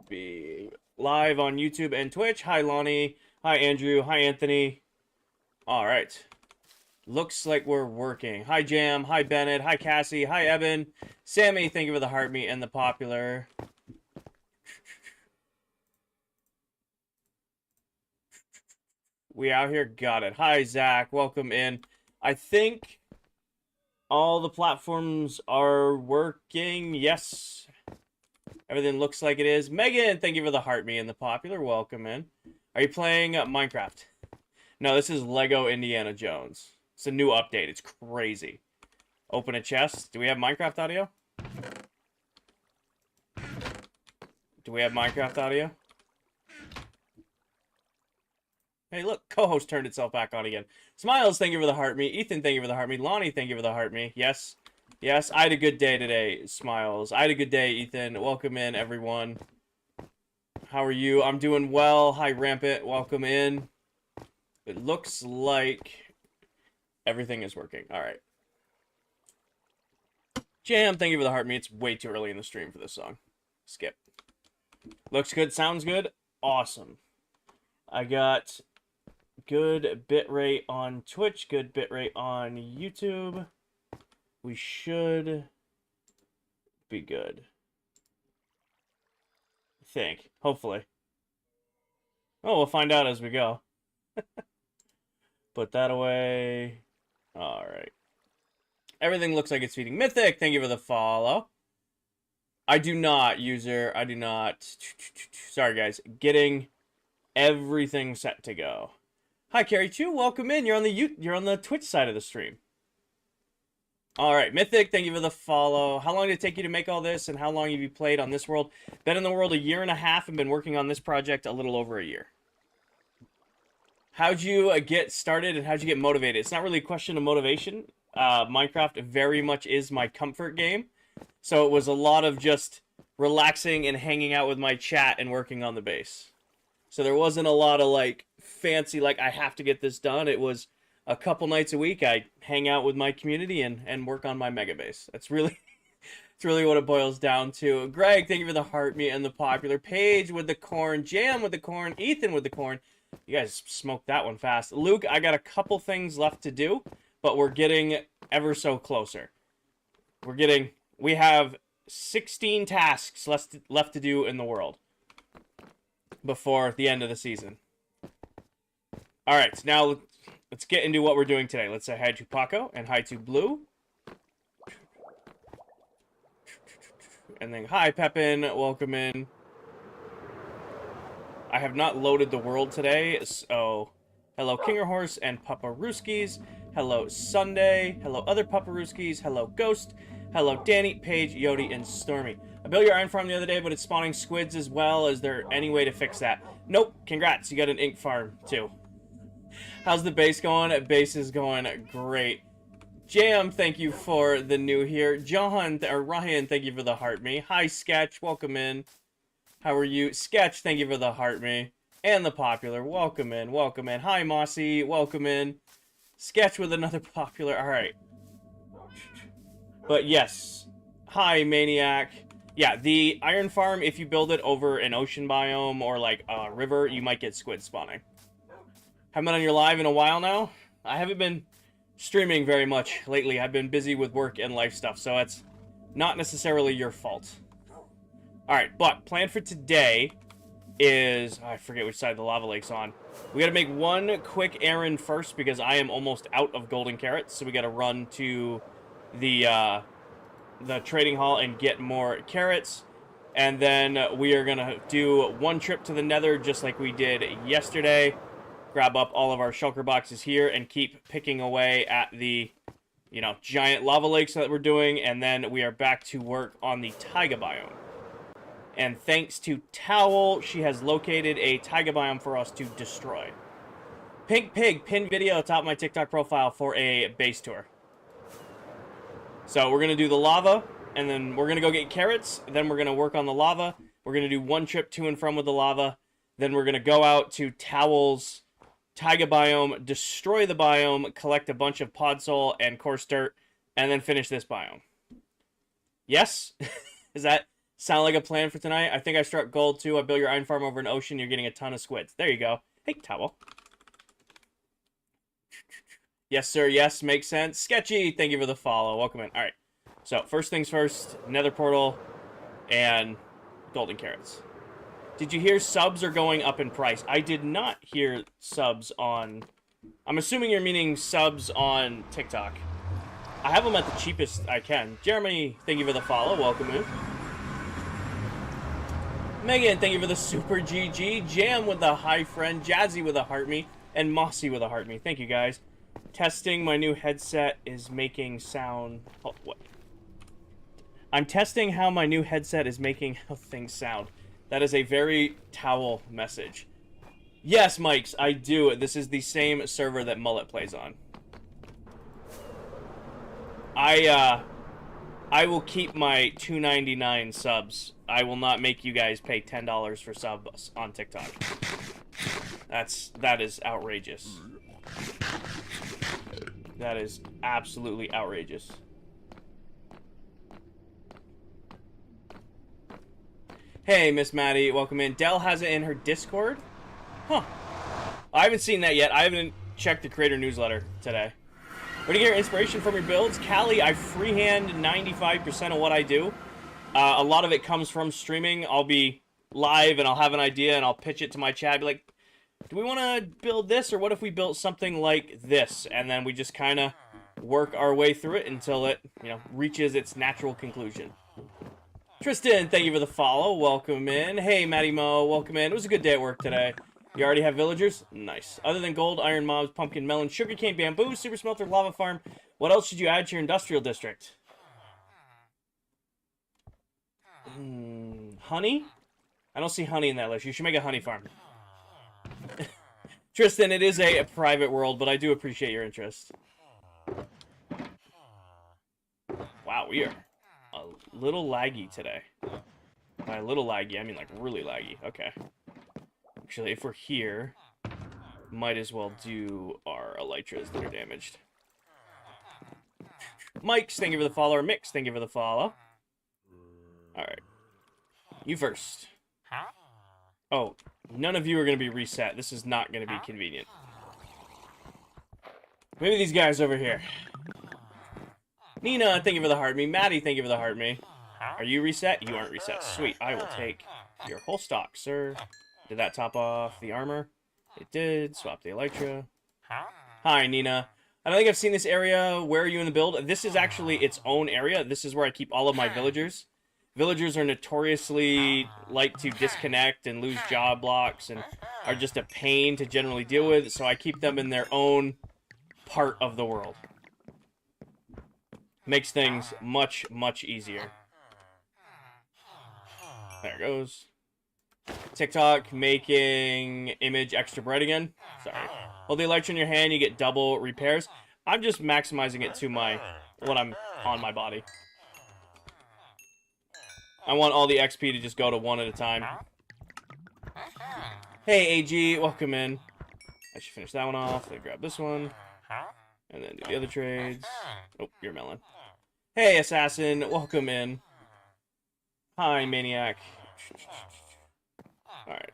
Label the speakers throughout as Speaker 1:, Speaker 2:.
Speaker 1: be live on YouTube and Twitch. Hi, Lonnie. Hi, Andrew. Hi, Anthony. All right. Looks like we're working. Hi, Jam. Hi, Bennett. Hi, Cassie. Hi, Evan. Sammy, thank you for the heartbeat and the popular. We out here. Got it. Hi, Zach. Welcome in. I think all the platforms are working. Yes. Everything looks like it is. Megan, thank you for the heartbeat and the popular. Welcome in. Are you playing Minecraft? No, this is Lego Indiana Jones. It's a new update. It's crazy. Open a chest. Do we have Minecraft audio? Do we have Minecraft audio? Hey, look, co-host turned itself back on again. Smiles, thank you for the heart me. Ethan, thank you for the heart me. Lonnie, thank you for the heart me. Yes, yes, I had a good day today. Smiles, I had a good day. Ethan, welcome in, everyone. How are you? I'm doing well. Hi, Rampant, welcome in. It looks like everything is working. All right. Jam, thank you for the heart me. It's way too early in the stream for this song. Skip. Looks good, sounds good. Awesome. I got good bitrate on Twitch, good bitrate on YouTube. We should be good. I think. Hopefully. Oh, we'll find out as we go. Put that away. Alright. Everything looks like it's feeding. Mythic, thank you for the follow. I do not, user. I do not. Sorry, guys. Getting everything set to go. Hi, Carrie Chu. Welcome in. You're on the Twitch side of the stream. All right, Mythic. Thank you for the follow. How long did it take you to make all this, and how long have you played on this world? Been in the world a year and a half, and been working on this project a little over a year. How'd you get started, and how'd you get motivated? It's not really a question of motivation. Minecraft very much is my comfort game, so it was a lot of just relaxing and hanging out with my chat and working on the base. So there wasn't a lot of like fancy, like I have to get this done. It was a couple nights a week I hang out with my community and work on my mega base. That's really it's really what it boils down to. Greg, thank you for the heart me and the popular. Paige with the corn, Jam with the corn, Ethan with the corn. You guys smoked that one fast. Luke, I got a couple things left to do, but we're getting ever so closer. We have 16 tasks left to do in the world before the end of the season. All right, now let's get into what we're doing today. Let's say hi to Paco and hi to Blue. And then hi, Pepin. Welcome in. I have not loaded the world today, so hello, Kingerhorse and Paparuskis. Hello, Sunday. Hello, other Paparuskis. Hello, Ghost. Hello, Danny, Paige, Yodi, and Stormy. I built your iron farm the other day, but it's spawning squids as well. Is there any way to fix that? Nope. Congrats. You got an ink farm, too. How's the base going? Base is going great. Jam, thank you for the new here. Ryan, thank you for the heart me. Hi, Sketch. Welcome in. How are you? Sketch, thank you for the heart me. And the popular. Welcome in. Welcome in. Hi, Mossy. Welcome in. Sketch with another popular. All right. But yes. Hi, Maniac. Yeah, the iron farm, if you build it over an ocean biome or like a river, you might get squid spawning. Haven't been on your live in a while now. I haven't been streaming very much lately. I've been busy with work and life stuff, so it's not necessarily your fault. Alright, but plan for today is... I forget which side the lava lake's on. We gotta make one quick errand first because I am almost out of golden carrots, so we gotta run to the trading hall and get more carrots. And then we are gonna do one trip to the nether just like we did yesterday. Grab up all of our shulker boxes here and keep picking away at the, giant lava lakes that we're doing. And then we are back to work on the taiga biome. And thanks to Towel, she has located a taiga biome for us to destroy. Pink Pig, pinned video atop my TikTok profile for a base tour. So we're going to do the lava, and then we're going to go get carrots. Then we're going to work on the lava. We're going to do one trip to and from with the lava. Then we're going to go out to Towel's taiga biome, destroy the biome, collect a bunch of podzol and coarse dirt, and then finish this biome. Yes? Is that Sound like a plan for tonight? I think I struck gold too. I built your iron farm over an ocean. You're getting a ton of squids. There you go. Hey, towel. Yes, sir. Yes, makes sense. Sketchy, thank you for the follow. Welcome in. All right. So, first things first, nether portal and golden carrots. Did you hear subs are going up in price? I did not hear subs on... I'm assuming you're meaning subs on TikTok. I have them at the cheapest I can. Jeremy, thank you for the follow. Welcome in. Megan, thank you for the super GG. Jam with the hi friend. Jazzy with a heart me. And Mossy with a heart me. Thank you, guys. Testing my new headset is making sound... Oh, what? I'm testing how my new headset is making how things sound. That is a very towel message. Yes, Mikes, I do. This is the same server that Mullet plays on. I will keep my $2.99 subs. I will not make you guys pay $10 for subs on TikTok. That is outrageous. That is absolutely outrageous. Hey, Miss Maddie, welcome in. Dell has it in her Discord? Huh. I haven't seen that yet. I haven't checked the creator newsletter today. Where do you get your inspiration from your builds? Callie, I freehand 95% of what I do. A lot of it comes from streaming. I'll be live and I'll have an idea and I'll pitch it to my chat. Be like, do we want to build this, or what if we built something like this? And then we just kind of work our way through it until it, you know, reaches its natural conclusion. Tristan, thank you for the follow. Welcome in. Hey, Matty Mo, welcome in. It was a good day at work today. You already have villagers? Nice. Other than gold, iron mobs, pumpkin, melon, sugarcane, bamboo, super smelter, lava farm, what else should you add to your industrial district? Honey? I don't see honey in that list. You should make a honey farm. Tristan, it is a private world, but I do appreciate your interest. Wow, we are a little laggy today. By a little laggy, I mean like really laggy. Okay. Actually, if we're here, might as well do our elytras that are damaged. Mike's, thank you for the follow. Mix, thank you for the follow. Alright. You first. Oh, none of you are going to be reset. This is not going to be convenient. Maybe these guys over here. Nina, thank you for the heart me. Maddie, thank you for the heart me. Are you reset? You aren't reset. Sweet. I will take your whole stock, sir. Did that top off the armor? It did. Swap the elytra. Hi, Nina. I don't think I've seen this area. Where are you in the build? This is actually its own area. This is where I keep all of my villagers. Villagers are notoriously like to disconnect and lose job blocks and are just a pain to generally deal with, so I keep them in their own part of the world. Makes things much, much easier. There it goes. TikTok making image extra bright again. Sorry. Hold the elytra in your hand, you get double repairs. I'm just maximizing it to my when I'm on my body. I want all the XP to just go to one at a time. Hey, AG, welcome in. I should finish that one off. Then grab this one. And then do the other trades. Oh, you're a melon. Hey, Assassin, welcome in. Hi, Maniac. Alright.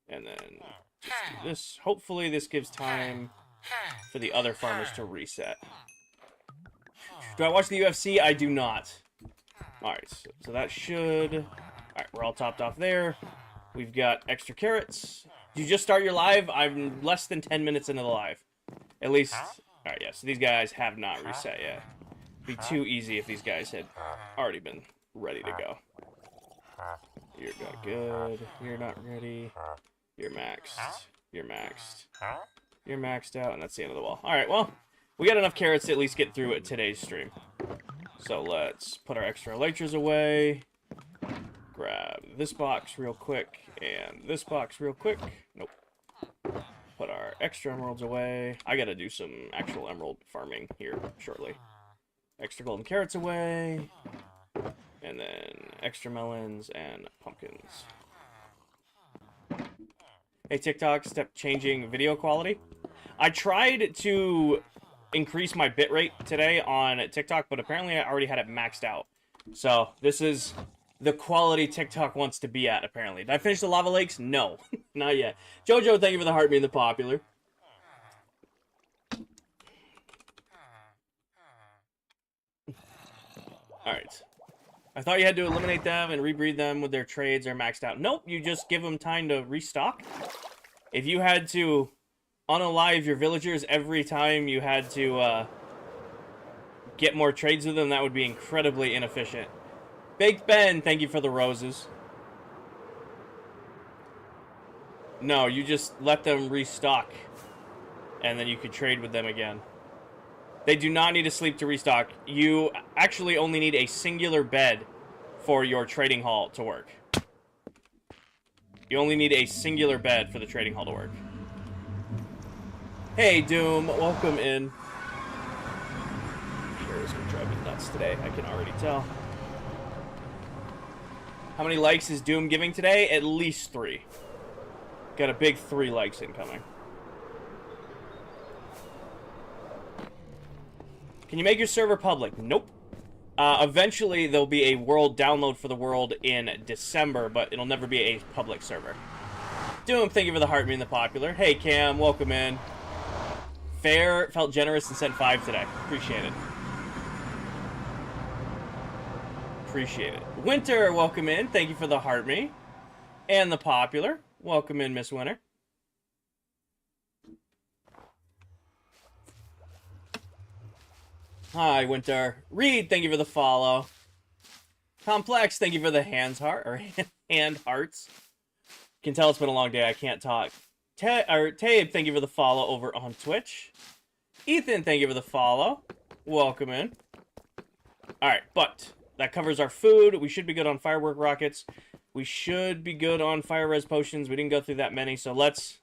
Speaker 1: And then just do this. Hopefully this gives time for the other farmers to reset. Do I watch the UFC? I do not. Alright, so that should... Alright, we're all topped off there. We've got extra carrots. Did you just start your live? I'm less than 10 minutes into the live. At least... Alright, yeah, so these guys have not reset yet. It'd be too easy if these guys had already been ready to go. You're not good. You're not ready. You're maxed. You're maxed. You're maxed out, and that's the end of the wall. Alright, well, we got enough carrots to at least get through today's stream. So let's put our extra elytras away. Grab this box real quick, and this box real quick. Nope. Put our extra emeralds away. I gotta do some actual emerald farming here shortly. Extra golden carrots away. And then extra melons and pumpkins. Hey, TikTok, step changing video quality. I tried to increase my bitrate today on TikTok, but apparently I already had it maxed out. So this is the quality TikTok wants to be at, apparently. Did I finish the lava lakes? No. Not yet. Jojo, thank you for the heart being the popular. Alright. I thought you had to eliminate them and rebreed them with their trades are maxed out. Nope, you just give them time to restock. If you had to unalive your villagers every time you had to get more trades with them, that would be incredibly inefficient. Baked Ben, thank you for the roses. No, you just let them restock, and then you could trade with them again. They do not need to sleep to restock. You actually only need a singular bed for your trading hall to work. You only need a singular bed for the trading hall to work. Hey, Doom, welcome in. Heroes gonna drive me nuts today, I can already tell. How many likes is Doom giving today? At least 3. Got a big 3 likes incoming. Can you make your server public? Nope. Eventually, there'll be a world download for the world in December, but it'll never be a public server. Doom, thank you for the heart being the popular. Hey, Cam, welcome in. Fair felt generous and sent 5 today. Appreciate it. Appreciate it. Winter, welcome in. Thank you for the heart me. And the popular. Welcome in, Miss Winter. Hi, Winter. Reed, thank you for the follow. Complex, thank you for the hand hearts. You can tell it's been a long day. I can't talk. Tabe, thank you for the follow over on Twitch. Ethan, thank you for the follow. Welcome in. Alright, but that covers our food. We should be good on firework rockets. We should be good on fire res potions. We didn't go through that many, so let's,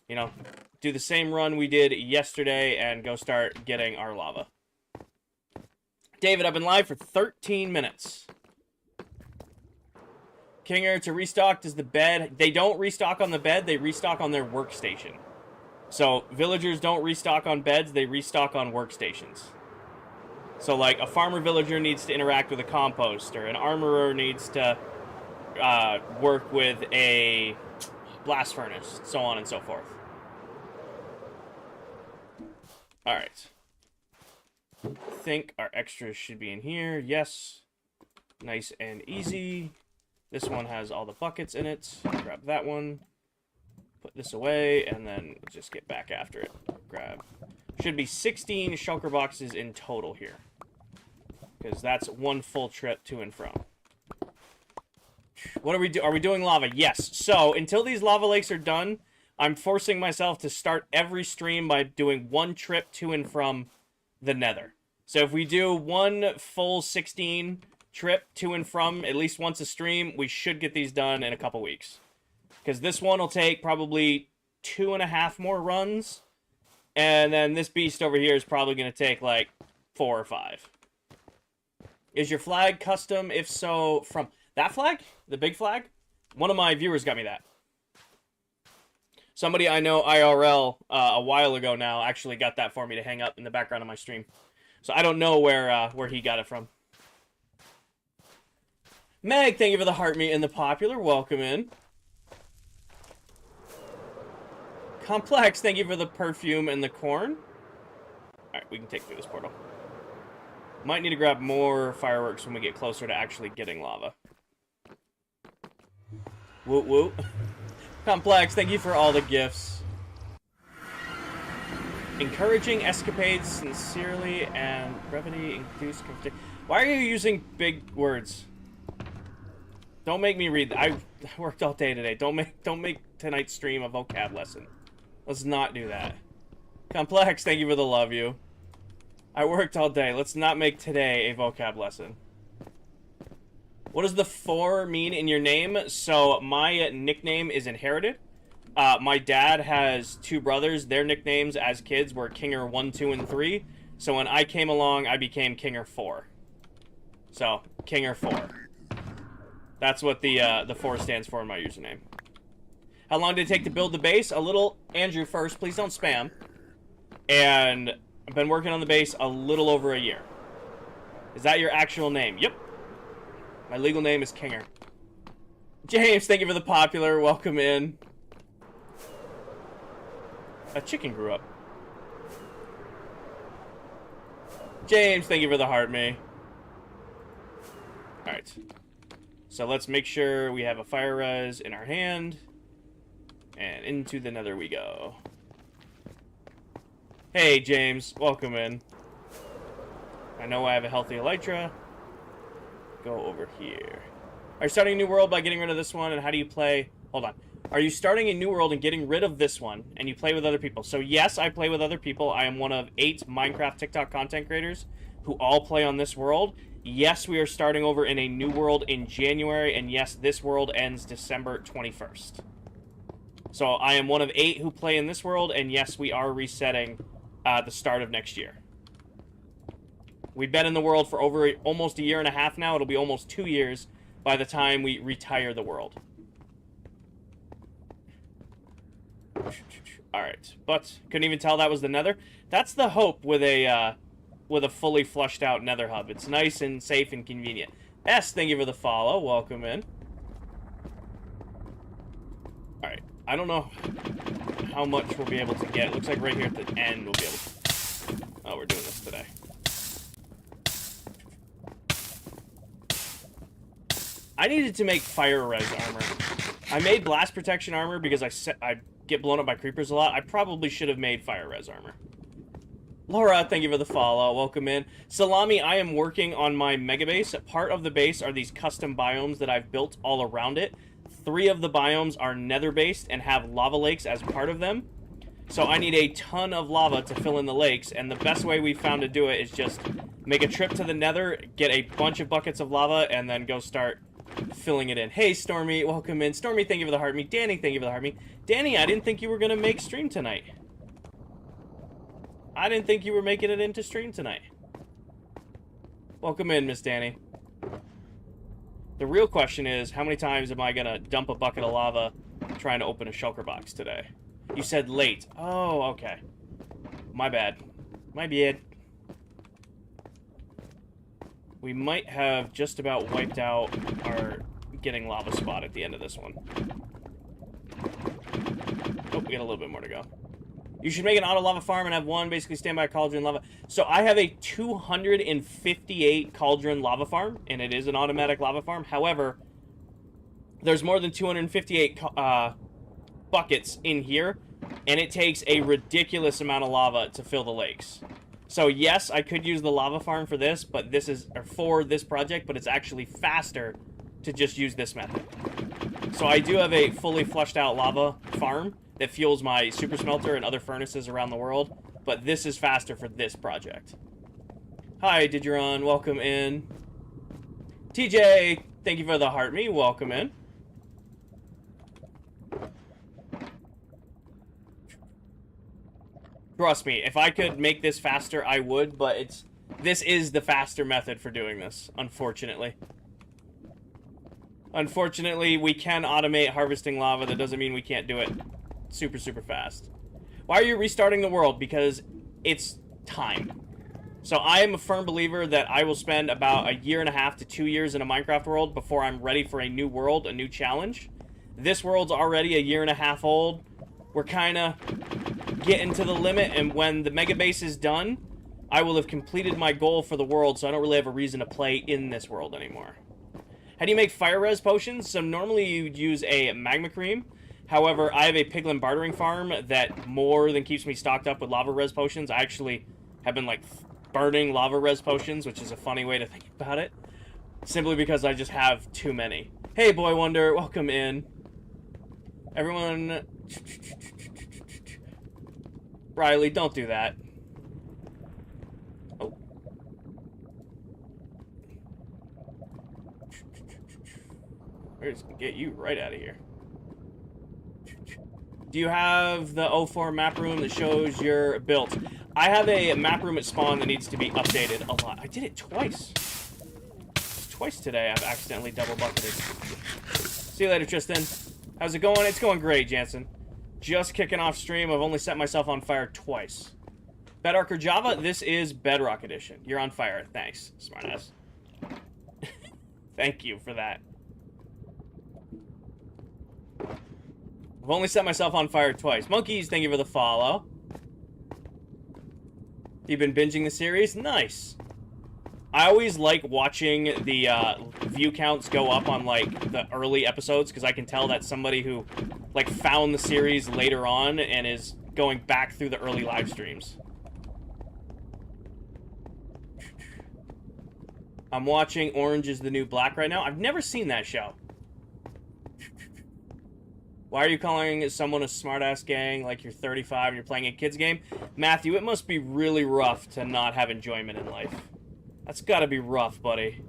Speaker 1: you know, do the same run we did yesterday and go start getting our lava. David, I've been live for 13 minutes. Kinger, to restock, does the bed... They don't restock on the bed, they restock on their workstation. So, villagers don't restock on beds, they restock on workstations. So, like, a farmer villager needs to interact with a composter. An armorer needs to work with a blast furnace, so on and so forth. Alright. I think our extras should be in here. Yes. Nice and easy. This one has all the buckets in it. Grab that one. Put this away, and then just get back after it. Grab. Should be 16 shulker boxes in total here. Because that's one full trip to and from. What are we doing? Are we doing lava? Yes. So, until these lava lakes are done, I'm forcing myself to start every stream by doing one trip to and from the nether. So if we do one full 16 trip to and from at least once a stream, we should get these done in a couple weeks. Because this one will take probably 2.5 more runs. And then this beast over here is probably going to take like 4 or 5. Is your flag custom? If so, from that flag? The big flag? One of my viewers got me that. Somebody I know IRL a while ago now actually got that for me to hang up in the background of my stream. So I don't know where he got it from. Meg, thank you for the heart meat and the popular. Welcome in. Complex, thank you for the perfume and the corn. Alright, we can take through this portal. Might need to grab more fireworks when we get closer to actually getting lava. Woot woot. Complex, thank you for all the gifts. Encouraging escapades sincerely and brevity induce conflict. Why are you using big words? Don't make me read that. I worked all day today. Don't make tonight's stream a vocab lesson. Let's not do that. Complex, thank you for the love you. I worked all day. Let's not make today a vocab lesson. What does the 4 mean in your name? So, my nickname is inherited. My dad has 2 brothers. Their nicknames as kids were Kinger 1, 2, and 3. So, when I came along, I became Kinger 4. So, Kinger 4. That's what the 4 stands for in my username. How long did it take to build the base? A little. Andrew first, please don't spam. And I've been working on the base a little over a year. Is that your actual name? Yep. My legal name is Kinger. James, thank you for the popular. Welcome in. A chicken grew up. James, thank you for the heart, me. Alright. So let's make sure we have a fire res in our hand. And into the nether we go. Hey, James. Welcome in. I know I have a healthy elytra. Go over here. Are you starting a new world by getting rid of this one? And how do you play? Hold on. Are you starting a new world and getting rid of this one? And you play with other people? So yes, I play with other people. I am one of 8 Minecraft TikTok content creators who all play on this world. Yes, we are starting over in a new world in January. And yes, this world ends December 21st. So I am one of 8 who play in this world. And yes, we are resetting the start of next year. We've been in the world for over almost a year and a half now. It'll be almost 2 years by the time we retire the world. Alright, but couldn't even tell that was the nether. That's the hope with a fully flushed out nether hub. It's nice and safe and convenient. S, thank you for the follow. Welcome in. Alright, I don't know how much we'll be able to get. It looks like right here at the end we'll be able to... Oh, we're doing this today. I needed to make fire res armor. I made blast protection armor because I get blown up by creepers a lot. I probably should have made fire res armor. Laura, thank you for the follow. Welcome in. Salami, I am working on my mega base. Part of the base are these custom biomes that I've built all around it. 3 of the biomes are nether based and have lava lakes as part of them. So I need a ton of lava to fill in the lakes, and the best way we found to do it is just make a trip to the nether, get a bunch of buckets of lava, and then go start filling it in. Hey, Stormy, welcome in. Stormy, thank you for the heart me. Danny, thank you for the heart me. Danny, I didn't think you were going to make stream tonight. I didn't think you were making it into stream tonight. Welcome in, Miss Danny. The real question is, how many times am I going to dump a bucket of lava trying to open a shulker box today? You said late. Oh, okay. My bad. My bad. We might have just about wiped out our getting lava spot at the end of this one. Oh, we got a little bit more to go. You should make an auto lava farm and have one basically standby cauldron lava. So I have a 258 cauldron lava farm, and it is an automatic lava farm. However, there's more than 258 buckets in here, and it takes a ridiculous amount of lava to fill the lakes. So yes, I could use the lava farm for this, but this is for this project, but it's actually faster to just use this method. So I do have a fully flushed out lava farm that fuels my super smelter and other furnaces around the world, but this is faster for this project. Hi, Digeron, welcome in. TJ, thank you for the heart me, welcome in. Trust me, if I could make this faster, I would, but this is the faster method for doing this, unfortunately. Unfortunately, we can automate harvesting lava. That doesn't mean we can't do it super, super fast. Why are you restarting the world? Because it's time. So I am a firm believer that I will spend about 1.5 to 2 years in a Minecraft world before I'm ready for a new world, a new challenge. This world's already 1.5 years old. We're kind of getting to the limit, and when the mega base is done, I will have completed my goal for the world, so I don't really have a reason to play in this world anymore. How do you make fire res potions? So normally you'd use a magma cream. However, I have a piglin bartering farm that more than keeps me stocked up with lava res potions. I actually have been like burning lava res potions, which is a funny way to think about it. Simply because I just have too many. Hey, Boy Wonder, welcome in. Everyone... Riley, don't do that. Oh. We're just gonna get you right out of here. Do you have the 04 map room that shows your build? I have a map room at spawn that needs to be updated a lot. I did it twice. Twice today I've accidentally double bucketed. See you later, Tristan. How's it going? It's going great, Jansen. Just kicking off stream. I've only set myself on fire twice. Bedrock or Java? This is Bedrock Edition. You're on fire. Thanks, smartass. Thank you for that. I've only set myself on fire twice. Monkeys, thank you for the follow. You've been binging the series? Nice. I always like watching the view counts go up on, like, the early episodes, because I can tell that's somebody who, like, found the series later on and is going back through the early live streams. I'm watching Orange is the New Black right now. I've never seen that show. Why are you calling someone a smartass gang like you're 35 and you're playing a kid's game? Matthew, it must be really rough to not have enjoyment in life. That's gotta be rough, buddy.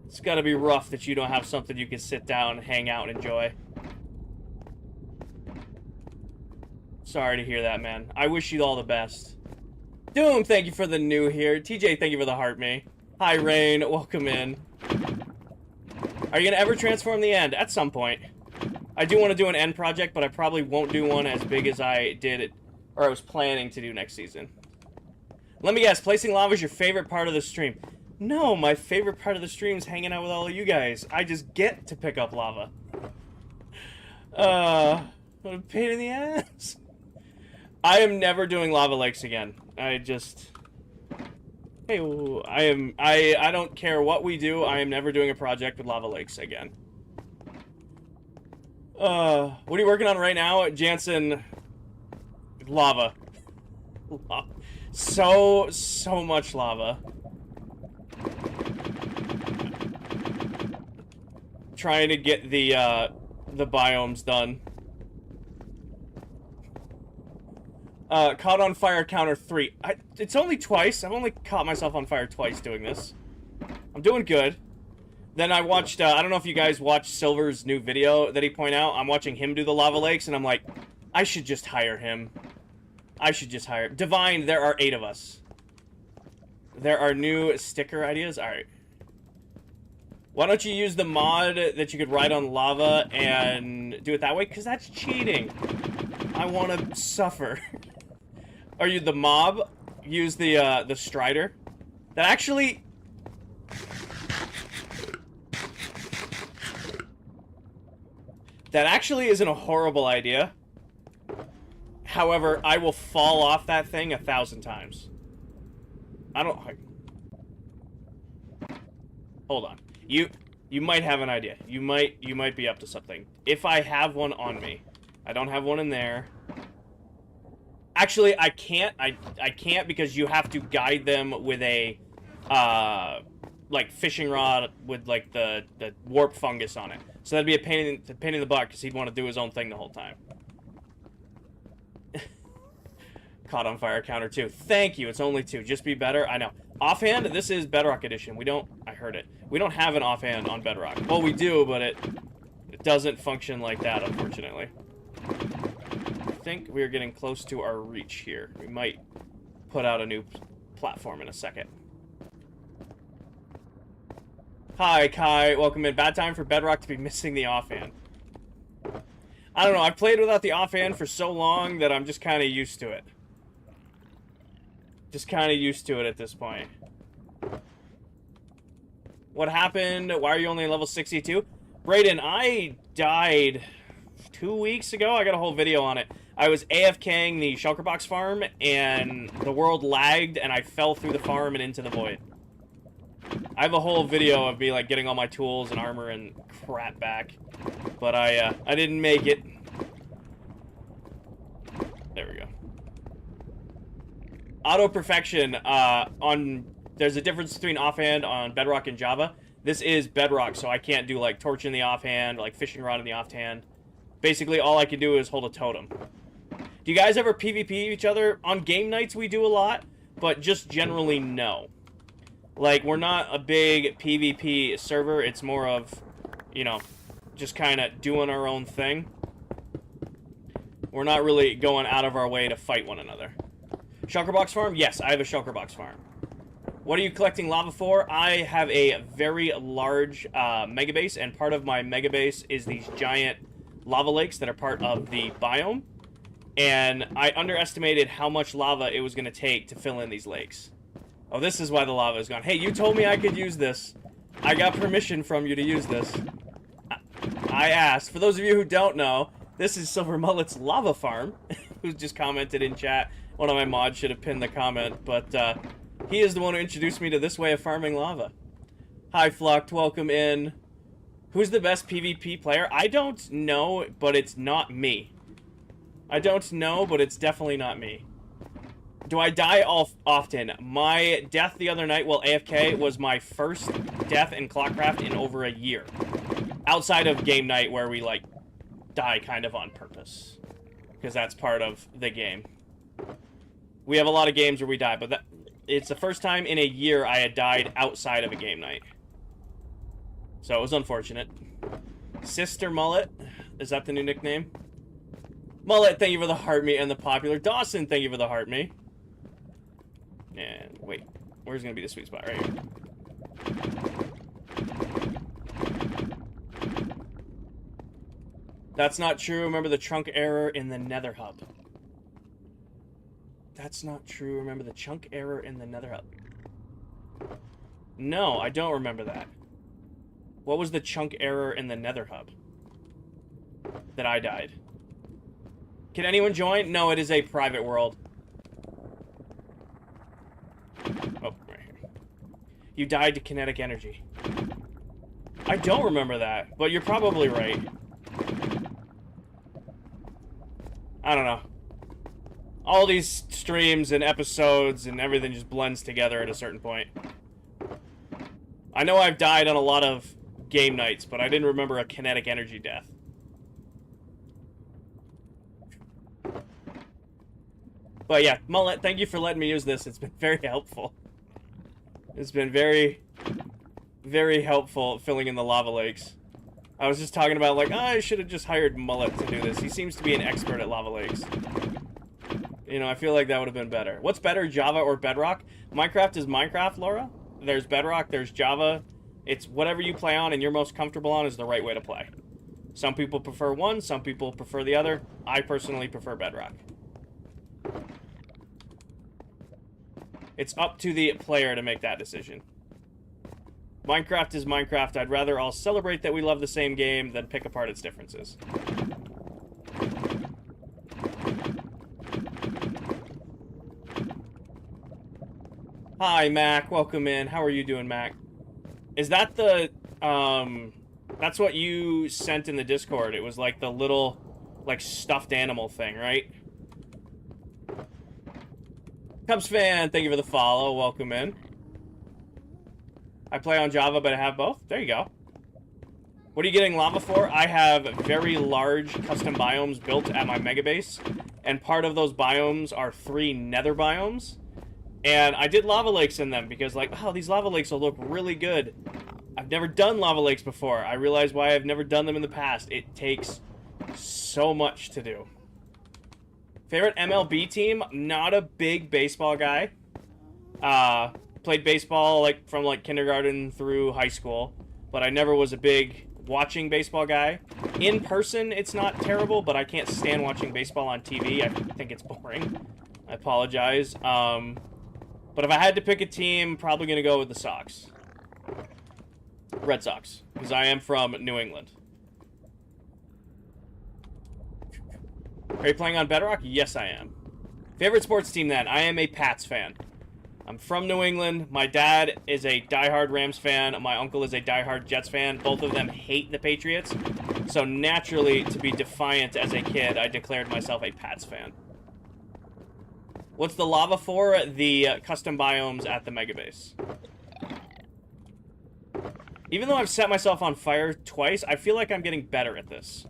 Speaker 1: It's gotta be rough that you don't have something you can sit down, hang out, and enjoy. Sorry to hear that, man. I wish you all the best. Doom, thank you for the new here. TJ, thank you for the heart me. Hi, Rain. Welcome in. Are you gonna ever transform the end? At some point. I do want to do an end project, but I probably won't do one as big as I did it, or I was planning to do next season. Let me guess, placing lava is your favorite part of the stream. No, my favorite part of the stream is hanging out with all of you guys. I just get to pick up lava. What a pain in the ass. I am never doing lava lakes again. I don't care what we do, I am never doing a project with lava lakes again. What are you working on right now, Jansen? Lava. So much lava. Trying to get the biomes done. Caught on fire counter 3. It's only twice. I've only caught myself on fire twice doing this. I'm doing good. Then I watched, I don't know if you guys watched Silver's new video that he pointed out. I'm watching him do the lava lakes, and I'm like, I should just hire him. I should just hire him. Divine, there are 8 of us. There are new sticker ideas? Alright. Why don't you use the mod that you could ride on lava and do it that way? Because that's cheating. I want to suffer. Are you the mob? Use the Strider. That actually... That actually isn't a horrible idea. However, I will fall off that thing 1,000 times. Hold on. You might have an idea. You might be up to something. If I have one on me. I don't have one in there. Actually, I can't. I can't because you have to guide them with a like fishing rod with like the warp fungus on it. So that'd be a pain in the butt because he'd want to do his own thing the whole time. Caught on fire counter 2. Thank you. It's only 2. Just be better. I know. Offhand, this is Bedrock Edition. We don't... I heard it. We don't have an offhand on Bedrock. Well, we do, but it doesn't function like that, unfortunately. I think we're getting close to our reach here. We might put out a new platform in a second. Hi, Kai. Welcome in. Bad time for Bedrock to be missing the offhand. I don't know. I've played without the offhand for so long that I'm just kind of used to it. Just kind of used to it at this point. What happened? Why are you only level 62? Brayden, I died 2 weeks ago. I got a whole video on it. I was AFKing the shulker box farm, and the world lagged, and I fell through the farm and into the void. I have a whole video of me, like, getting all my tools and armor and crap back. But I didn't make it. There we go. Auto perfection there's a difference between offhand on Bedrock and Java. This is Bedrock, so I can't do like torch in the offhand, like fishing rod in the offhand. Basically, all I can do is hold a totem. Do you guys ever PvP each other? On game nights, we do a lot, but just generally no. Like, we're not a big PvP server. It's more of, you know, just kind of doing our own thing. We're not really going out of our way to fight one another. Shulker box farm? Yes, I have a shulker box farm. What are you collecting lava for? I have a very large mega base, and part of my mega base is these giant lava lakes that are part of the biome. And I underestimated how much lava it was going to take to fill in these lakes. Oh, this is why the lava is gone. Hey, you told me I could use this. I got permission from you to use this. I asked. For those of you who don't know, this is Silver Mullet's lava farm, who just commented in chat. One of my mods should have pinned the comment, but he is the one who introduced me to this way of farming lava. Hi, Flocked. Welcome in. Who's the best PvP player? I don't know, but it's not me. I don't know, but it's definitely not me. Do I die often? My death the other night while AFK was my first death in ClockCraft in over a year. Outside of game night where we, like, die kind of on purpose. Because that's part of the game. We have a lot of games where we die, but it's the first time in a year I had died outside of a game night. So it was unfortunate. Sister Mullet. Is that the new nickname? Mullet, thank you for the heart me and the popular. Dawson, thank you for the heart me. And wait, where's gonna be the sweet spot? Right here. That's not true. Remember the chunk error in the Nether hub. That's not true. Remember the chunk error in the Nether hub. No, I don't remember that. What was the chunk error in the Nether hub that I died? Can anyone join? No, it is a private world. Oh, right here. You died to kinetic energy. I don't remember that, but you're probably right. I don't know. All these streams and episodes and everything just blends together at a certain point. I know I've died on a lot of game nights, but I didn't remember a kinetic energy death. But yeah, Mullet, thank you for letting me use this. It's been very helpful. It's been very, very helpful filling in the lava lakes. I was just talking about, like, oh, I should have just hired Mullet to do this. He seems to be an expert at lava lakes. You know, I feel like that would have been better. What's better, Java or Bedrock? Minecraft is Minecraft, Laura. There's Bedrock, there's Java. It's whatever you play on and you're most comfortable on is the right way to play. Some people prefer one, some people prefer the other. I personally prefer Bedrock. It's up to the player to make that decision. Minecraft is Minecraft. I'd rather all celebrate that we love the same game than pick apart its differences. Hi, Mac. Welcome in. How are you doing, Mac? Is that the, that's what you sent in the Discord. It was like the little, like, stuffed animal thing, right? Cubs fan, thank you for the follow. Welcome in. I play on Java, but I have both. There you go. What are you getting lava for? I have very large custom biomes built at my mega base, and part of those biomes are 3 nether biomes. And I did lava lakes in them because, like, oh, these lava lakes will look really good. I've never done lava lakes before. I realized why I've never done them in the past. It takes so much to do. Favorite MLB team? Not a big baseball guy. Played baseball like from like kindergarten through high school, but I never was a big watching baseball guy. In person, it's not terrible, but I can't stand watching baseball on TV. I think it's boring. I apologize. But if I had to pick a team, probably gonna go with the Sox. Red Sox, because I am from New England. Are you playing on Bedrock? Yes, I am. Favorite sports team, then? I am a Pats fan. I'm from New England. My dad is a diehard Rams fan. My uncle is a diehard Jets fan. Both of them hate the Patriots. So naturally, to be defiant as a kid, I declared myself a Pats fan. What's the lava for? The custom biomes at the mega base. Even though I've set myself on fire twice, I feel like I'm getting better at this.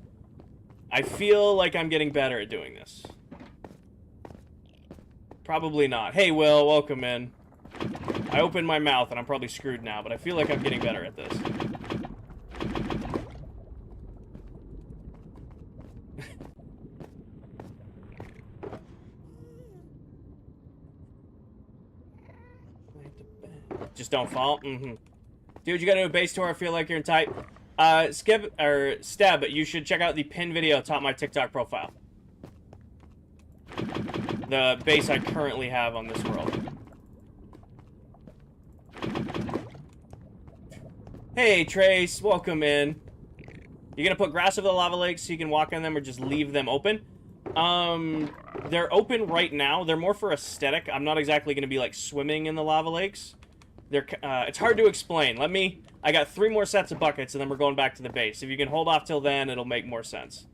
Speaker 1: I feel like I'm getting better at doing this. Probably not. Hey, Will, welcome in. I opened my mouth and I'm probably screwed now, but I feel like I'm getting better at this. Just don't fall. Dude, you gotta do a base tour. I feel like you're in tight. Steb, you should check out the pin video atop my TikTok profile. The base I currently have on this world. Hey, Trace, welcome in. You gonna put grass over the lava lakes so you can walk on them or just leave them open? They're open right now. They're more for aesthetic. I'm not exactly gonna be, like, swimming in the lava lakes. It's hard to explain. I got 3 more sets of buckets, and then we're going back to the base. If you can hold off till then, it'll make more sense.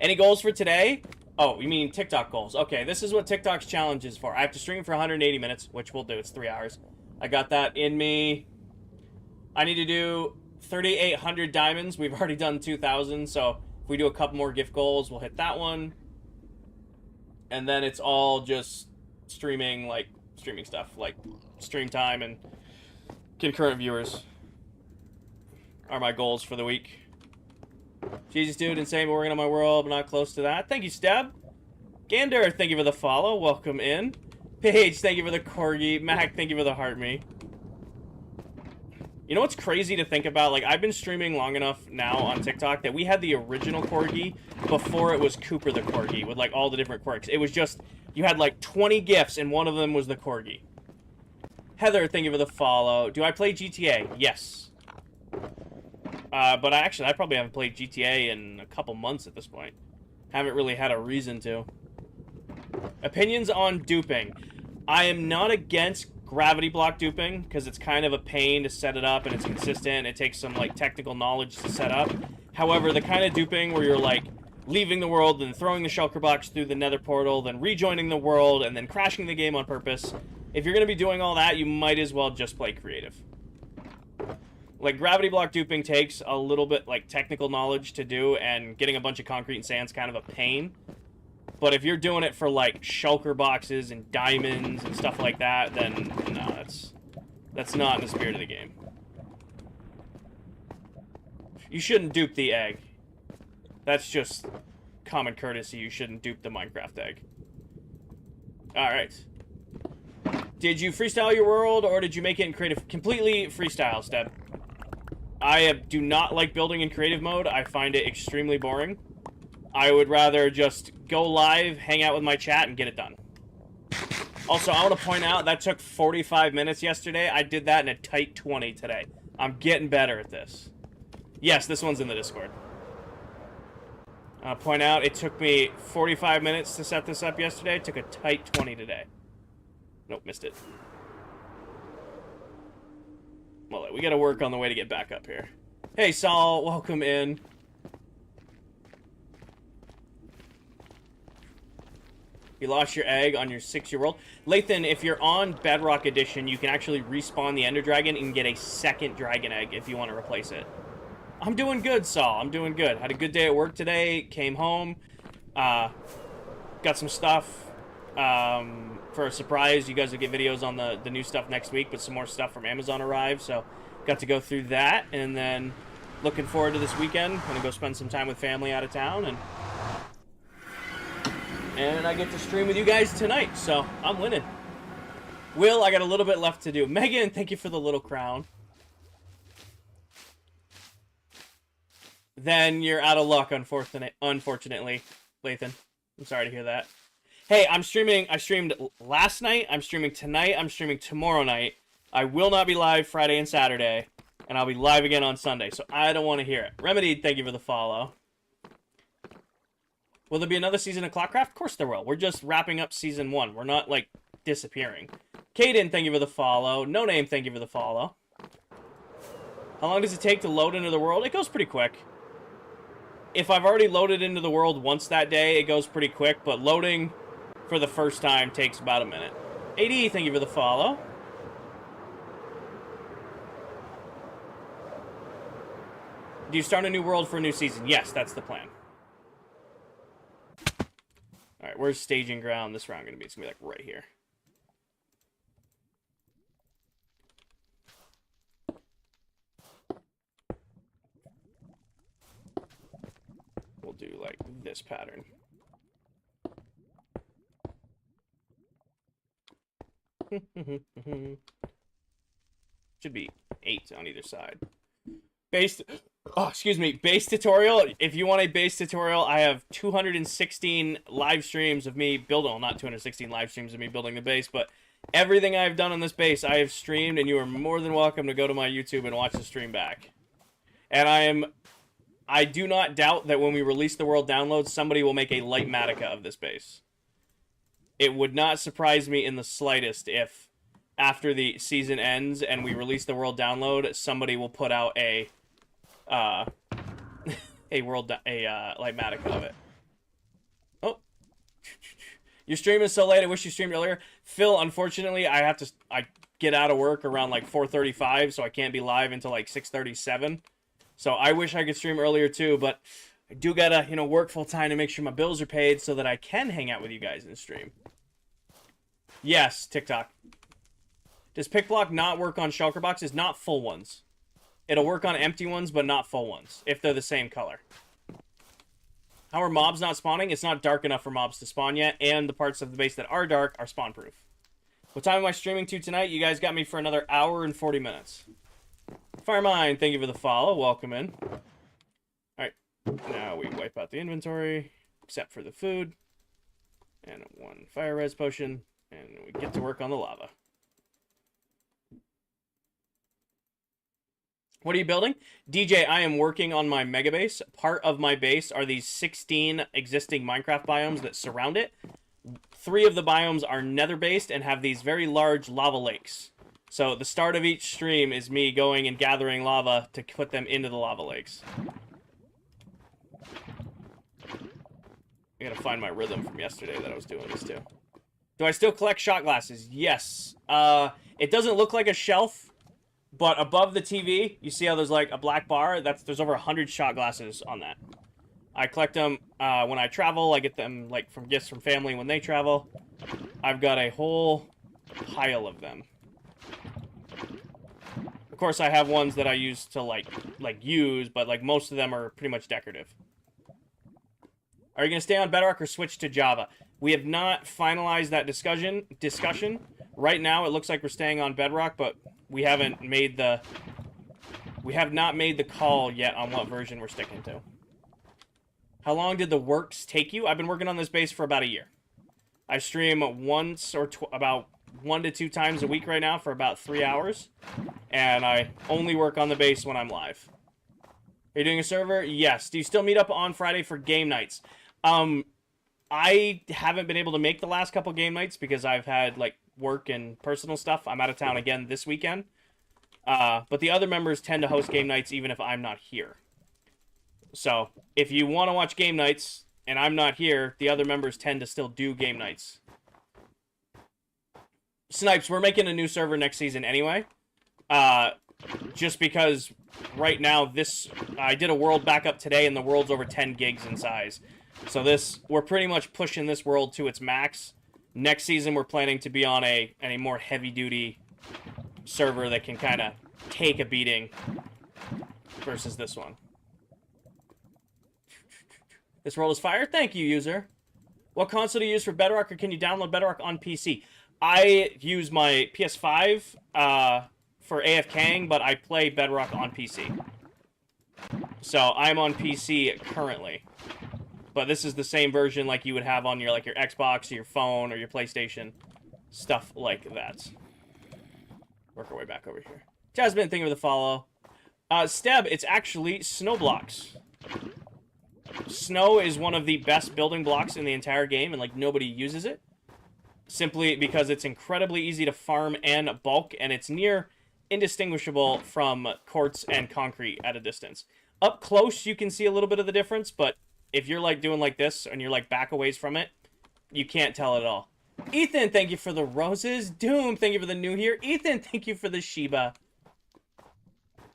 Speaker 1: Any goals for today? Oh, you mean TikTok goals. Okay, this is what TikTok's challenge is for. I have to stream for 180 minutes, which we'll do. It's 3 hours. I got that in me. I need to do 3,800 diamonds. We've already done 2,000, so if we do a couple more gift goals, we'll hit that one. And then it's all just streaming stuff, like stream time and concurrent viewers are my goals for the week. Jesus, dude, insane, but working on my world, but not close to that. Thank you, Steb. Gander, thank you for the follow. Welcome in. Paige, thank you for the corgi. Mac, thank you for the heart me. You know what's crazy to think about? Like, I've been streaming long enough now on TikTok that we had the original corgi before it was Cooper the corgi with, like, all the different quirks. It was just, you had, like, 20 gifts, and one of them was the corgi. Heather, thank you for the follow. Do I play GTA? Yes. But I probably haven't played GTA in a couple months at this point. Haven't really had a reason to. Opinions on duping. I am not against gravity block duping, because it's kind of a pain to set it up, and it's consistent. It takes some, like, technical knowledge to set up. However, the kind of duping where you're, like, leaving the world, then throwing the shulker box through the nether portal, then rejoining the world, and then crashing the game on purpose. If you're going to be doing all that, you might as well just play creative. Like, gravity block duping takes a little bit, like, technical knowledge to do, and getting a bunch of concrete and sand's kind of a pain. But if you're doing it for, like, shulker boxes and diamonds and stuff like that, then, no, that's not in the spirit of the game. You shouldn't dupe the egg. That's just common courtesy. You shouldn't dupe the Minecraft egg. Alright. Did you freestyle your world, or did you make it in creative? Completely freestyle, Steb. I do not like building in creative mode. I find it extremely boring. I would rather just go live, hang out with my chat, and get it done. Also, I want to point out, that took 45 minutes yesterday. I did that in a tight 20 today. I'm getting better at this. Yes, this one's in the Discord. I'll point out, it took me 45 minutes to set this up yesterday. It took a tight 20 today. Nope, missed it. Well, we gotta work on the way to get back up here. Hey, Saul, welcome in. You lost your egg on your 6-year-old. Lathan, if you're on Bedrock Edition, you can actually respawn the Ender Dragon and get a second dragon egg if you want to replace it. I'm doing good, Saul. I'm doing good. Had a good day at work today. Came home. Got some stuff for a surprise. You guys will get videos on the new stuff next week, but some more stuff from Amazon arrived. So got to go through that. And then looking forward to this weekend. Going to go spend some time with family out of town. And I get to stream with you guys tonight, so I'm winning. Will, I got a little bit left to do. Megan, thank you for the little crown. Then you're out of luck, unfortunately, Lathan. I'm sorry to hear that. Hey, I'm streaming. I streamed last night. I'm streaming tonight. I'm streaming tomorrow night. I will not be live Friday and Saturday, and I'll be live again on Sunday, so I don't want to hear it. Remedy, thank you for the follow. Will there be another season of ClockCraft? Of course there will. We're just wrapping up season 1. We're not, like, disappearing. Kaden, thank you for the follow. No Name, thank you for the follow. How long does it take to load into the world? It goes pretty quick. If I've already loaded into the world once that day, it goes pretty quick, but loading for the first time takes about a minute. AD, thank you for the follow. Do you start a new world for a new season? Yes, that's the plan. Alright, where's staging ground this round going to be? It's going to be, like, right here. We'll do, like, this pattern. Should be 8 on either side. Base tutorial. If you want a base tutorial, I have 216 live streams of me building. Well, not 216 live streams of me building the base, but Everything I've done on this base, I have streamed, and you are more than welcome to go to my YouTube and watch the stream back. And I do not doubt that when we release the world download, somebody will make a light Matica of this base. It would not surprise me in the slightest if, after the season ends and we release the world download, somebody will put out a light Matica of it. Oh, your stream is so late. I wish you streamed earlier, Phil. Unfortunately, I get out of work around like 4:35, so I can't be live until like 6:37. So I wish I could stream earlier too, but I do gotta, work full time to make sure my bills are paid so that I can hang out with you guys in stream. Yes, TikTok. Does Pickblock not work on shulker boxes? Not full ones. It'll work on empty ones, but not full ones, if they're the same color. How are mobs not spawning? It's not dark enough for mobs to spawn yet, and the parts of the base that are dark are spawn proof. What time am I streaming to tonight? You guys got me for another hour and 40 minutes. Firemine, thank you for the follow. Welcome in. Alright, now we wipe out the inventory, except for the food. And 1 fire res potion, and we get to work on the lava. What are you building? DJ, I am working on my mega base. Part of my base are these 16 existing Minecraft biomes that surround it. 3 of the biomes are nether-based and have these very large lava lakes. So the start of each stream is me going and gathering lava to put them into the lava lakes. I gotta find my rhythm from yesterday that I was doing this too. Do I still collect shot glasses? Yes. It doesn't look like a shelf, but above the TV, you see how there's like a black bar? There's over 100 shot glasses on that. I collect them when I travel. I get them like from gifts from family when they travel. I've got a whole pile of them. Of course, I have ones that I use to like use, but like most of them are pretty much decorative. Are you gonna stay on Bedrock or switch to Java? We have not finalized that discussion. Right now, it looks like we're staying on Bedrock, but we have not made the call yet on what version we're sticking to. How long did the works take you? I've been working on this base for about a year. I stream once or about 1 to 2 times a week right now for about 3 hours. And I only work on the base when I'm live. Are you doing a server? Yes. Do you still meet up on Friday for game nights? I haven't been able to make the last couple game nights because I've had like work and personal stuff. I'm out of town again this weekend. But the other members tend to host game nights even if I'm not here. So if you want to watch game nights and I'm not here, the other members tend to still do game nights. Snipes, we're making a new server next season anyway. Just because right now I did a world backup today and the world's over 10 gigs in size. So we're pretty much pushing this world to its max. Next season we're planning to be on a more heavy duty server that can kind of take a beating versus this one. This world is fire. Thank you, user. What console do you use for Bedrock, or can you download Bedrock on PC? I use my PS5 for AFKing, but I play Bedrock on PC. So I'm on PC currently. But this is the same version like you would have on your Xbox or your phone or your PlayStation. Stuff like that. Work our way back over here. Jasmine, thank you for the follow. Steb, it's actually snow blocks. Snow is one of the best building blocks in the entire game, and nobody uses it. Simply because it's incredibly easy to farm and bulk, and it's near indistinguishable from quartz and concrete at a distance. Up close, you can see a little bit of the difference, but if you're doing like this and you're back a ways from it, you can't tell at all. Ethan, thank you for the roses. Doom, thank you for the new here. Ethan, thank you for the Shiba.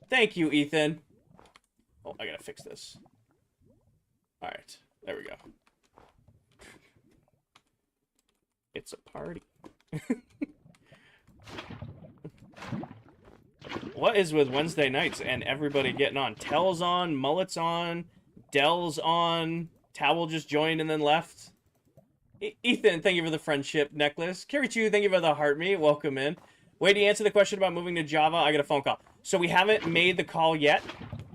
Speaker 1: Thank you, Ethan. Oh, I gotta fix this. Alright, there we go. It's a party. What is with Wednesday nights and everybody getting on? Tell's on, Mullet's on, Dell's on, Towel just joined and then left. Ethan, thank you for the friendship necklace. Kirichu, thank you for the heart me. Welcome in. Wait, to answer the question about moving to Java, I got a phone call. So we haven't made the call yet.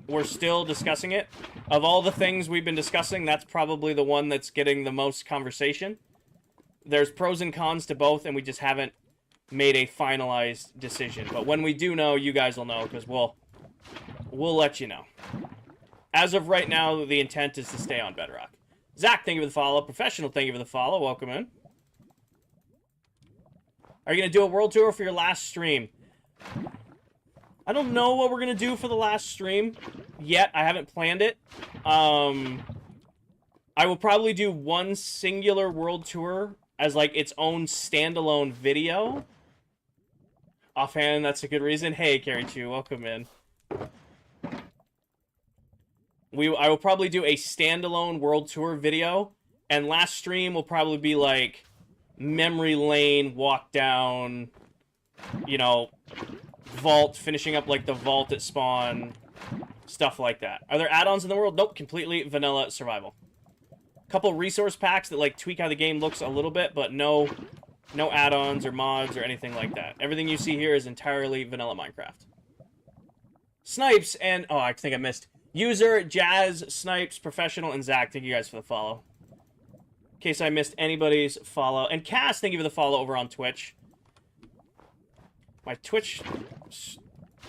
Speaker 1: We're still discussing it. Of all the things we've been discussing, that's probably the one that's getting the most conversation. There's pros and cons to both, and we just haven't made a finalized decision. But when we do know, you guys will know, because we'll let you know. As of right now, the intent is to stay on Bedrock. Zach, thank you for the follow. Professional, thank you for the follow. Welcome in. Are you going to do a world tour for your last stream? I don't know what we're going to do for the last stream yet. I haven't planned it. I will probably do one singular world tour as, like, its own standalone video. Offhand, that's a good reason. Hey, Carrie Chu, welcome in. I will probably do a standalone world tour video, and last stream will probably be like memory lane, walk down, you know, vault, finishing up like the vault at spawn, stuff like that. Are there add-ons in the world? Nope, completely vanilla survival. Couple resource packs that like tweak how the game looks a little bit, but no add-ons or mods or anything like that. Everything you see here is entirely vanilla Minecraft. Snipes and oh, I think I missed. User, Jazz, Snipes, Professional, and Zach, thank you guys for the follow. In case I missed anybody's follow. And Cass, thank you for the follow over on Twitch. My Twitch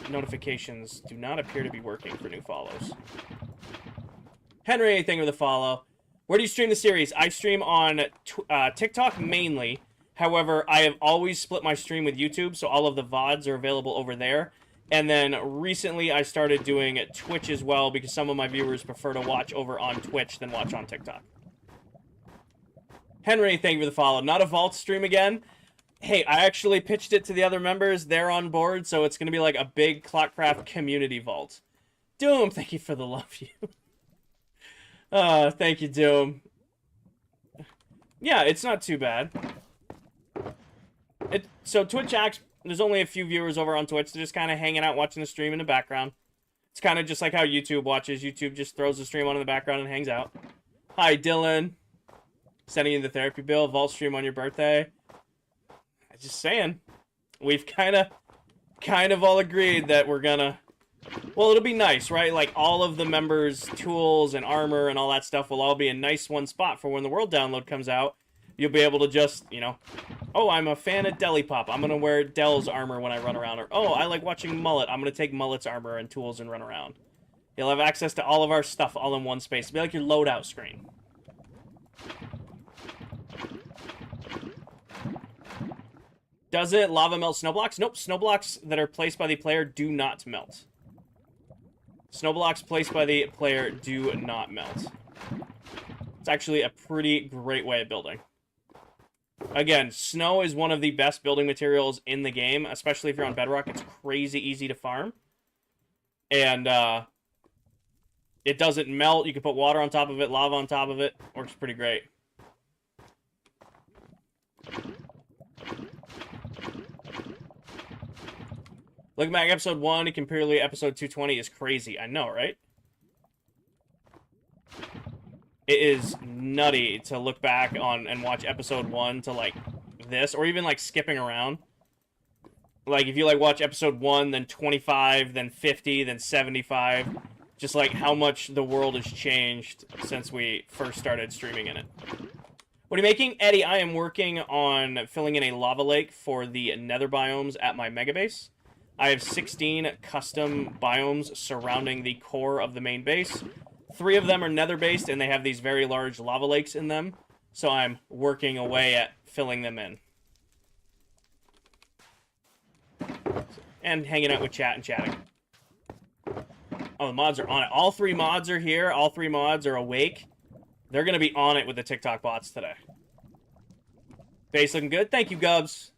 Speaker 1: notifications do not appear to be working for new follows. Henry, thank you for the follow. Where do you stream the series? I stream on TikTok mainly. However, I have always split my stream with YouTube, so all of the VODs are available over there. And then recently I started doing Twitch as well because some of my viewers prefer to watch over on Twitch than watch on TikTok. Henry, thank you for the follow. Not a Vault stream again. Hey, I actually pitched it to the other members. They're on board, so it's going to be like a big ClockCraft community Vault. Doom, thank you for the love you. Thank you, Doom. Yeah, it's not too bad. So Twitch acts... There's only a few viewers over on Twitch. They're just kind of hanging out, watching the stream in the background. It's kind of just like how YouTube watches. YouTube just throws the stream on in the background and hangs out. Hi, Dylan. Sending you the therapy bill. Vault stream on your birthday. I'm just saying. We've kind of all agreed that we're gonna... Well, it'll be nice, right? Like, all of the members' tools and armor and all that stuff will all be in nice one spot for when the world download comes out. You'll be able to just, you know, oh, I'm a fan of Deli Pop. I'm going to wear Dell's armor when I run around. Or, oh, I like watching Mullet. I'm going to take Mullet's armor and tools and run around. You'll have access to all of our stuff all in one space. It'll be like your loadout screen. Does it lava melt snow blocks? Nope. Snow blocks that are placed by the player do not melt. Snow blocks placed by the player do not melt. It's actually a pretty great way of building. Again, snow is one of the best building materials in the game, especially if you're on Bedrock. It's crazy easy to farm. And it doesn't melt. You can put water on top of it, lava on top of it. Works pretty great. Looking back at episode 1 and comparatively episode 220 is crazy. I know, right? It is nutty to look back on and watch episode 1 to, like, this. Or even, like, skipping around. Like, if you, like, watch episode 1, then 25, then 50, then 75. Just, like, how much the world has changed since we first started streaming in it. What are you making? Eddie, I am working on filling in a lava lake for the nether biomes at my mega base. I have 16 custom biomes surrounding the core of the main base. 3 of them are nether-based, and they have these very large lava lakes in them. So I'm working away at filling them in. And hanging out with chat and chatting. Oh, the mods are on it. All 3 mods are here. All 3 mods are awake. They're going to be on it with the TikTok bots today. Base looking good. Thank you, Gubs.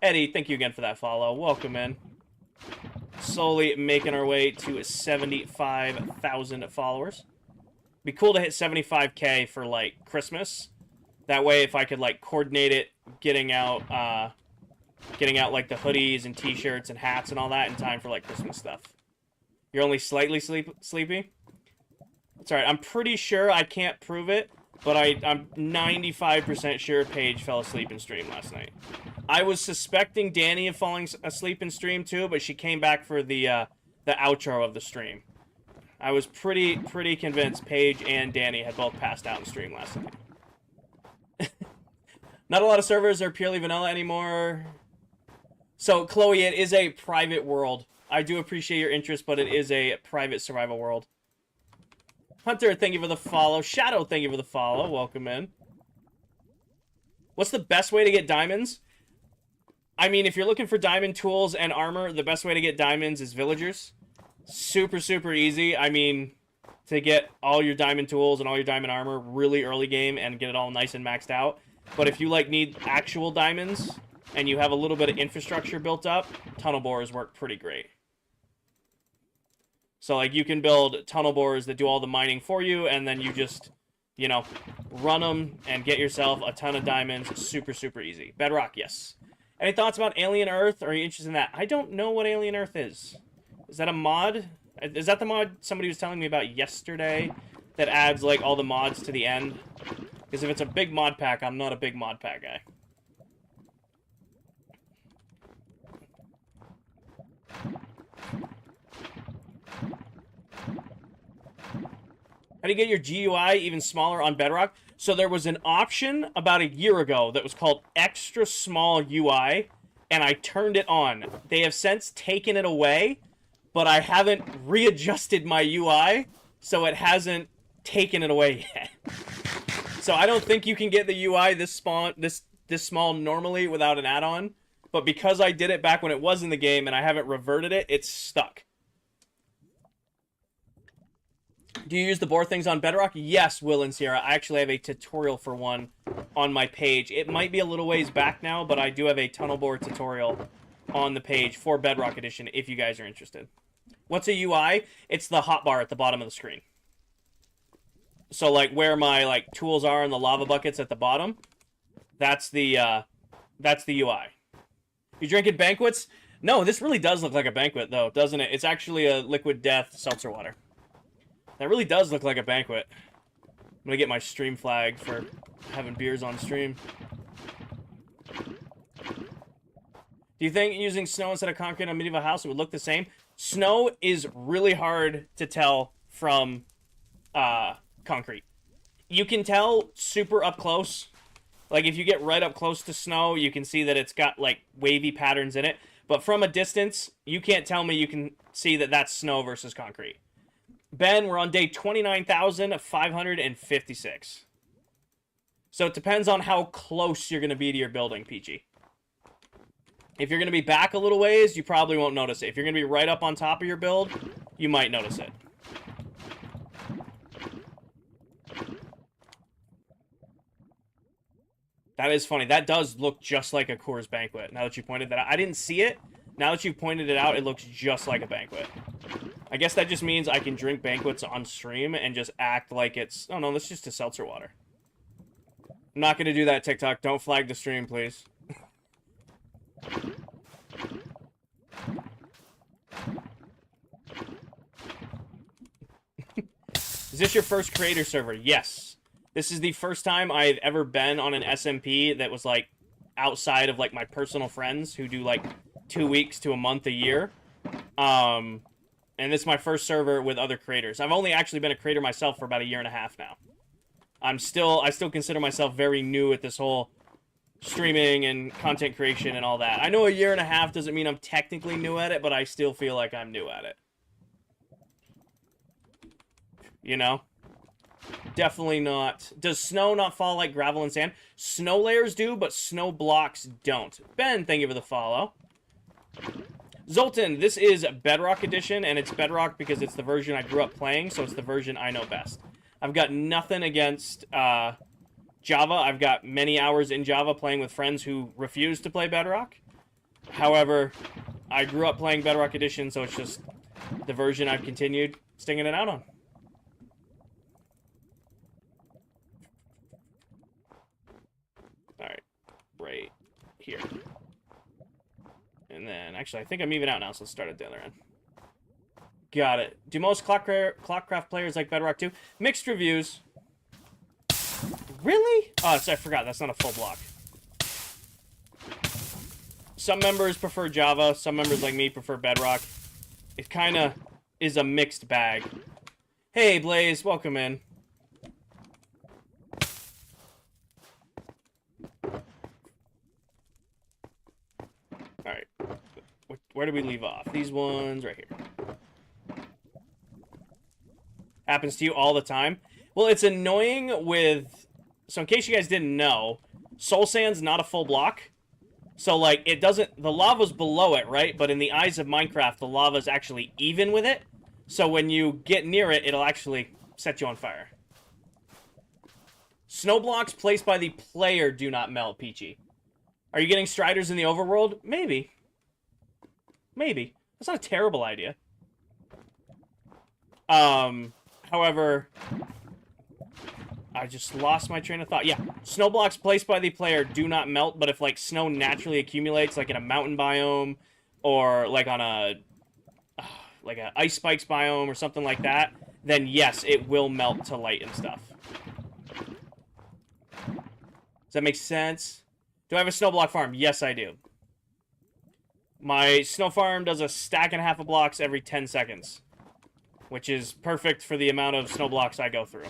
Speaker 1: Eddie, thank you again for that follow. Welcome in. Slowly making our way to 75,000 followers. Be cool to hit 75K for, like, Christmas. That way, if I could, like, coordinate it, getting out, like, the hoodies and t-shirts and hats and all that in time for, like, Christmas stuff. You're only slightly sleepy? It's alright. I'm pretty sure, I can't prove it, but I'm 95% sure Paige fell asleep in stream last night. I was suspecting Danny of falling asleep in stream too, but she came back for the outro of the stream. I was pretty convinced Paige and Danny had both passed out in stream last night. Not a lot of servers are purely vanilla anymore. So, Chloe, it is a private world. I do appreciate your interest, but it is a private survival world. Hunter, thank you for the follow. Shadow, thank you for the follow. Welcome in. What's the best way to get diamonds? I mean, if you're looking for diamond tools and armor, the best way to get diamonds is villagers. Super, super easy. I mean, to get all your diamond tools and all your diamond armor really early game and get it all nice and maxed out. But if you, like, need actual diamonds and you have a little bit of infrastructure built up, tunnel borers work pretty great. So, like, you can build tunnel borers that do all the mining for you, and then you just, you know, run them and get yourself a ton of diamonds. Super, super easy. Bedrock, yes. Any thoughts about Alien Earth? Are you interested in that? I don't know what Alien Earth is. Is that a mod? Is that the mod somebody was telling me about yesterday that adds, like, all the mods to the end? Because if it's a big mod pack, I'm not a big mod pack guy. How do you get your GUI even smaller on Bedrock? So there was an option about a year ago that was called Extra Small UI, and I turned it on. They have since taken it away, but I haven't readjusted my UI, so it hasn't taken it away yet. So I don't think you can get the UI this small normally without an add-on, but because I did it back when it was in the game and I haven't reverted it, it's stuck. Do you use the bore things on Bedrock? Yes, Will and Sierra. I actually have a tutorial for one on my page. It might be a little ways back now, but I do have a tunnel bore tutorial on the page for Bedrock Edition if you guys are interested. What's a UI? It's the hotbar at the bottom of the screen. So, like, where my, like, tools are and the lava buckets at the bottom, that's the UI. You drinking banquets? No, this really does look like a banquet, though, doesn't it? It's actually a liquid death seltzer water. That really does look like a banquet. I'm gonna get my stream flag for having beers on stream. Do you think using snow instead of concrete on a medieval house would look the same? Snow is really hard to tell from concrete. You can tell super up close. Like, if you get right up close to snow, you can see that it's got, like, wavy patterns in it. But from a distance, you can't tell me you can see that that's snow versus concrete. Ben, we're on day 29,556. So it depends on how close you're going to be to your building, Peachy. If you're going to be back a little ways, you probably won't notice it. If you're going to be right up on top of your build, you might notice it. That is funny. That does look just like a Coors Banquet, now that you pointed that out. I didn't see it. Now that you've pointed it out, it looks just like a banquet. I guess that just means I can drink banquets on stream and just act like it's... Oh, no, that's just a seltzer water. I'm not going to do that, TikTok. Don't flag the stream, please. Is this your first creator server? Yes. This is the first time I've ever been on an SMP that was, like, outside of, like, my personal friends who do, like, 2 weeks to a month a year. And this is my first server with other creators. I've only actually been a creator myself for about a year and a half now. I still consider myself very new at this whole streaming and content creation and all that. I know a year and a half doesn't mean I'm technically new at it, but I still feel like I'm new at it. You know? Definitely not. Does snow not fall like gravel and sand? Snow layers do, but snow blocks don't. Ben, thank you for the follow. Zoltan, this is Bedrock Edition, and it's Bedrock because it's the version I grew up playing, so it's the version I know best. I've got nothing against Java. I've got many hours in Java playing with friends who refuse to play Bedrock. However, I grew up playing Bedrock Edition, so it's just the version I've continued stinging it out on. Alright, right here. And then, actually, I think I'm even out now, so let's start at the other end. Got it. Do most ClockCraft players like Bedrock too? Mixed reviews. Really? Oh, sorry, I forgot. That's not a full block. Some members prefer Java. Some members, like me, prefer Bedrock. It kind of is a mixed bag. Hey, Blaze. Welcome in. Alright. Where did we leave off? These ones right here. Happens to you all the time. Well, it's annoying with... So in case you guys didn't know, Soul Sand's not a full block. So, like, it doesn't... The lava's below it, right? But in the eyes of Minecraft, the lava's actually even with it. So when you get near it, it'll actually set you on fire. Snow blocks placed by the player do not melt, Peachy. Are you getting Striders in the overworld? Maybe. Maybe. That's not a terrible idea. However... I just lost my train of thought. Yeah, snow blocks placed by the player do not melt, but if, like, snow naturally accumulates, like in a mountain biome, or, like, on a... like a ice spikes biome or something like that, then yes, it will melt to light and stuff. Does that make sense? Do I have a snow block farm? Yes, I do. My snow farm does a stack and a half of blocks every 10 seconds, which is perfect for the amount of snow blocks I go through.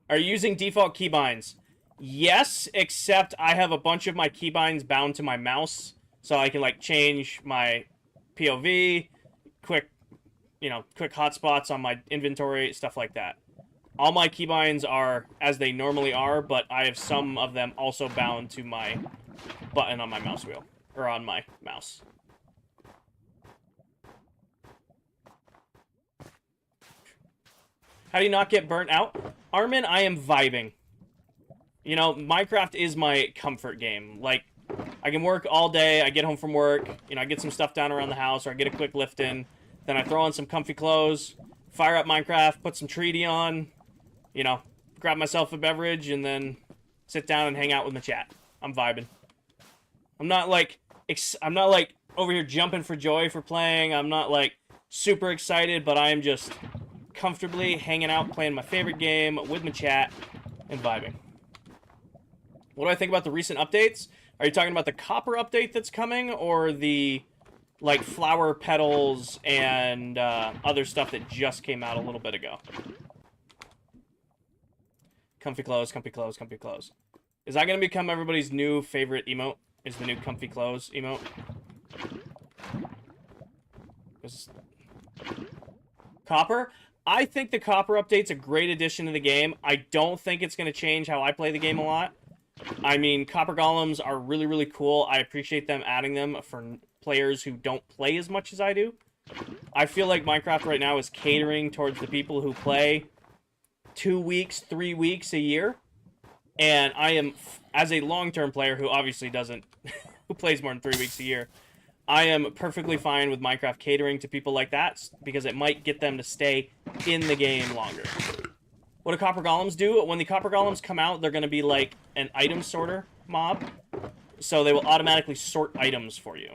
Speaker 1: Are you using default keybinds? Yes, except I have a bunch of my keybinds bound to my mouse, so I can, like, change my POV, quick hotspots on my inventory, stuff like that. All my keybinds are as they normally are, but I have some of them also bound to my button on my mouse wheel, or on my mouse. How do you not get burnt out? Armin, I am vibing. You know, Minecraft is my comfort game. Like, I can work all day, I get home from work, you know, I get some stuff done around the house, or I get a quick lift in, then I throw on some comfy clothes, fire up Minecraft, put some treaty on, you know, grab myself a beverage, and then sit down and hang out with my chat. I'm vibing. I'm not like over here jumping for joy for playing, I'm not like super excited, but I am just comfortably hanging out, playing my favorite game with my chat, and vibing. What do I think about the recent updates? Are you talking about the copper update that's coming, or the, like, flower petals and other stuff that just came out a little bit ago? Comfy clothes, comfy clothes, comfy clothes. Is that going to become everybody's new favorite emote? Is the new comfy clothes emote? Copper? I think the copper update's a great addition to the game. I don't think it's going to change how I play the game a lot. I mean, copper golems are really, really cool. I appreciate them adding them for players who don't play as much as I do. I feel like Minecraft right now is catering towards the people who play 2 weeks, 3 weeks a year. And I am, as a long-term player who obviously doesn't, who plays more than 3 weeks a year, I am perfectly fine with Minecraft catering to people like that, because it might get them to stay in the game longer. What do copper golems do? When the copper golems come out, they're going to be like an item sorter mob. So they will automatically sort items for you.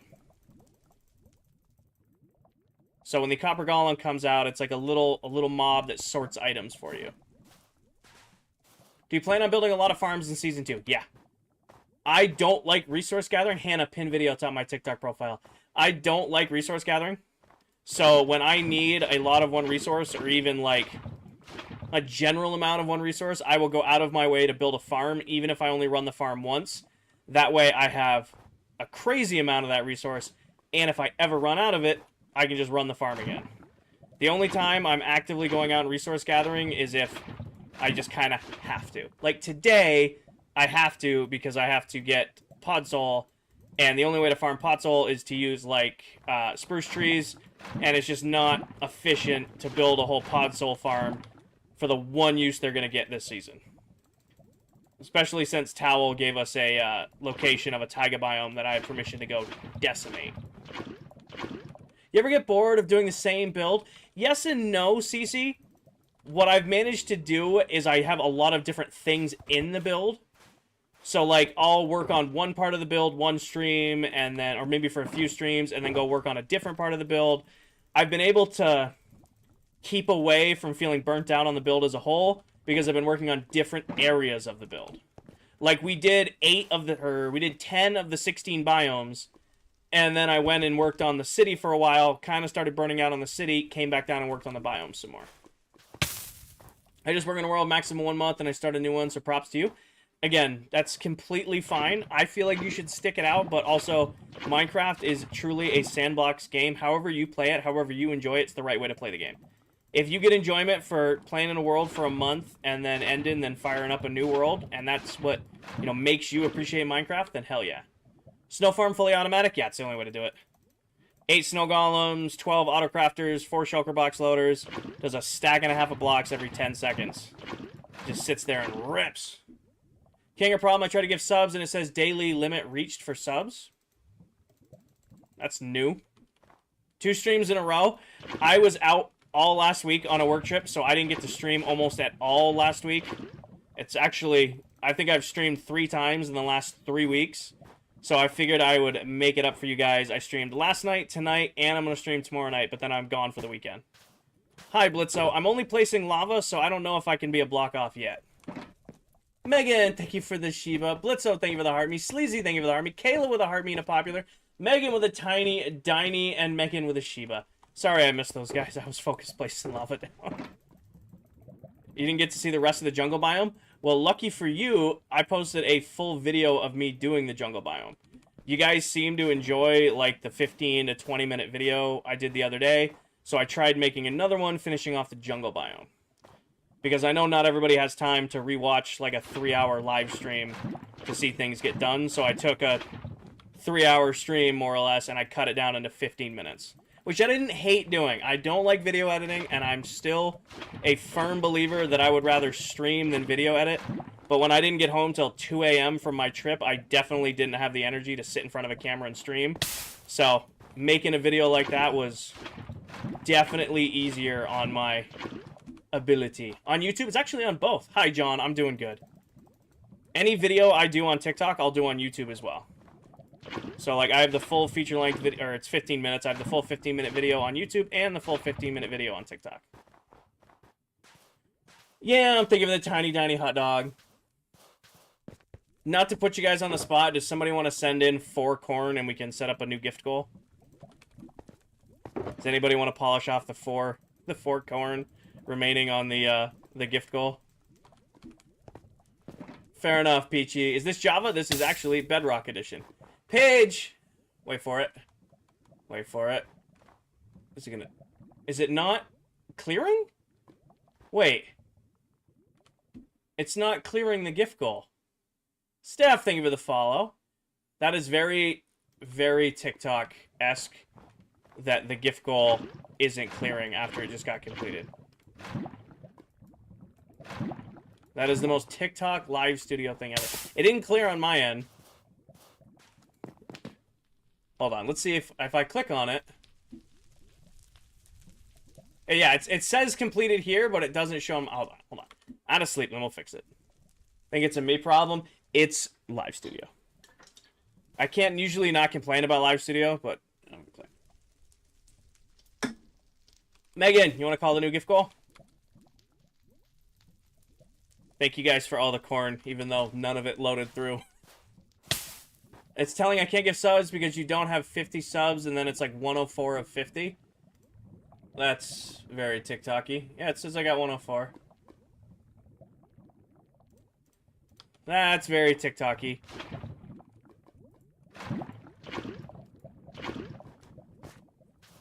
Speaker 1: So when the copper golem comes out, it's like a little mob that sorts items for you. Do you plan on building a lot of farms in Season 2? Yeah. I don't like resource gathering. Hannah, pin video top of my TikTok profile. I don't like resource gathering. So when I need a lot of one resource, or even like a general amount of one resource, I will go out of my way to build a farm, even if I only run the farm once. That way I have a crazy amount of that resource, and if I ever run out of it, I can just run the farm again. The only time I'm actively going out and resource gathering is if I just kind of have to. Like today, I have to, because I have to get podzol, and the only way to farm podzol is to use, like, spruce trees, and it's just not efficient to build a whole podzol farm for the one use they're going to get this season. Especially since Towel gave us a location of a taiga biome that I have permission to go decimate. You ever get bored of doing the same build? Yes and no, Cece. What I've managed to do is I have a lot of different things in the build. So, like, I'll work on one part of the build, one stream, and then, or maybe for a few streams, and then go work on a different part of the build. I've been able to keep away from feeling burnt out on the build as a whole, because I've been working on different areas of the build. Like, we did 10 of the 16 biomes, and then I went and worked on the city for a while, kind of started burning out on the city, came back down and worked on the biomes some more. I just work in a world maximum 1 month, and I start a new one, so props to you. again, that's completely fine. I feel like you should stick it out, but also Minecraft is truly a sandbox game. However you play it, however you enjoy it, it's the right way to play the game. If you get enjoyment for playing in a world for a month and then ending, then firing up a new world, and that's what, you know, makes you appreciate Minecraft, then hell yeah. Snow farm fully automatic? Yeah, it's the only way to do it. 8 snow golems, 12 auto crafters, 4 shulker box loaders. Does a stack and a half of blocks every 10 seconds. Just sits there and rips. King of Problem, I try to give subs and it says daily limit reached for subs. That's new. 2 streams in a row. I was out all last week on a work trip, so I didn't get to stream almost at all last week. It's actually, I think I've streamed 3 times in the last 3 weeks. So I figured I would make it up for you guys. I streamed last night, tonight, and I'm going to stream tomorrow night, but then I'm gone for the weekend. Hi, Blitzo. I'm only placing lava, so I don't know if I can be a block off yet. Megan, thank you for the Shiba. Blitzo, thank you for the heart me. Sleazy, thank you for the heart me. Kayla with a heart me and a popular. Megan with a tiny, Diney, and Megan with a Shiba. Sorry I missed those guys. I was focused placing lava down. You didn't get to see the rest of the jungle biome? Well, lucky for you, I posted a full video of me doing the jungle biome. You guys seem to enjoy, like, the 15 to 20 minute video I did the other day. So I tried making another one, finishing off the jungle biome. Because I know not everybody has time to rewatch, like, a 3-hour live stream to see things get done. So I took a 3-hour stream, more or less, and I cut it down into 15 minutes. Which I didn't hate doing. I don't like video editing, and I'm still a firm believer that I would rather stream than video edit. But when I didn't get home till 2 a.m. from my trip, I definitely didn't have the energy to sit in front of a camera and stream. So, making a video like that was definitely easier on my ability. On YouTube, it's actually on both. Hi, John. I'm doing good. Any video I do on TikTok, I'll do on YouTube as well. So, like, I have the full feature-length video, or it's 15 minutes. I have the full 15-minute video on YouTube and the full 15-minute video on TikTok. Yeah, I'm thinking of the tiny hot dog. Not to put you guys on the spot, does somebody want to send in 4 corn and we can set up a new gift goal? Does anybody want to polish off the four corn remaining on the gift goal? Fair enough, Peachy. Is this Java? This is actually Bedrock Edition. Page! Wait for it. Wait for it. Is it not clearing? Wait. It's not clearing the gift goal. Steph, thank you for the follow. That is very, very TikTok-esque that the gift goal isn't clearing after it just got completed. That is the most TikTok live studio thing ever. It didn't clear on my end. Hold on, let's see if I click on it. Yeah, it says completed here, but it doesn't show them. Hold on. Out of sleep, then we'll fix it. Think it's a me problem? It's live studio. I can't usually not complain about live studio, but I'm complaining. Megan, you want to call the new gift goal? Thank you guys for all the corn, even though none of it loaded through. It's telling I can't give subs because you don't have 50 subs, and then it's like 104 of 50. That's very TikTok-y. Yeah, it says I got 104. That's very TikTok-y.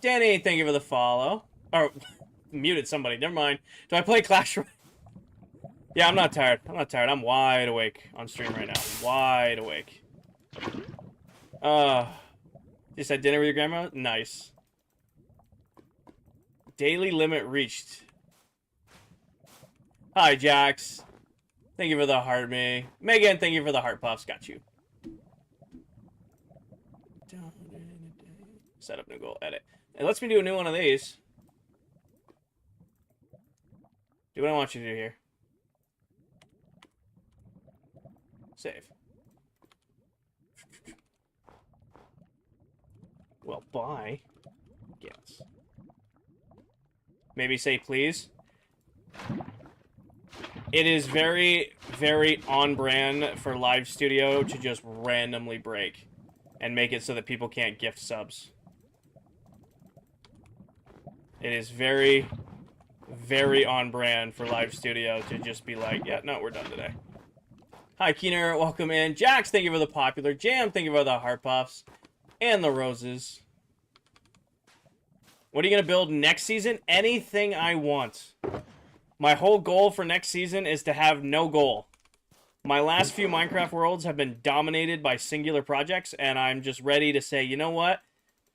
Speaker 1: Danny, thank you for the follow. Or, muted somebody. Never mind. Do I play Clash Royale? Yeah, I'm not tired. I'm not tired. I'm wide awake on stream right now. Wide awake. Just had dinner with your grandma? Nice. Daily limit reached. Hi, Jax. Thank you for the heart me. Megan, thank you for the heart puffs. Got you. Set up new goal. Edit. It lets me do a new one of these. Do what I want you to do here. Save. Well, bye. Yes. Maybe say please. It is very, very on brand for live studio to just randomly break and make it so that people can't gift subs. It is very, very on brand for live studio to just be like, yeah, no, we're done today. Hi, Keener. Welcome in. Jax, thank you for the popular. Jam, thank you for the heart puffs. And the roses. What are you going to build next season? Anything I want. My whole goal for next season is to have no goal. My last few Minecraft worlds have been dominated by singular projects, and I'm just ready to say, you know what?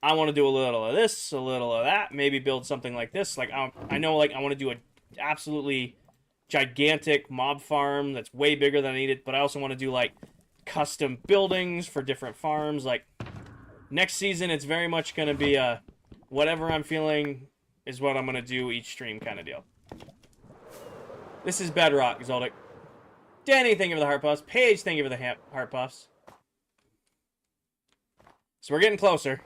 Speaker 1: I want to do a little of this, a little of that, maybe build something like this. Like, I know, like, I want to do an absolutely gigantic mob farm that's way bigger than I need it, but I also want to do, like, custom buildings for different farms. Like, next season, it's very much going to be a whatever I'm feeling is what I'm going to do each stream kind of deal. This is Bedrock, Zoldyck. Danny, thank you for the heart puffs. Paige, thank you for the heart puffs. So we're getting closer.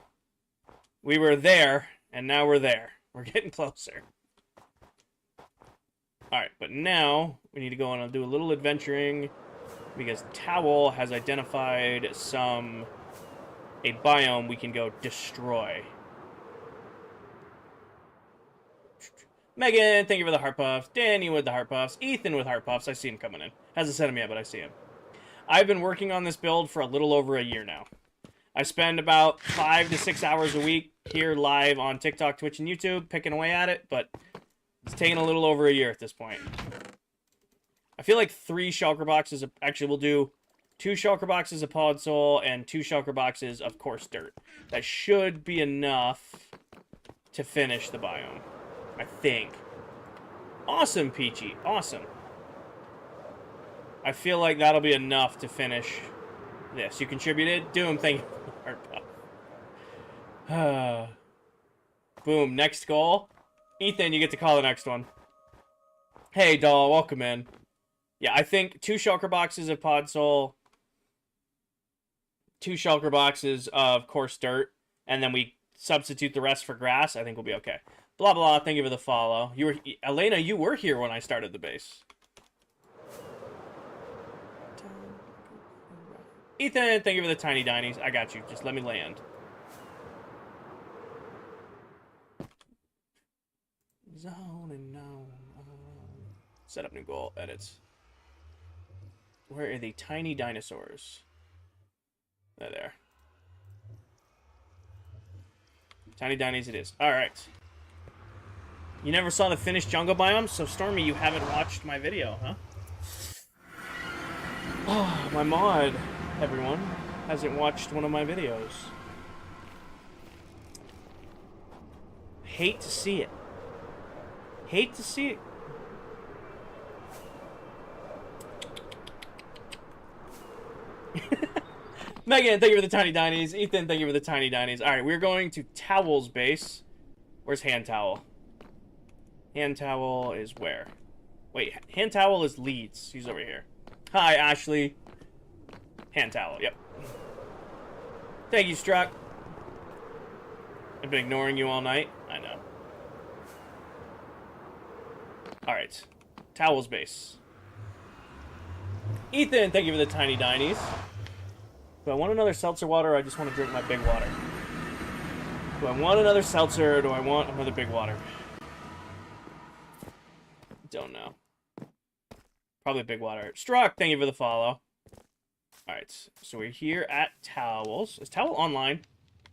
Speaker 1: We were there, and now we're there. We're getting closer. Alright, but now we need to go on and do a little adventuring because Towel has identified a biome we can go destroy. Megan, thank you for the heart puffs. Danny with the heart puffs. Ethan with heart puffs. I see him coming in. Hasn't said him yet, but I see him. I've been working on this build for a little over a year now. I spend about 5 to 6 hours a week here live on TikTok, Twitch, and YouTube, picking away at it, but it's taken a little over a year at this point. I feel like 3 shulker boxes, actually we'll do 2 shulker boxes of pod soul and 2 shulker boxes of coarse dirt. That should be enough to finish the biome. I think. Awesome, Peachy. Awesome. I feel like that'll be enough to finish this. You contributed? Doom, thank you. Boom, next goal. Ethan, you get to call the next one. Hey, doll, welcome in. Yeah, I think 2 shulker boxes of pod soul, 2 shulker boxes of coarse dirt, and then we substitute the rest for grass. I think we'll be okay. Blah, blah, thank you for the follow. Elena, you were here when I started the base. Ethan, thank you for the tiny dinies. I got you. Just let me land. Zone and no. Set up new goal. Edits. Where are the tiny dinosaurs? They're there. Tiny dinies it is. Alright. You never saw the finished jungle biome? So, Stormy, you haven't watched my video, huh? Oh, my mod, everyone, hasn't watched one of my videos. Hate to see it. Hate to see it. Megan, thank you for the tiny dinies. Ethan, thank you for the tiny dinies. Alright, we're going to Towel's base. Where's Hand Towel? Hand Towel is where? Wait, Hand Towel is Leeds. He's over here. Hi, Ashley. Hand Towel, yep. Thank you, Struck. I've been ignoring you all night. I know. Alright. Towel's base. Ethan, thank you for the tiny dinies. Do I want another seltzer water or I just want to drink my big water? Do I want another seltzer or do I want another big water? Don't know. Probably big water. Struck, thank you for the follow. Alright, so we're here at Towels. Is Towel online?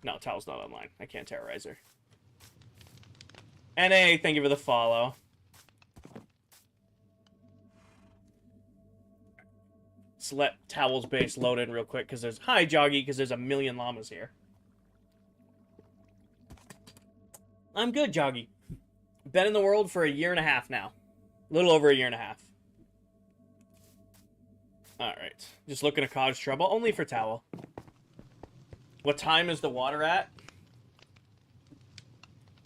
Speaker 1: No, Towel's not online. I can't terrorize her. NA, thank you for the follow. Let's let Towel's base load in real quick, because there's... Hi, Joggy, because there's a million llamas here. I'm good, Joggy. Been in the world for a year and a half now. A little over a year and a half. Alright. Just looking to cause trouble. Only for Towel. What time is the water at?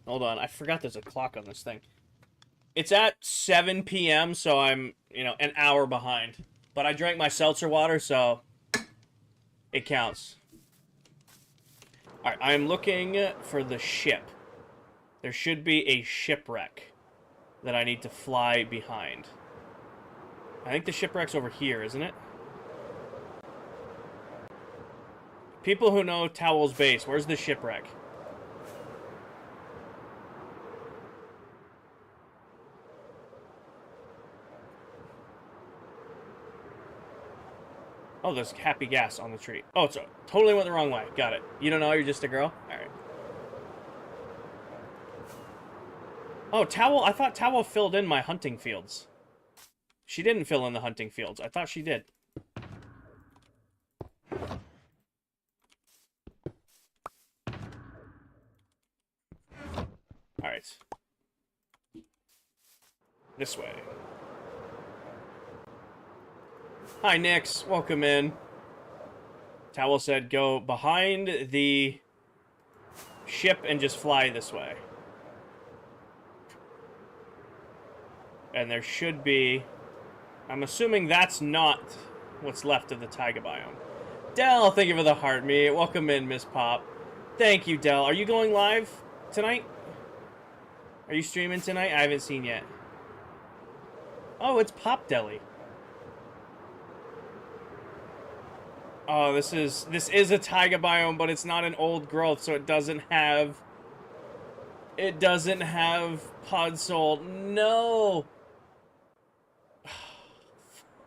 Speaker 1: Hold on. I forgot there's a clock on this thing. It's at 7 p.m., so I'm, an hour behind. But I drank my seltzer water, so it counts. Alright, I'm looking for the ship. There should be a shipwreck that I need to fly behind. I think the shipwreck's over here, isn't it? People who know Towel's base, where's the shipwreck? Oh, there's happy gas on the tree. Oh, it's totally went the wrong way. Got it. You don't know, you're just a girl? Alright. Oh, Towel, I thought Towel filled in my hunting fields. She didn't fill in the hunting fields. I thought she did. Alright. This way. Hi, Nix. Welcome in. Towel said go behind the ship and just fly this way. And there should be... I'm assuming that's not what's left of the taiga biome. Dell, thank you for the heart meat. Welcome in, Miss Pop. Thank you, Dell. Are you going live tonight? Are you streaming tonight? I haven't seen yet. Oh, it's Pop Deli. Oh, this is a taiga biome, but it's not an old growth, so it doesn't have pod soul. No.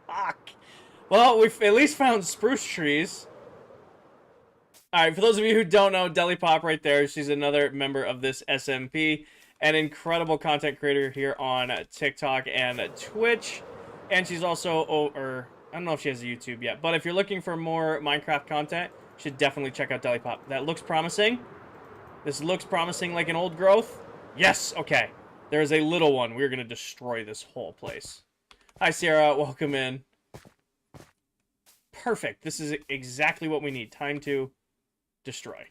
Speaker 1: Fuck. Well, we've at least found spruce trees. Alright, for those of you who don't know, Deli Pop right there, she's another member of this SMP. An incredible content creator here on TikTok and Twitch. And she's also, I don't know if she has a YouTube yet, but if you're looking for more Minecraft content, you should definitely check out Deli Pop. That looks promising. This looks promising like an old growth. Yes, okay. There is a little one. We're going to destroy this whole place. Hi, Sierra. Welcome in. Perfect. This is exactly what we need. Time to destroy.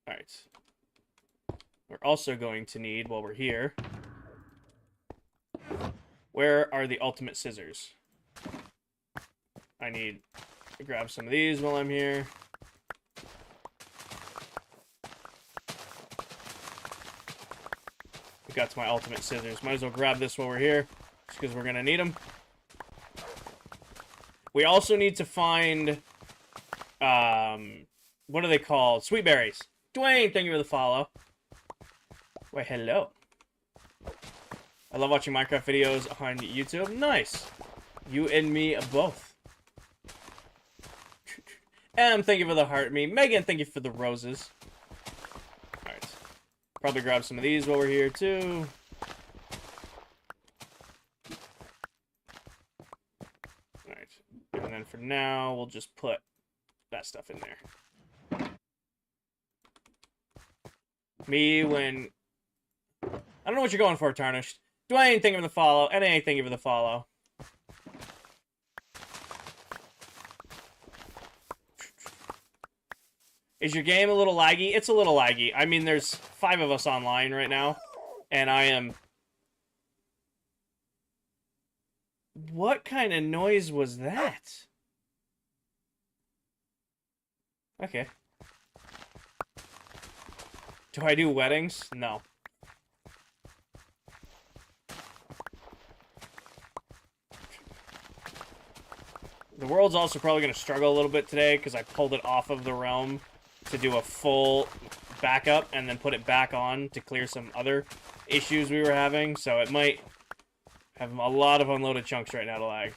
Speaker 1: Alright. We're also going to need, while we're here... Where are the ultimate scissors? I need to grab some of these while I'm here. We got to my ultimate scissors. Might as well grab this while we're here, just because we're going to need them. We also need to find, what are they called? Sweet berries. Dwayne, thank you for the follow. Why, hello. I love watching Minecraft videos on YouTube. Nice. You and me both. Thank you for the heart me. Megan, thank you for the roses. Alright. Probably grab some of these while we're here, too. Alright. And then for now, we'll just put that stuff in there. Me, when... I don't know what you're going for, Tarnished. Dwayne, thank you for the follow. NA, thank you for the follow. Is your game a little laggy? It's a little laggy. I mean, there's 5 of us online right now, and I am... What kind of noise was that? Okay. Do I do weddings? No. The world's also probably going to struggle a little bit today because I pulled it off of the realm to do a full backup and then put it back on to clear some other issues we were having. So it might have a lot of unloaded chunks right now to lag.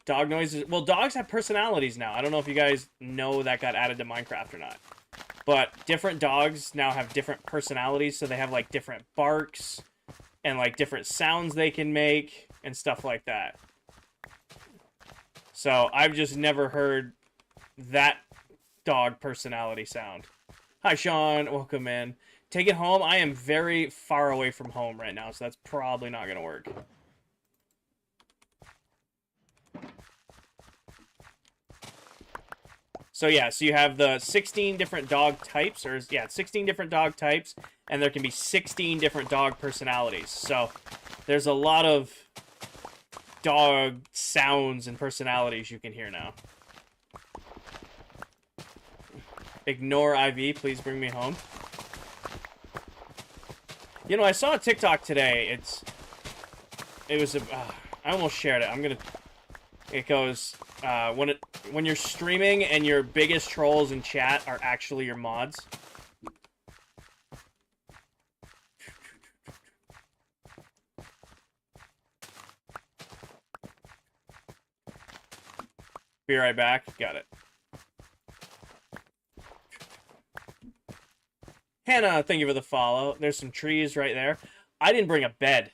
Speaker 1: Dog noises. Well, dogs have personalities now. I don't know if you guys know that got added to Minecraft or not. But different dogs now have different personalities. So they have like different barks and like different sounds they can make and stuff like that. So I've just never heard that dog personality sound. Hi, Sean. Welcome in. Take it home. I am very far away from home right now, so that's probably not going to work. So yeah, so you have the 16 different dog types, or yeah, 16 different dog types, and there can be 16 different dog personalities. So there's a lot of dog sounds and personalities you can hear now. Ignore IV, please bring me home. You know, I saw a TikTok today. It was I almost shared it. It goes when you're streaming and your biggest trolls in chat are actually your mods. Be right back. Got it. Hannah, thank you for the follow. There's some trees right there. I didn't bring a bed.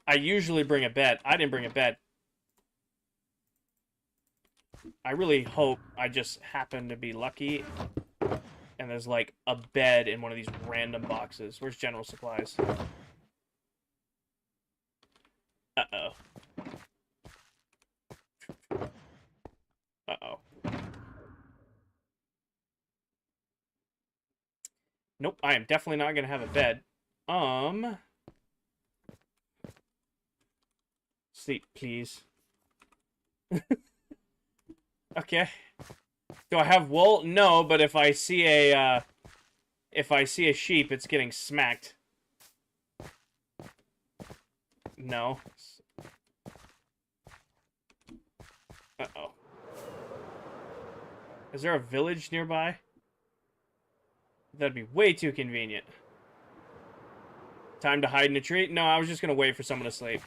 Speaker 1: I usually bring a bed. I didn't bring a bed. I really hope I just happen to be lucky and there's like a bed in one of these random boxes. Where's general supplies? Uh-oh. Uh-oh. Nope, I am definitely not going to have a bed. Sleep, please. Okay. Do I have wool? No, but if I see a sheep, it's getting smacked. No. Uh-oh. Is there a village nearby? That'd be way too convenient. Time to hide in a tree? No, I was just gonna wait for someone to sleep.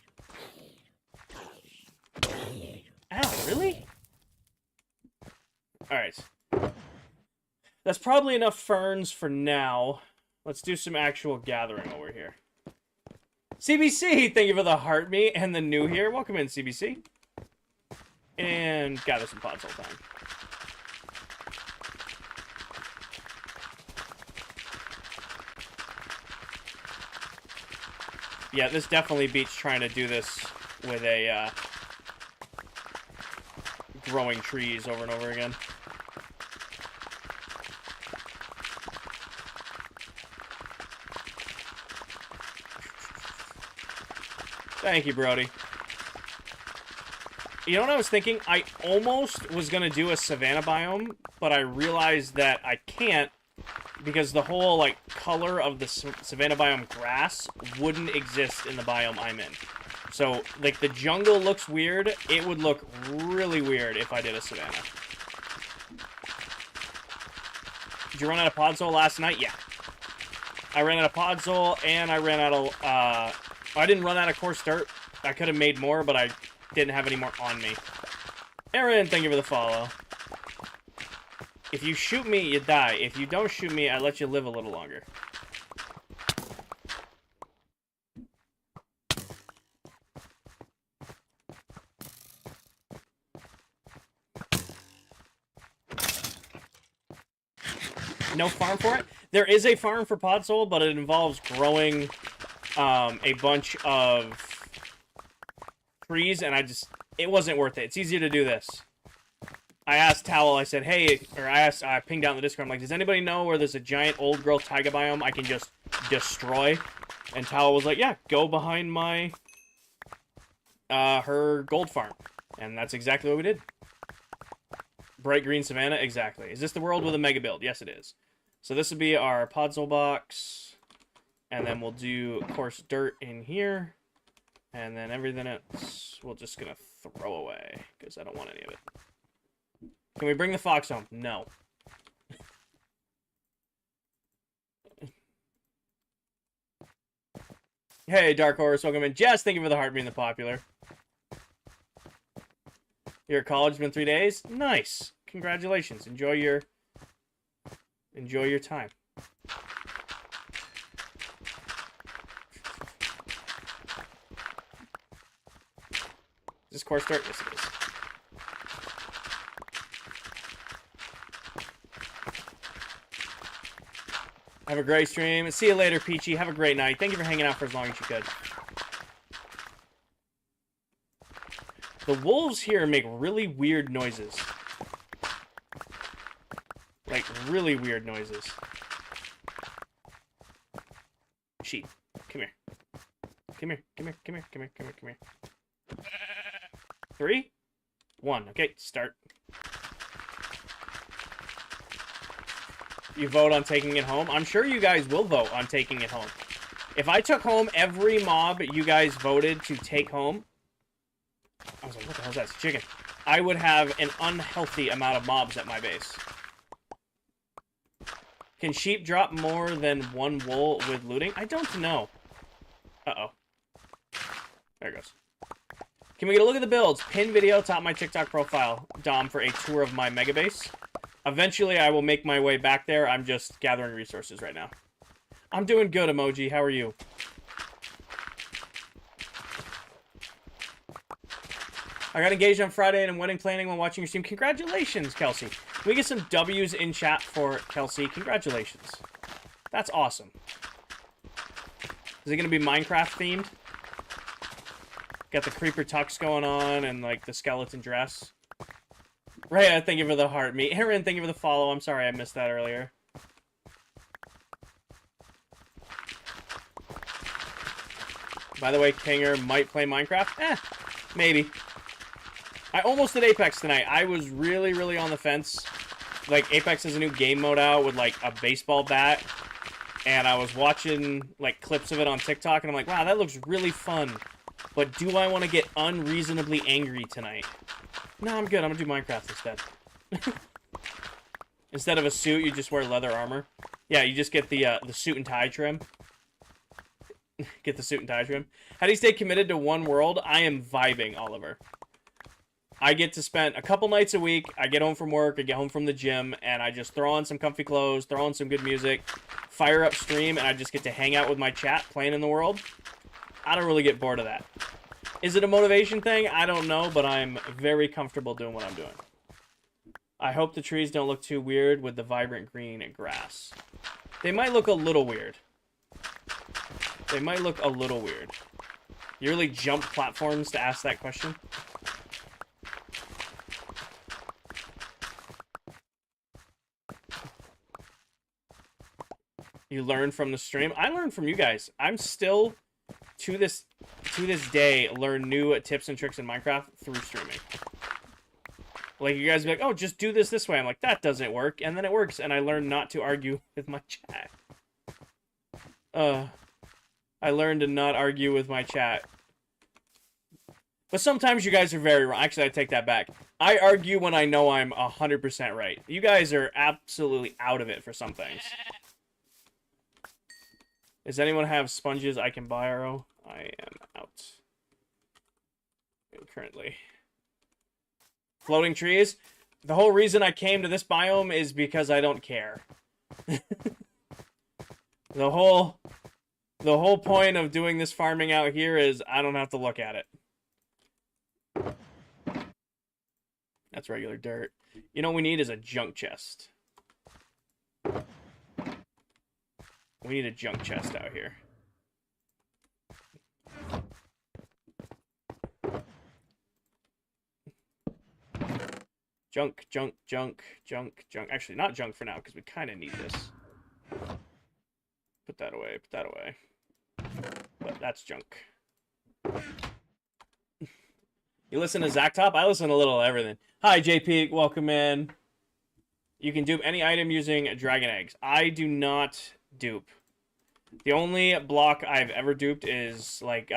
Speaker 1: Ow, really? Alright. That's probably enough ferns for now. Let's do some actual gathering over here. CBC, thank you for the heart me and the new here. Welcome in, CBC. And gather some pods all time. Yeah, this definitely beats trying to do this with a growing trees over and over again. Thank you, Brody. You know what I was thinking? I almost was going to do a savanna biome, but I realized that I can't because the whole, like, color of the savanna biome grass wouldn't exist in the biome I'm in. So, like, the jungle looks weird. It would look really weird if I did a savanna. Did you run out of podzol last night? Yeah. I ran out of podzol, and I ran out of, I didn't run out of coarse dirt. I could have made more, but I didn't have any more on me. Aaron, thank you for the follow. If you shoot me, you die. If you don't shoot me, I let you live a little longer. No farm for it? There is a farm for podzol, but it involves growing a bunch of trees, and it wasn't worth it. It's easier to do this. I asked Towel, I said, hey, or I pinged out in the Discord, I'm like, does anybody know where there's a giant old girl taiga biome I can just destroy? And Towel was like, yeah, go behind my, her gold farm. And that's exactly what we did. Bright green savanna, exactly. Is this the world with a mega build? Yes, it is. So this would be our podzol box. And then we'll do coarse dirt in here. And then everything else, we're just gonna throw away, because I don't want any of it. Can we bring the fox home? No. Hey, Dark Horse, welcome in. Jess, thank you for the heart being the popular. You're at college, been 3 days? Nice. Congratulations. Enjoy your time. Is this course start? Yes, it is. Have a great stream. See you later, Peachy. Have a great night. Thank you for hanging out for as long as you could. The wolves here make really weird noises. Like, really weird noises. Sheep. Come here. Come here. Come here. Come here. Come here. Come here. Come here. 3, 1. Okay, start. You vote on taking it home? I'm sure you guys will vote on taking it home. If I took home every mob you guys voted to take home... I was like, what the hell is that? It's a chicken. I would have an unhealthy amount of mobs at my base. Can sheep drop more than 1 wool with looting? I don't know. Uh-oh. There it goes. Can we get a look at the builds? Pin video, top my TikTok profile. Dom for a tour of my mega base. Eventually, I will make my way back there. I'm just gathering resources right now. I'm doing good, Emoji. How are you? I got engaged on Friday and I'm wedding planning while watching your stream. Congratulations, Kelsey. Can we get some W's in chat for Kelsey? Congratulations. That's awesome. Is it going to be Minecraft themed? Got the creeper tux going on and like the skeleton dress. Rhea, thank you for the heart. Me, Aaron, thank you for the follow. I'm sorry I missed that earlier. By the way, Kinger might play Minecraft. Maybe. I almost did Apex tonight. I was really, really on the fence. Like, Apex has a new game mode out with, like, a baseball bat. And I was watching, like, clips of it on TikTok, and I'm like, wow, that looks really fun. But do I want to get unreasonably angry tonight? No, I'm good. I'm gonna do Minecraft instead. Instead of a suit, you just wear leather armor. Yeah, you just get the suit and tie trim. Get the suit and tie trim. How do you stay committed to one world? I am vibing, Oliver. I get to spend a couple nights a week. I get home from work, I get home from the gym, and I just throw on some comfy clothes, throw on some good music, fire up stream, and I just get to hang out with my chat, playing in the world. I don't really get bored of that. Is it a motivation thing? I don't know, but I'm very comfortable doing what I'm doing. I hope the trees don't look too weird with the vibrant green grass. They might look a little weird. They might look a little weird. You really jump platforms to ask that question? You learn from the stream. I learn from you guys. I'm still, to this day, learn new tips and tricks in Minecraft through streaming. Like, you guys be like, oh, just do this way. I'm like, that doesn't work. And then it works, and I learn not to argue with my chat. I learned to not argue with my chat. But sometimes you guys are very wrong. Actually, I take that back. I argue when I know I'm 100% right. You guys are absolutely out of it for some things. Does anyone have sponges I can buy, Arrow? I am out. Currently. Floating trees? The whole reason I came to this biome is because I don't care. The whole point of doing this farming out here is I don't have to look at it. That's regular dirt. You know what we need is a junk chest. We need a junk chest out here. Junk. Actually, not junk for now, because we kind of need this. Put that away, But that's junk. You listen to Zacktop? I listen to a little of everything. Hi, JP. Welcome in. You can dupe any item using dragon eggs. I do not dupe. The only block I've ever duped is, like,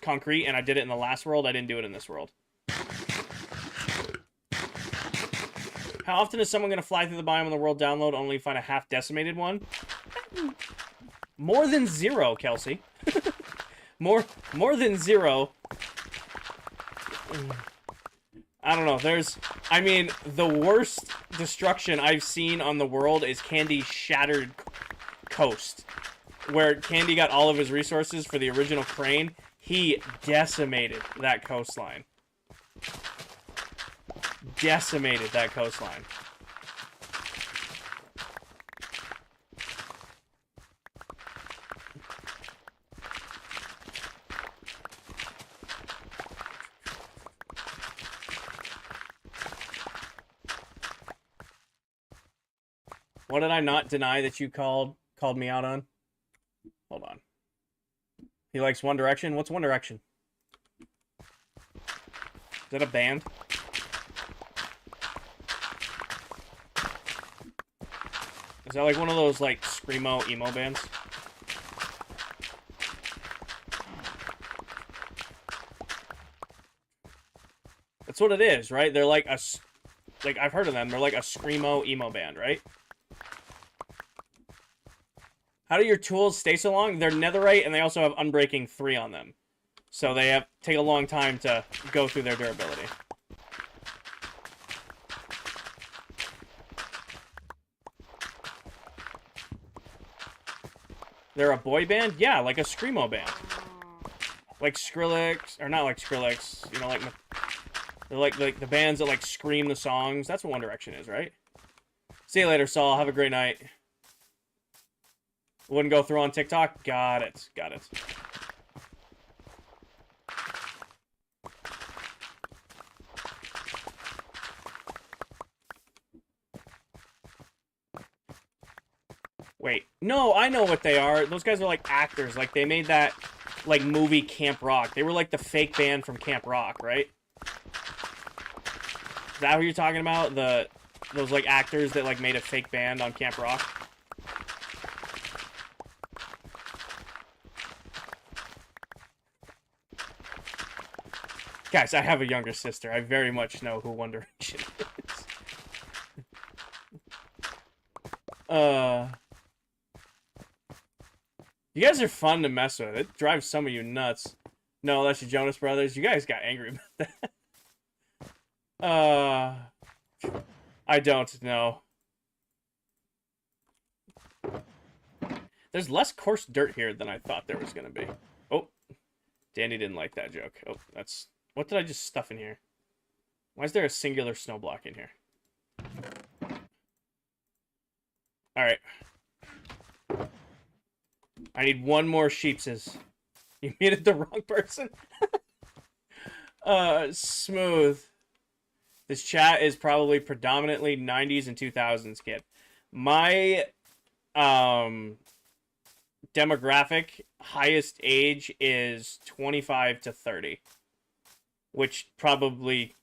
Speaker 1: concrete, and I did it in the last world. I didn't do it in this world. How often is someone going to fly through the biome on the world download only find a half decimated one? More than 0, Kelsey. more than 0. I don't know. I mean, the worst destruction I've seen on the world is Candy's shattered coast, where Candy got all of his resources for the original crane. He decimated that coastline. Decimated that coastline. What did I not deny that you called me out on? Hold on. He likes One Direction? What's One Direction? Is that a band? Is that like one of those, like, screamo emo bands? That's what it is, right? They're like like, I've heard of them. They're like a screamo emo band, right? How do your tools stay so long? They're netherite, and they also have Unbreaking 3 on them. So they take a long time to go through their durability. They're a boy band? Yeah, like a screamo band. Like Skrillex, or not like Skrillex, you know, like they're like the bands that like scream the songs. That's what One Direction is, right? See you later, Saul. Have a great night. Wouldn't go through on TikTok? Got it. Got it. Wait. No, I know what they are. Those guys are like actors. Like, they made that, like, movie Camp Rock. They were like the fake band from Camp Rock, right? Is that who you're talking about? Those, like, actors that, like, made a fake band on Camp Rock? Guys, I have a younger sister. I very much know who One Direction is. You guys are fun to mess with. It drives some of you nuts. No, that's your Jonas Brothers. You guys got angry about that. I don't know. There's less coarse dirt here than I thought there was gonna be. Oh, Danny didn't like that joke. Oh, that's... What did I just stuff in here? Why is there a singular snow block in here? Alright. I need one more sheepses. You muted the wrong person? Smooth. This chat is probably predominantly 90s and 2000s kid. My, demographic highest age is 25 to 30. Which probably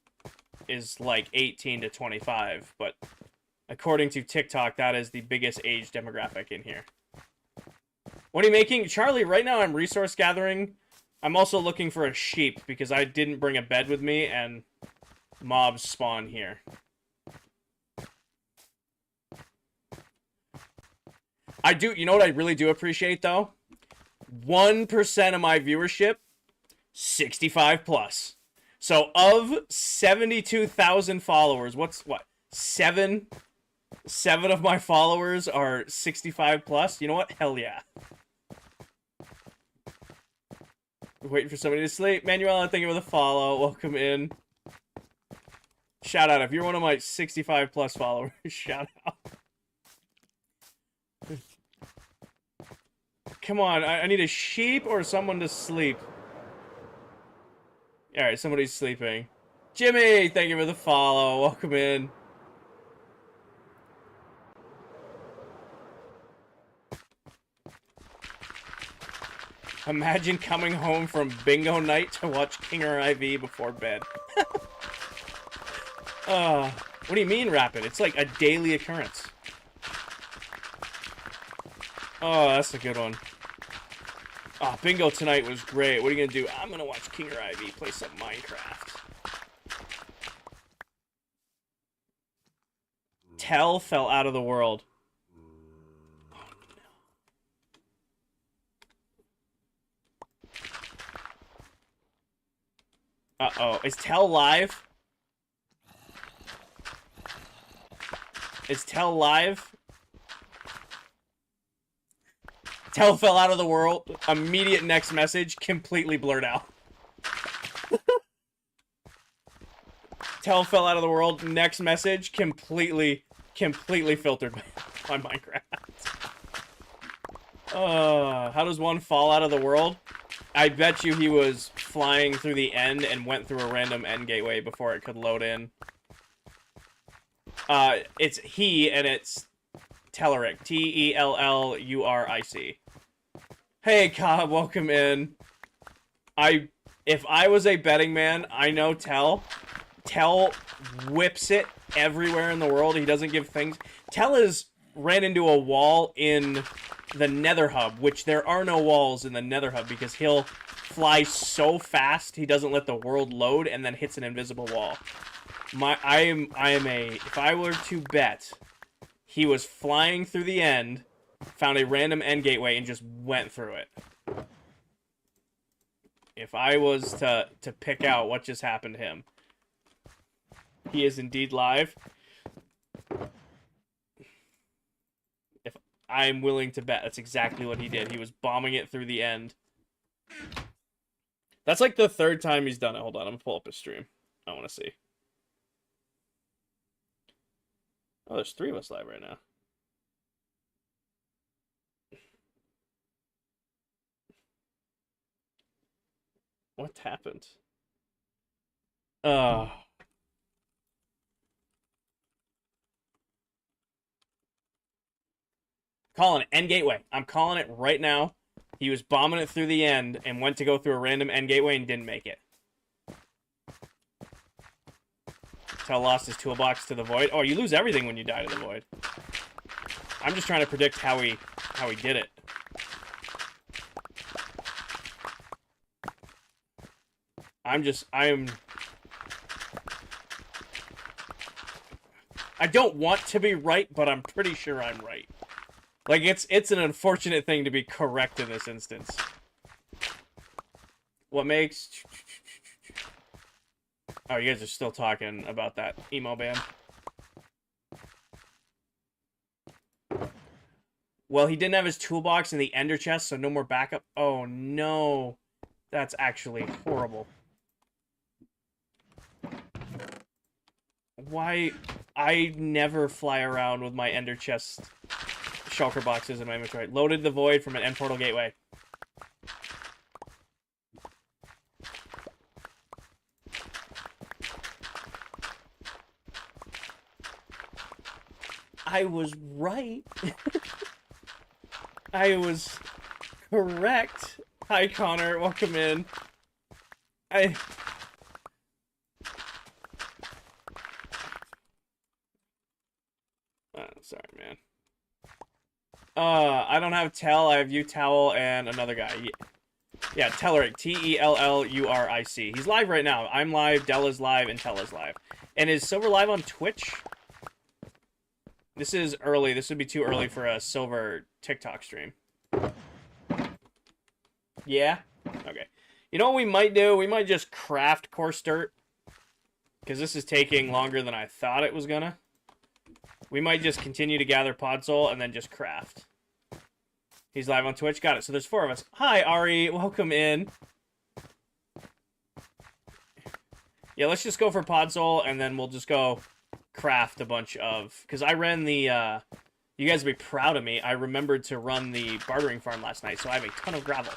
Speaker 1: is like 18 to 25. But according to TikTok, that is the biggest age demographic in here. What are you making? Charlie, right now I'm resource gathering. I'm also looking for a sheep because I didn't bring a bed with me and mobs spawn here. I do, you know what I really do appreciate though? 1% of my viewership, 65 plus. So of 72,000 followers, what? 7 of my followers are 65 plus. You know what? Hell yeah. Waiting for somebody to sleep. Manuela, thank you for the follow. Welcome in. Shout out. If you're one of my 65 plus followers, shout out. Come on. I need a sheep or someone to sleep. Alright, somebody's sleeping. Jimmy, thank you for the follow. Welcome in. Imagine coming home from bingo night to watch King or IV before bed. What do you mean, Rapid? It's like a daily occurrence. Oh, that's a good one. Oh, bingo tonight was great. What are you gonna do? I'm gonna watch King or IV play some Minecraft. Tell fell out of the world. Uh-oh. Is Tell live? Is Tell live? Tell fell out of the world. Immediate next message, completely blurred out. Tell fell out of the world. Next message, completely filtered by Minecraft. How does one fall out of the world? I bet you he was flying through the end and went through a random end gateway before it could load in. It's he, and it's Telluric. Telluric. Hey, Cobb, welcome in. If I was a betting man, I know Tell whips it everywhere in the world. He doesn't give things. Tell ran into a wall in the Nether Hub, which there are no walls in the Nether Hub because he'll fly so fast he doesn't let the world load and then hits an invisible wall. If I were to bet, he was flying through the end, found a random end gateway, and just went through it. If I was to pick out what just happened to him, he is indeed live. If I'm willing to bet, that's exactly what he did. He was bombing it through the end. That's like the third time he's done it. Hold on, I'm gonna pull up his stream. I want to see. Oh, there's 3 of us live right now. What happened? Calling it. End gateway. I'm calling it right now. He was bombing it through the end and went to go through a random end gateway and didn't make it. Tell lost his toolbox to the void. Oh, you lose everything when you die to the void. I'm just trying to predict how he did it. I don't want to be right, but I'm pretty sure I'm right. Like, it's an unfortunate thing to be correct in this instance. What makes... Oh, you guys are still talking about that emo band. Well, he didn't have his toolbox in the ender chest, so no more backup. Oh, no. That's actually horrible. Why? I never fly around with my ender chest shulker boxes in my inventory. Loaded the void from an end portal gateway. I was right. I was correct. Hi, Connor. Welcome in. Sorry, man. I don't have Tell. I have you, Towel, and another guy. Yeah, Telluric. Telluric. He's live right now. I'm live, Dell is live, and Tell is live. And is Silver live on Twitch? This is early. This would be too early for a Silver TikTok stream. Yeah? Okay. You know what we might do? We might just craft coarse dirt. Because this is taking longer than I thought it was gonna. We might just continue to gather Podzol and then just craft. He's live on Twitch. Got it. So there's 4 of us. Hi, Ari. Welcome in. Yeah, let's just go for Podzol, and then we'll just go craft a bunch of... Because I ran the... You guys will be proud of me. I remembered to run the bartering farm last night, so I have a ton of gravel.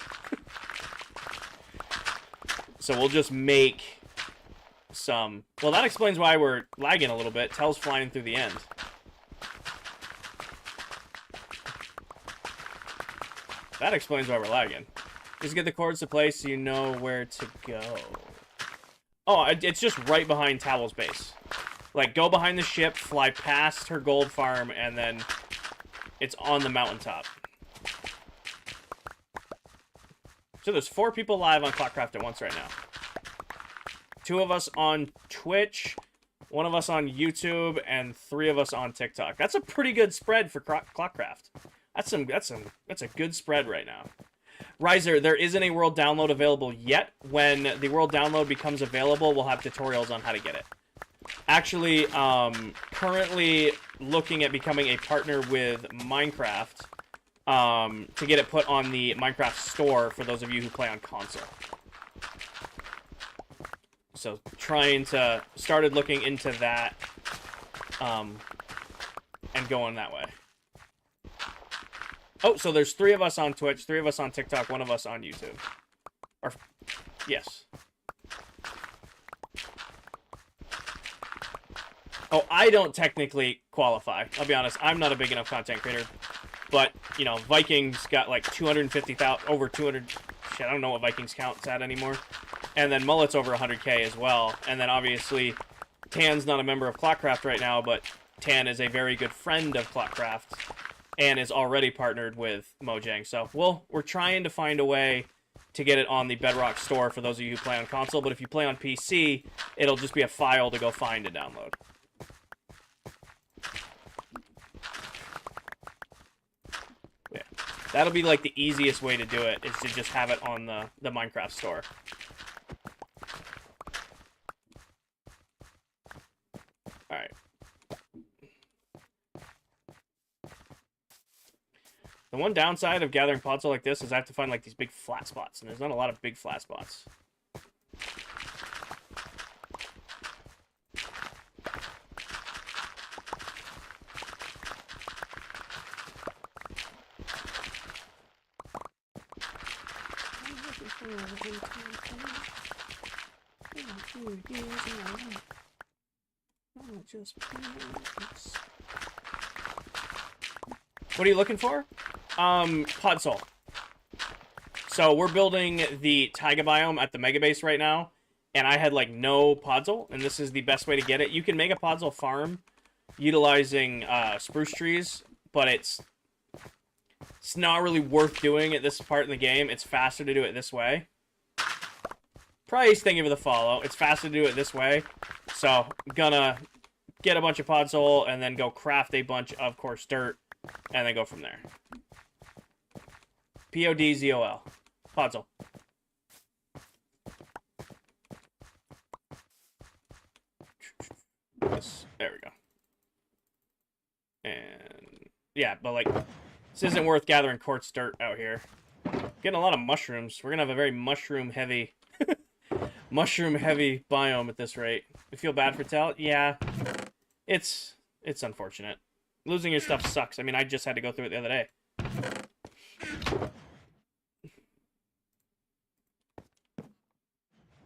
Speaker 1: So we'll just make some... Well, that explains why we're lagging a little bit. Tell's flying through the end. That explains why we're lagging. Just get the cords to place so you know where to go. Oh, it's just right behind Towel's base. Like, go behind the ship, fly past her gold farm, and then it's on the mountaintop. So there's 4 people live on ClockCraft at once right now. 2 of us on Twitch, 1 of us on YouTube, and 3 of us on TikTok. That's a pretty good spread for ClockCraft. That's a good spread right now. Riser, there isn't a world download available yet. When the world download becomes available, we'll have tutorials on how to get it. Actually, currently looking at becoming a partner with Minecraft to get it put on the Minecraft store for those of you who play on console. So started looking into that and going that way. Oh, so there's 3 of us on Twitch, 3 of us on TikTok, 1 of us on YouTube. Or, yes. Oh, I don't technically qualify. I'll be honest, I'm not a big enough content creator. But, you know, Vikings got like 250,000, over 200, shit, I don't know what Vikings count's at anymore. And then Mullet's over 100K as well. And then obviously, Tan's not a member of ClockCraft right now, but Tan is a very good friend of ClockCraft. And is already partnered with Mojang. So, we're trying to find a way to get it on the Bedrock store for those of you who play on console. But if you play on PC, it'll just be a file to go find and download. Yeah. That'll be like the easiest way to do it, is to just have it on the Minecraft store. Alright. The one downside of gathering podzol like this is I have to find like these big flat spots, and there's not a lot of big flat spots. What are you looking for? Podzol. So we're building the taiga biome at the mega base right now, and I had like no podzol, and this is the best way to get it. You can make a podzol farm utilizing spruce trees, but it's not really worth doing at this part in the game. It's faster to do it this way. Price, thank you for the follow. It's faster to do it this way. So, I'm gonna get a bunch of podzol and then go craft a bunch of coarse dirt and then go from there. P-O-D-Z-O-L. Podzol. There we go. And, yeah, but like, this isn't worth gathering quartz dirt out here. Getting a lot of mushrooms. We're gonna have a very mushroom-heavy... mushroom-heavy biome at this rate. You feel bad for Tal? Yeah. It's unfortunate. Losing your stuff sucks. I mean, I just had to go through it the other day.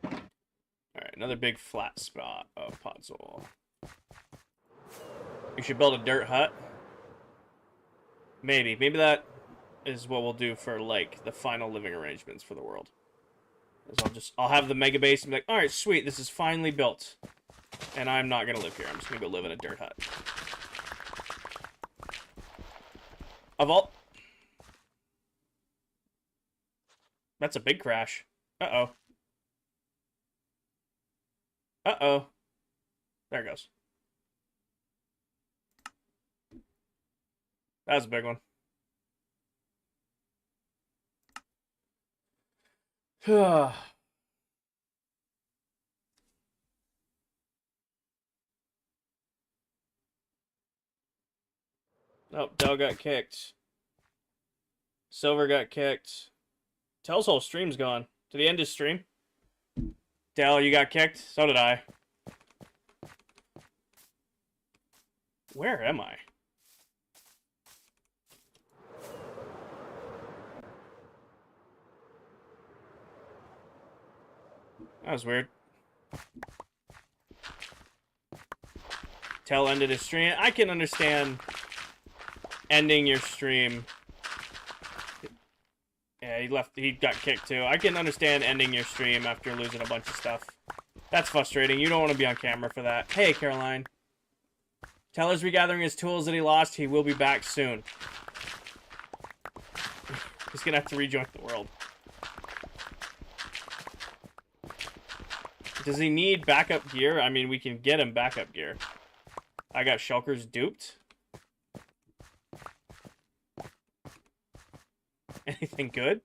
Speaker 1: Alright, another big flat spot of podzol. You should build a dirt hut. Maybe. Maybe that is what we'll do for, like, the final living arrangements for the world. I'll have the mega base and be like, alright, sweet, this is finally built. And I'm not gonna live here. I'm just gonna go live in a dirt hut. That's a big crash. Uh-oh. Uh-oh. There it goes. That was a big one. Oh, Del got kicked. Silver got kicked. Tel's whole stream's gone. Did he end his stream? Del, you got kicked? So did I. Where am I? That was weird. Tel ended his stream. I can understand ending your stream. Yeah, he got kicked too. I can understand ending your stream after losing a bunch of stuff. That's frustrating. You don't want to be on camera for that. Hey, Caroline. Tel is regathering his tools that he lost. He will be back soon. He's gonna have to rejoin the world. Does he need backup gear? I mean, we can get him backup gear. I got shulkers duped. Anything good?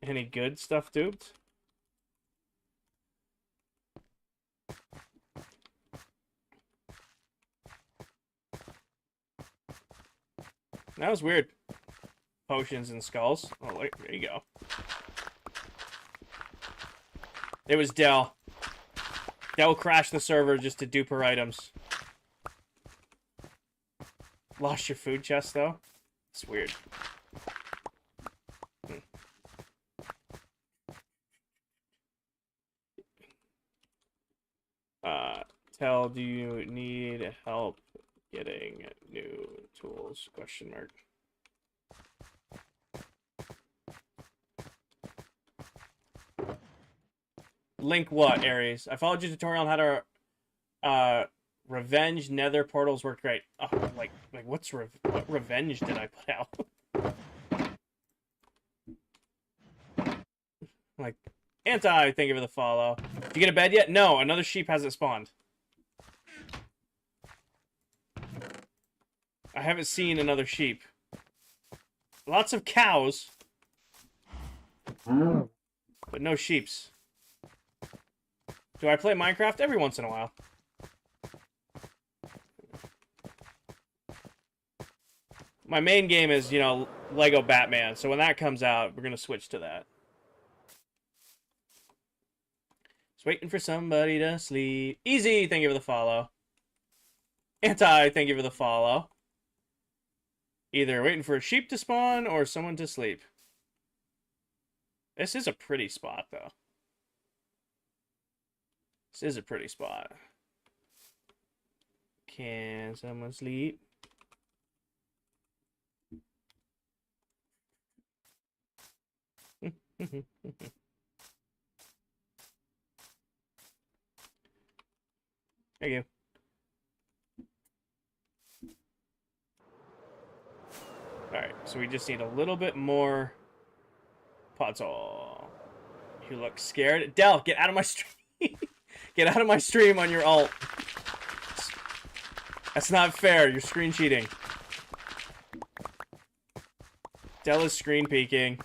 Speaker 1: Any good stuff duped? That was weird. Potions and skulls. Oh, there you go. It was Del. Del crashed the server just to dupe her items. Lost your food chest, though? It's weird. Tel, do you need help getting new tools? Question mark. Link what, Aries? I followed your tutorial on how to revenge nether portals work great. Oh, like what revenge did I put out? Like, Anti, thank you for the follow. Did you get a bed yet? No, another sheep hasn't spawned. I haven't seen another sheep. Lots of cows. But no sheeps. Do I play Minecraft? Every once in a while. My main game is, you know, Lego Batman. So when that comes out, we're going to switch to that. Just waiting for somebody to sleep. Easy, thank you for the follow. Anti, thank you for the follow. Either waiting for a sheep to spawn or someone to sleep. This is a pretty spot, though. This is a pretty spot. Can someone sleep? There you go. Alright, so we just need a little bit more puzzle. You look scared. Del, get out of my stream. Get out of my stream on your alt. That's not fair. You're screen cheating. Del is screen peeking.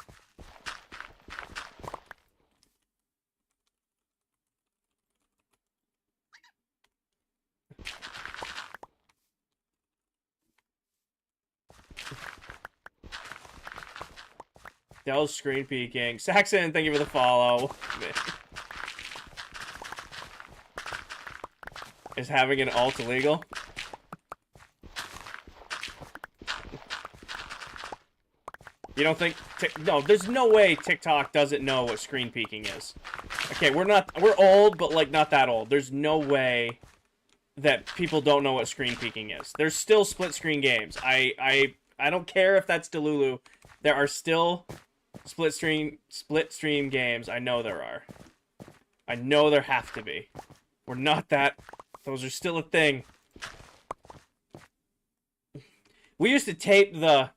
Speaker 1: Del's screen peeking. Saxon, thank you for the follow. Is having an alt illegal? You don't think... No, there's no way TikTok doesn't know what screen peeking is. Okay, we're old, but, like, not that old. There's no way that people don't know what screen peeking is. There's still split-screen games. I don't care if that's Delulu. There are still split-stream games. I know there are. I know there have to be. We're not that... Those are still a thing. We used to tape the...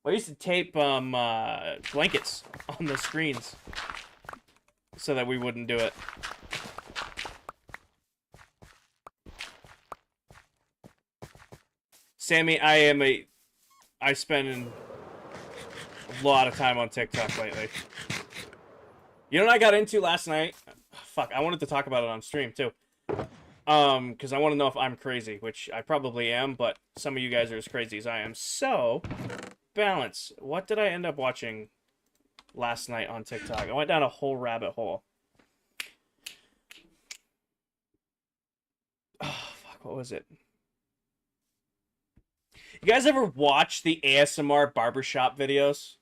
Speaker 1: I used to tape blankets on the screens so that we wouldn't do it. Sammy, I spend a lot of time on TikTok lately. You know what I got into last night? Fuck, I wanted to talk about it on stream too. Because I want to know if I'm crazy, which I probably am, but some of you guys are as crazy as I am. So, balance. What did I end up watching last night on TikTok? I went down a whole rabbit hole. Oh, fuck, what was it? You guys ever watch the ASMR barbershop videos?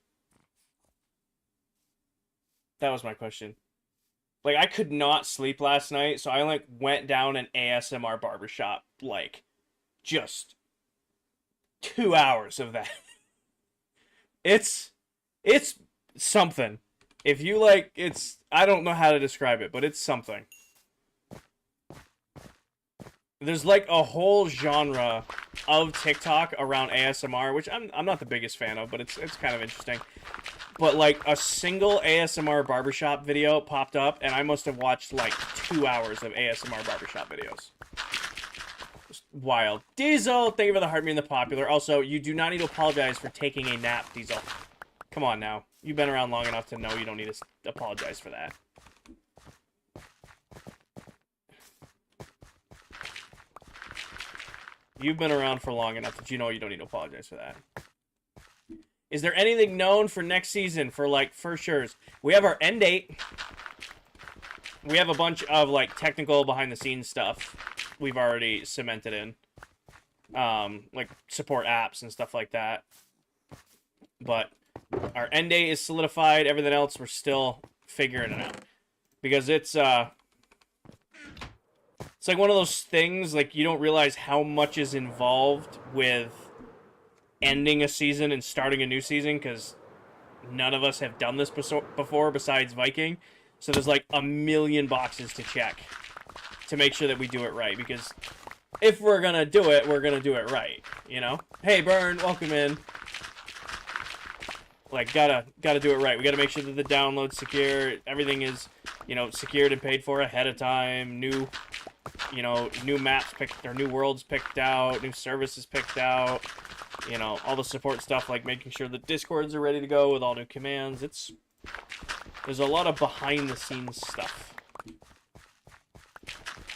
Speaker 1: That was my question. Like, I could not sleep last night, so I, like, went down an ASMR barbershop, like, just 2 hours of that. It's something. If you, like, I don't know how to describe it, but it's something. There's, like, a whole genre of TikTok around ASMR, which I'm not the biggest fan of, but it's kind of interesting. But, like, a single ASMR barbershop video popped up, and I must have watched, like, 2 hours of ASMR barbershop videos. Just wild. Diesel, thank you for the heart me and the popular. Also, you do not need to apologize for taking a nap, Diesel. Come on now. You've been around long enough to know you don't need to apologize for that. You've been around for long enough that you know you don't need to apologize for that. Is there anything known for next season for, like, for sure's? We have our end date. We have a bunch of, like, technical behind-the-scenes stuff we've already cemented in. Like, support apps and stuff like that. But our end date is solidified. Everything else, we're still figuring it out. Because it's like one of those things, like, you don't realize how much is involved with ending a season and starting a new season, because none of us have done this before besides Viking. So there's like a million boxes to check to make sure that we do it right, because if we're gonna do it, we're gonna do it right, you know? Hey Burn, welcome in. Like, gotta do it right. We gotta make sure that the download's secure. Everything is, you know, secured and paid for ahead of time. New maps picked, or new worlds picked out, new services picked out. You know, all the support stuff, like making sure the Discords are ready to go with all new commands. There's a lot of behind-the-scenes stuff.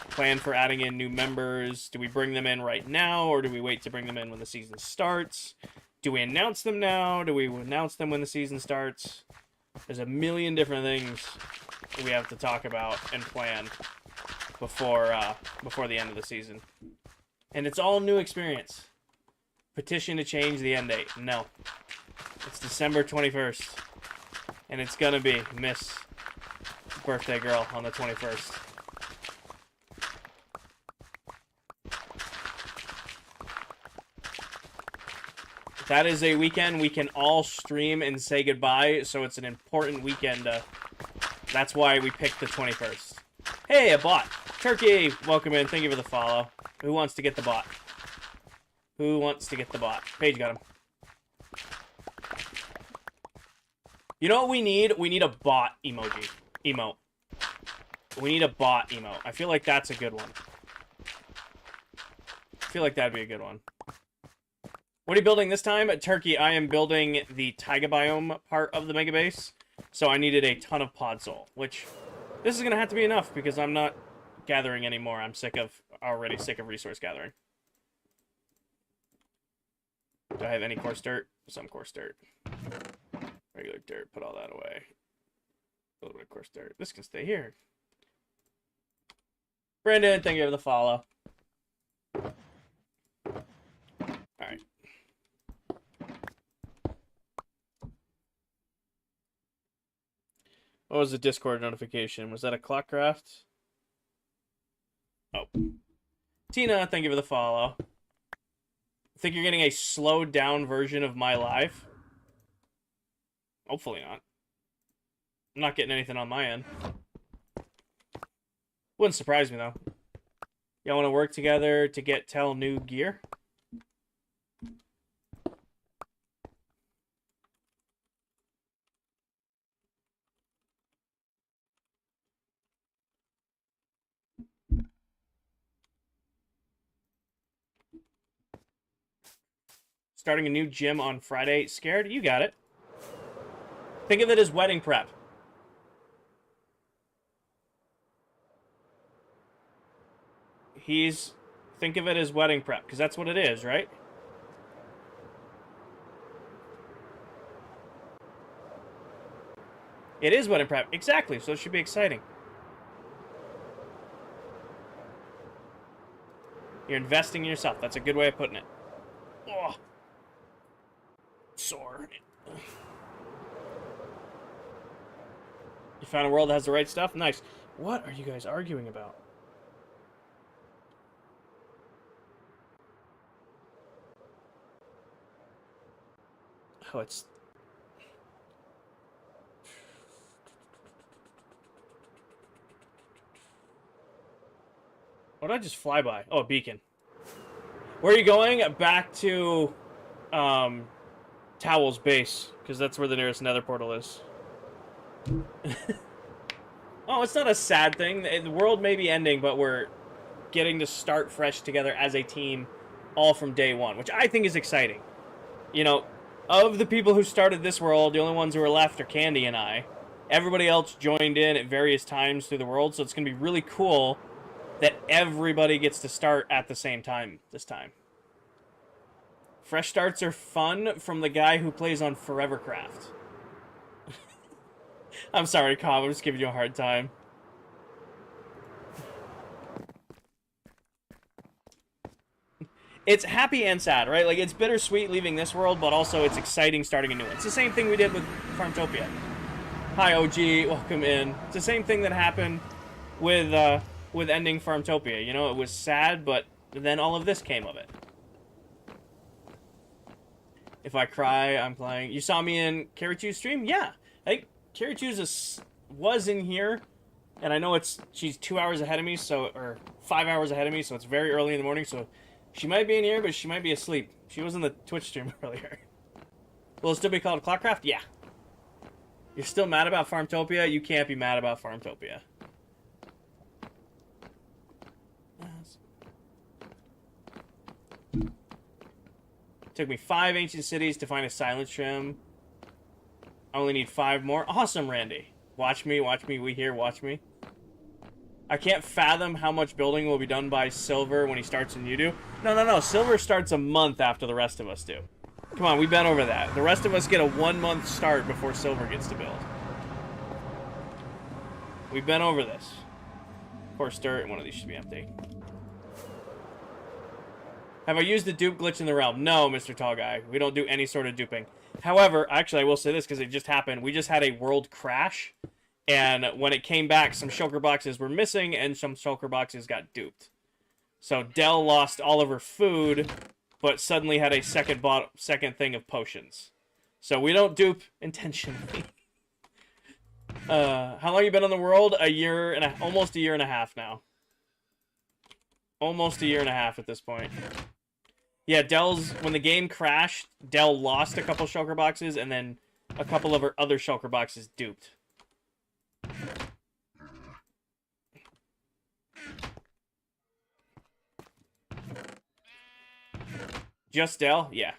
Speaker 1: Plan for adding in new members. Do we bring them in right now, or do we wait to bring them in when the season starts? Do we announce them now? Do we announce them when the season starts? There's a million different things we have to talk about and plan before the end of the season. And it's all new experience. Petition to change the end date. No. It's December 21st. And it's gonna be Miss Birthday Girl on the 21st. That is a weekend we can all stream and say goodbye, so it's an important weekend. That's why we picked the 21st. Hey, a bot. Turkey, welcome in. Thank you for the follow. Who wants to get the bot? Who wants to get the bot? Paige got him. You know what we need? We need a bot emoji. Emote. We need a bot emote. I feel like that's a good one. I feel like that'd be a good one. What are you building this time? Turkey, I am building the taiga biome part of the mega base. So I needed a ton of pod soul, which this is going to have to be enough because I'm not gathering anymore. I'm already sick of resource gathering. Do I have any coarse dirt? Some coarse dirt. Regular dirt, put all that away. A little bit of coarse dirt. This can stay here. Brandon, thank you for the follow. Alright. What was the Discord notification? Was that a ClockCraft? Oh. Tina, thank you for the follow. Think you're getting a slowed down version of my live? Hopefully not. I'm not getting anything on my end. Wouldn't surprise me though. Y'all want to work together to get Tell new gear? Starting a new gym on Friday. Scared? You got it. Think of it as wedding prep. Think of it as wedding prep, because that's what it is, right? It is wedding prep. Exactly, so it should be exciting. You're investing in yourself. That's a good way of putting it. Oh. Sore. You found a world that has the right stuff? Nice. What are you guys arguing about? Oh, it's... What did I just fly by? Oh, a beacon. Where are you going? Back to Towel's base, because that's where the nearest nether portal is. Oh, it's not a sad thing. The world may be ending, but we're getting to start fresh together as a team all from day one, which I think is exciting. You know, of the people who started this world, the only ones who are left are Candy and I. Everybody else joined in at various times through the world, so it's going to be really cool that everybody gets to start at the same time this time. Fresh starts are fun from the guy who plays on Forevercraft. I'm sorry, Cobb. I'm just giving you a hard time. It's happy and sad, right? Like, it's bittersweet leaving this world, but also it's exciting starting a new one. It's the same thing we did with Farmtopia. Hi, OG. Welcome in. It's the same thing that happened with ending Farmtopia. You know, it was sad, but then all of this came of it. If I cry, I'm playing. You saw me in Karichu's stream? Yeah. I think Karichu's was in here, and I know she's 2 hours ahead of me, or 5 hours ahead of me, so it's very early in the morning, so she might be in here, but she might be asleep. She was in the Twitch stream earlier. Will it still be called ClockCraft? Yeah. You're still mad about Farmtopia? You can't be mad about Farmtopia. Took me 5 ancient cities to find a silent trim. I only need 5 more. Awesome, Randy. Watch me, we here, watch me. I can't fathom how much building will be done by Silver when he starts and you do. No. Silver starts a month after the rest of us do. Come on, we've been over that. The rest of us get a 1-month start before Silver gets to build. We've been over this. Of course, dirt, and one of these should be empty. Have I used the dupe glitch in the realm? No, Mr. Tall Guy. We don't do any sort of duping. However, actually, I will say this because it just happened. We just had a world crash, and when it came back, some shulker boxes were missing, and some shulker boxes got duped. So Dell lost all of her food, but suddenly had a second thing of potions. So we don't dupe intentionally. How long have you been on the world? Almost a year and a half now. Almost a year and a half at this point. Yeah, when the game crashed, Dell lost a couple shulker boxes, and then a couple of her other shulker boxes duped. Just Dell? Yeah.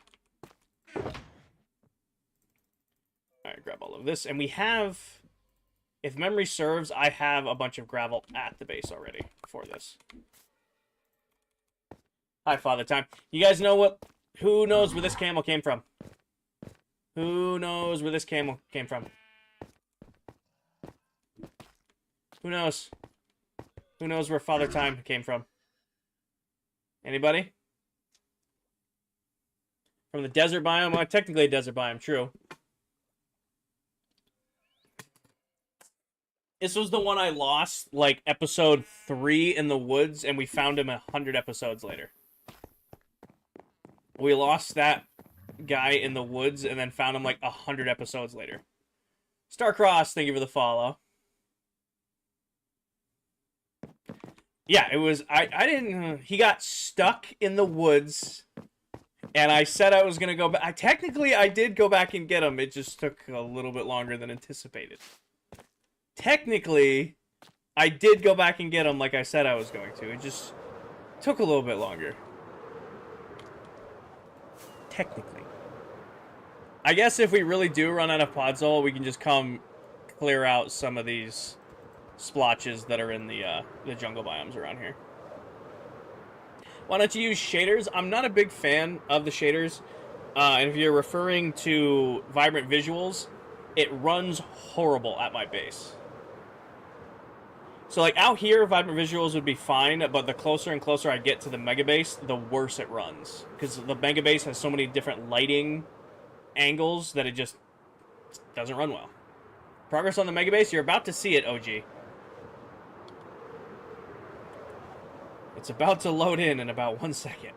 Speaker 1: Alright, grab all of this. And we have, if memory serves, I have a bunch of gravel at the base already for this. Hi, Father Time. You guys know who knows where this camel came from? Who knows where this camel came from? Who knows? Who knows where Father Time came from? Anybody? From the desert biome? Well, technically a desert biome, true. This was the one I lost, like, episode 3 in the woods, and we found him 100 episodes later. We lost that guy in the woods and then found him like 100 episodes later. Starcross, thank you for the follow. Yeah, it was, he got stuck in the woods, and I said I was going to go back. Technically, I did go back and get him. It just took a little bit longer than anticipated. Technically, I did go back and get him like I said I was going to. It just took a little bit longer. Technically. I guess if we really do run out of Podzol, we can just come clear out some of these splotches that are in the jungle biomes around here. Why don't you use shaders? I'm not a big fan of the shaders. And if you're referring to vibrant visuals, it runs horrible at my base. So, like, out here, vibrant visuals would be fine, but the closer and closer I get to the mega base, the worse it runs. Because the mega base has so many different lighting angles that it just doesn't run well. Progress on the mega base? You're about to see it, OG. It's about to load in about 1 second.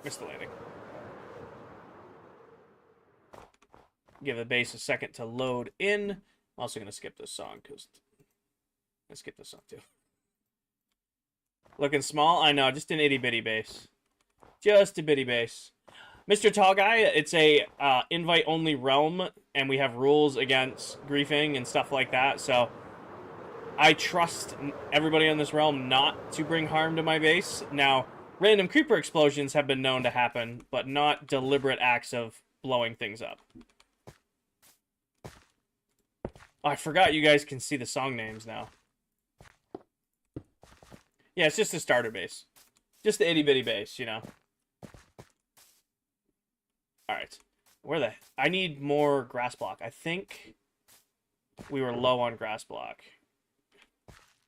Speaker 1: Missed the landing. Give the base a second to load in. I'm also going to skip this song because I skip this song too. Looking small? I know, just an itty bitty base. Just a bitty base. Mr. Tall Guy, it's a invite only realm, and we have rules against griefing and stuff like that, so I trust everybody on this realm not to bring harm to my base. Now, random creeper explosions have been known to happen, but not deliberate acts of blowing things up. Oh, I forgot you guys can see the song names now. Yeah, it's just a starter base. Just the itty-bitty base, you know. Alright. I need more grass block. I think we were low on grass block.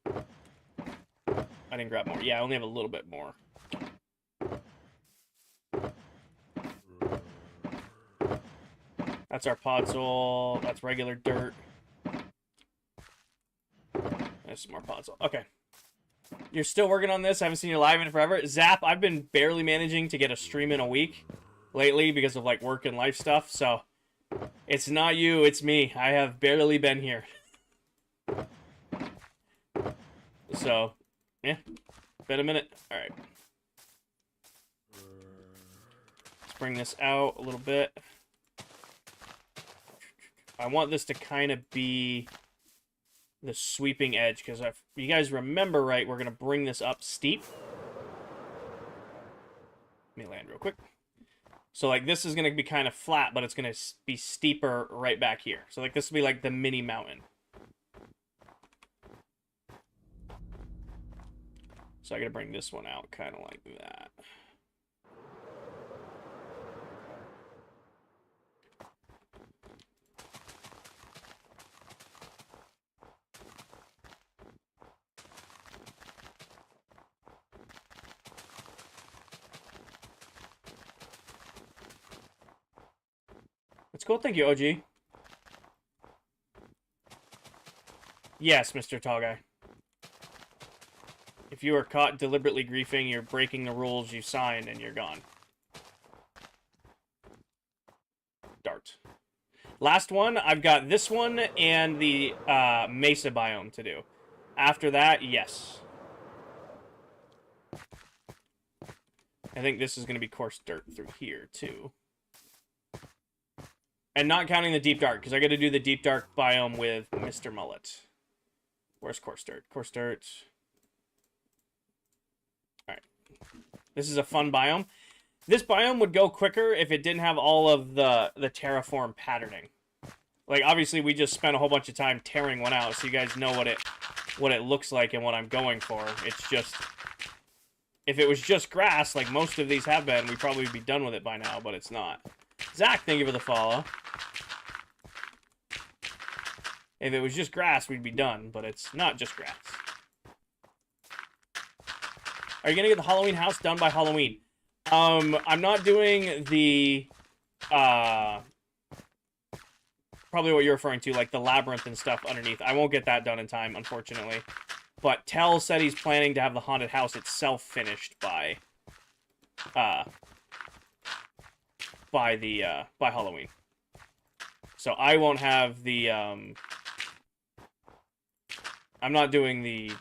Speaker 1: I didn't grab more. Yeah, I only have a little bit more. That's our podzol. That's regular dirt. There's some more podzol. Okay. You're still working on this? I haven't seen you live in forever. Zap, I've been barely managing to get a stream in a week lately because of like work and life stuff. So It's not you, it's me. I have barely been here. So, yeah. Been a minute. Alright. Let's bring this out a little bit. I want this to kind of be the sweeping edge, because if you guys remember right, we're going to bring this up steep. Let me land real quick. So, like, this is going to be kind of flat, but it's going to be steeper right back here. So, like, this will be like the mini mountain. So I got to bring this one out kind of like that. That's cool. Thank you, OG. Yes, Mr. Tall Guy. If you are caught deliberately griefing, you're breaking the rules you signed and you're gone. Dart. Last one, I've got this one and the Mesa biome to do. After that, yes. I think this is going to be coarse dirt through here, too. And not counting the deep dark, because I got to do the deep dark biome with Mr. Mullet. Where's coarse dirt? Coarse dirt. Alright. This is a fun biome. This biome would go quicker if it didn't have all of the terraform patterning. Like, obviously, we just spent a whole bunch of time tearing one out, so you guys know what it looks like and what I'm going for. It's just... If it was just grass, like most of these have been, we'd probably be done with it by now, but it's not. Zach, thank you for the follow. If it was just grass, we'd be done, but it's not just grass. Are you going to get the Halloween house done by Halloween? I'm not doing the, probably what you're referring to, like the labyrinth and stuff underneath. I won't get that done in time, unfortunately. But Tell said he's planning to have the haunted house itself finished by Halloween. So I won't have the, I'm not doing the,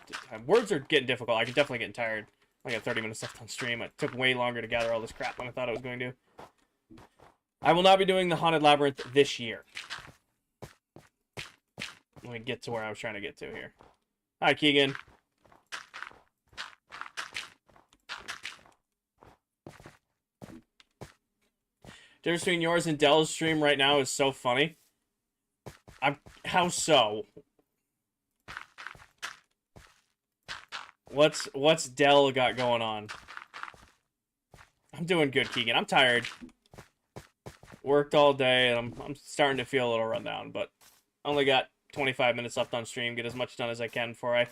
Speaker 1: words are getting difficult. I can definitely get tired. I got 30 minutes left on stream. It took way longer to gather all this crap than I thought it was going to. I will not be doing the Haunted Labyrinth this year. Let me get to where I was trying to get to here. Hi, Keegan. Difference between yours and Dell's stream right now is so funny. How so? What's Dell got going on? I'm doing good, Keegan. I'm tired. Worked all day, and I'm starting to feel a little run down, but only got 25 minutes left on stream. Get as much done as I can before I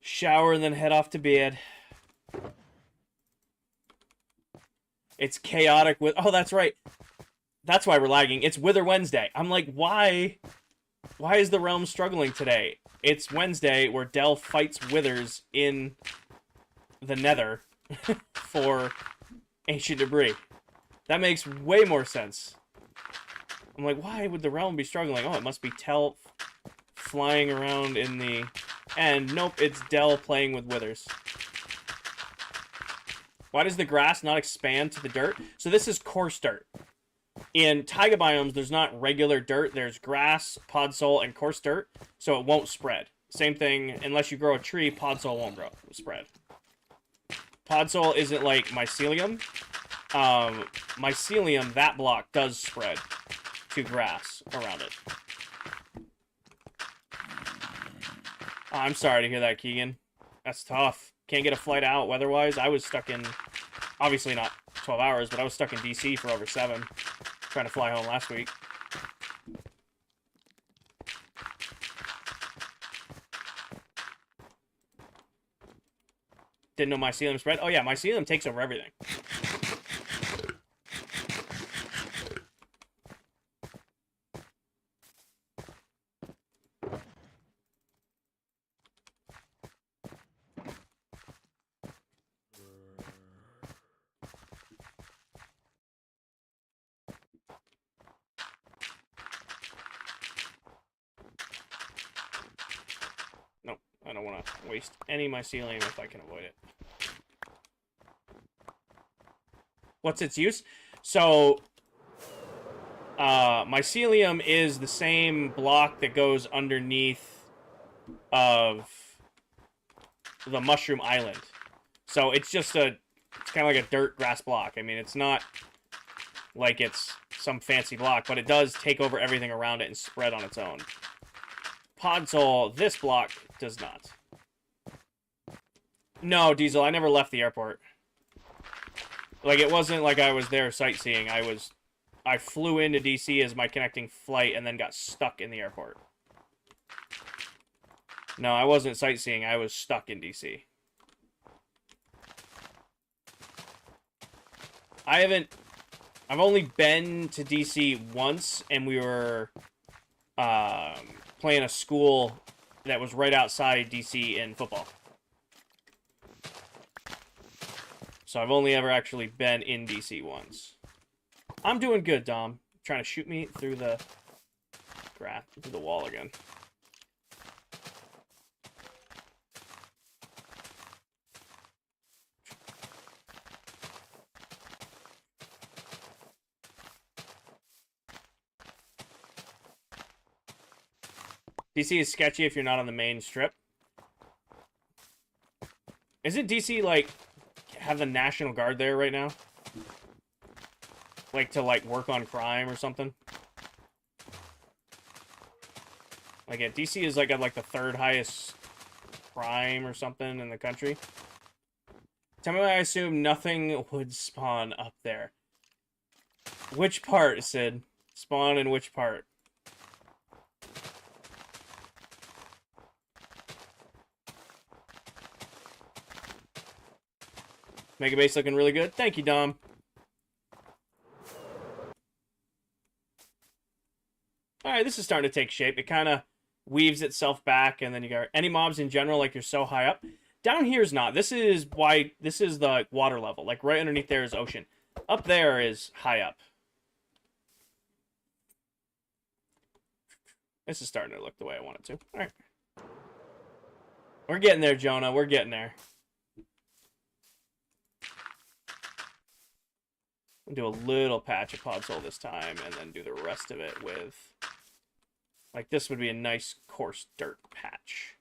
Speaker 1: shower and then head off to bed. It's chaotic with... Oh, that's right. That's why we're lagging. It's Wither Wednesday. I'm like, why is the realm struggling today? It's Wednesday where Dell fights withers in the nether for ancient debris. That makes way more sense. I'm like, why would the realm be struggling? Oh, it must be Tell flying around in the... And nope, it's Dell playing with withers. Why does the grass not expand to the dirt? So this is coarse dirt. In taiga biomes, there's not regular dirt. There's grass, podzol, and coarse dirt, so it won't spread. Same thing, unless you grow a tree, podzol won't spread. Podzol isn't like mycelium. Mycelium, that block, does spread to grass around it. I'm sorry to hear that, Keegan. That's tough. Can't get a flight out weather-wise. I was stuck in, obviously not 12 hours, but I was stuck in DC for over 7. Trying to fly home last week. Didn't know mycelium spread. Oh yeah, mycelium takes over everything. waste any mycelium if I can avoid it. What's its use? So, mycelium is the same block that goes underneath of the mushroom island. So it's just it's kind of like a dirt grass block. I mean, it's not like it's some fancy block, but it does take over everything around it and spread on its own. Podzol, this block does not. No, Diesel, I never left the airport. Like, it wasn't like I was there sightseeing. I flew into DC as my connecting flight and then got stuck in the airport. No, I wasn't sightseeing. I was stuck in DC. I've only been to DC once, and we were playing a school that was right outside DC in football. So I've only ever actually been in DC once. I'm doing good, Dom. Trying to shoot me through the through the wall again. DC is sketchy if you're not on the main strip. Isn't DC, like, have the National Guard there right now? Like, to, like, work on crime or something? Like, yeah, DC is, like, at, like, the third highest crime or something in the country. Tell me why I assume nothing would spawn up there. Which part, Sid? Spawn in which part? Mega Base looking really good. Thank you, Dom. Alright, this is starting to take shape. It kind of weaves itself back, and then you got any mobs in general, like you're so high up. Down here is not. This is why, this is the water level. Like, right underneath there is ocean. Up there is high up. This is starting to look the way I want it to. Alright. We're getting there, Jonah. We're getting there. We'll do a little patch of Podzol this time, and then do the rest of it with... Like, this would be a nice, coarse dirt patch.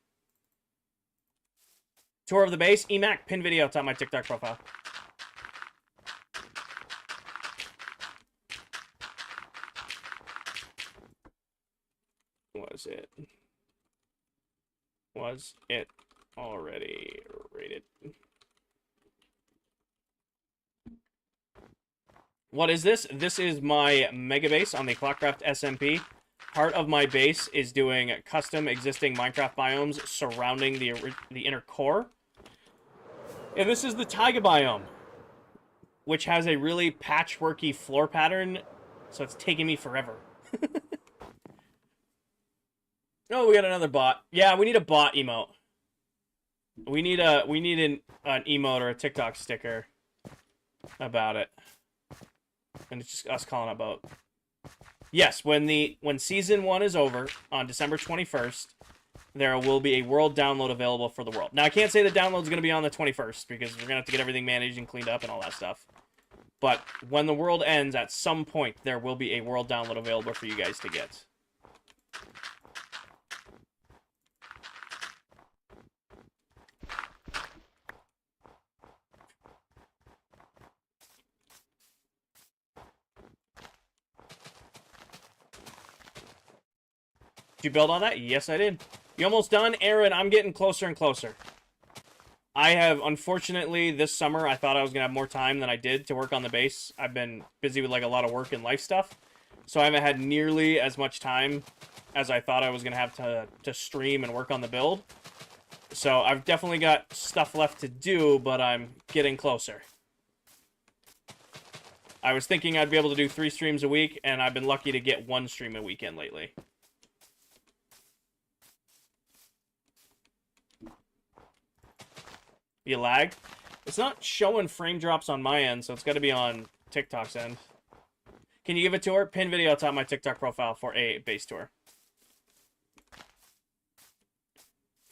Speaker 1: Tour of the base. EMAC, pin video, top of my TikTok profile. Was it already rated? What is this? This is my mega base on the ClockCraft SMP. Part of my base is doing custom existing Minecraft biomes surrounding the inner core. And this is the taiga biome, which has a really patchworky floor pattern, so it's taking me forever. Oh, we got another bot. Yeah, we need a bot emote. We need an emote or a TikTok sticker about it. And it's just us calling about. Yes, when season 1 is over on December 21st, there will be a world download available for the world. Now, I can't say the download's going to be on the 21st because we're going to have to get everything managed and cleaned up and all that stuff. But when the world ends, at some point, there will be a world download available for you guys to get. Did you build on that? Yes, I did. You almost done? Aaron, I'm getting closer and closer. I have, unfortunately, this summer, I thought I was going to have more time than I did to work on the base. I've been busy with, like, a lot of work and life stuff. So I haven't had nearly as much time as I thought I was going to have to stream and work on the build. So I've definitely got stuff left to do, but I'm getting closer. I was thinking I'd be able to do 3 streams a week, and I've been lucky to get 1 stream a weekend lately. You lagged? It's not showing frame drops on my end, so it's got to be on TikTok's end. Can you give a tour? Pin video top of my TikTok profile for a base tour.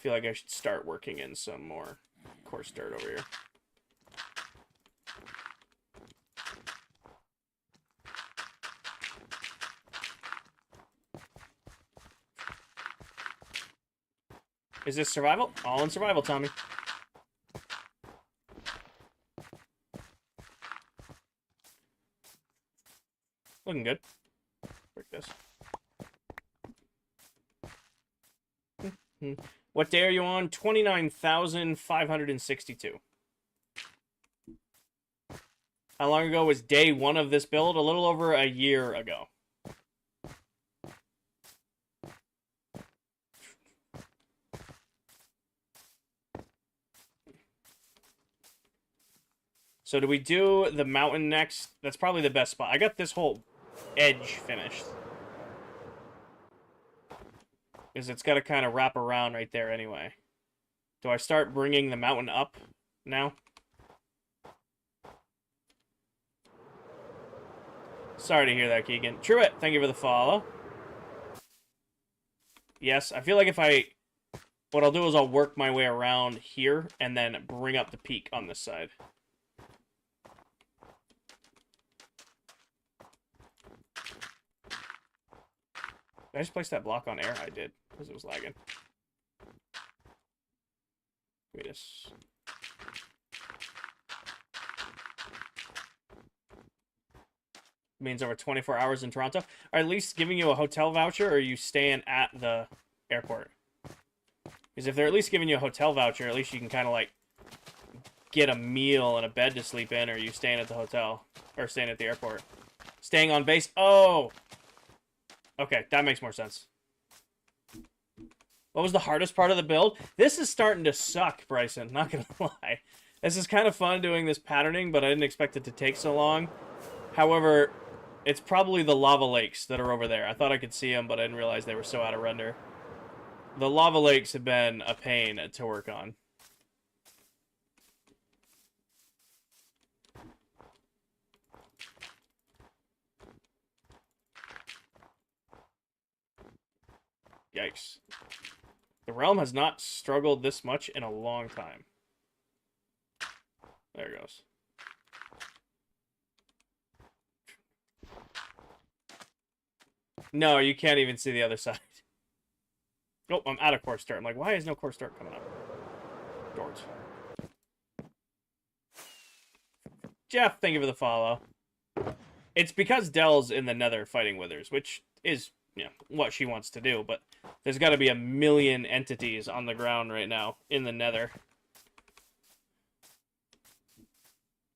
Speaker 1: feel like I should start working in some more coarse dirt over here. Is this survival? All in survival, Tommy. Looking good. Break this. What day are you on? 29,562. How long ago was day 1 of this build? A little over a year ago. So do we do the mountain next? That's probably the best spot. I got this whole edge finished. Because it's got to kind of wrap around right there anyway. Do I start bringing the mountain up now? Sorry to hear that, Keegan. Truett, thank you for the follow. Yes, I feel like if I... What I'll do is I'll work my way around here and then bring up the peak on this side. Did I just place that block on air? I did, because it was lagging. Wait a... Means over 24 hours in Toronto. Are at least giving you a hotel voucher, or are you staying at the airport? Because if they're at least giving you a hotel voucher, at least you can kind of, like, get a meal and a bed to sleep in, or are you staying at the hotel? Or staying at the airport? Staying on base? Oh! Okay, that makes more sense. What was the hardest part of the build? This is starting to suck, Bryson. Not gonna lie. This is kind of fun doing this patterning, but I didn't expect it to take so long. However, it's probably the lava lakes that are over there. I thought I could see them, but I didn't realize they were so out of render. The lava lakes have been a pain to work on. Yikes. The realm has not struggled this much in a long time. There it goes. No, you can't even see the other side. Oh, I'm out of coarse dirt. I'm like, why is no coarse dirt coming up? Dort. Jeff, thank you for the follow. It's because Dell's in the nether fighting withers, which is, you know, what she wants to do, but there's got to be a million entities on the ground right now in the nether.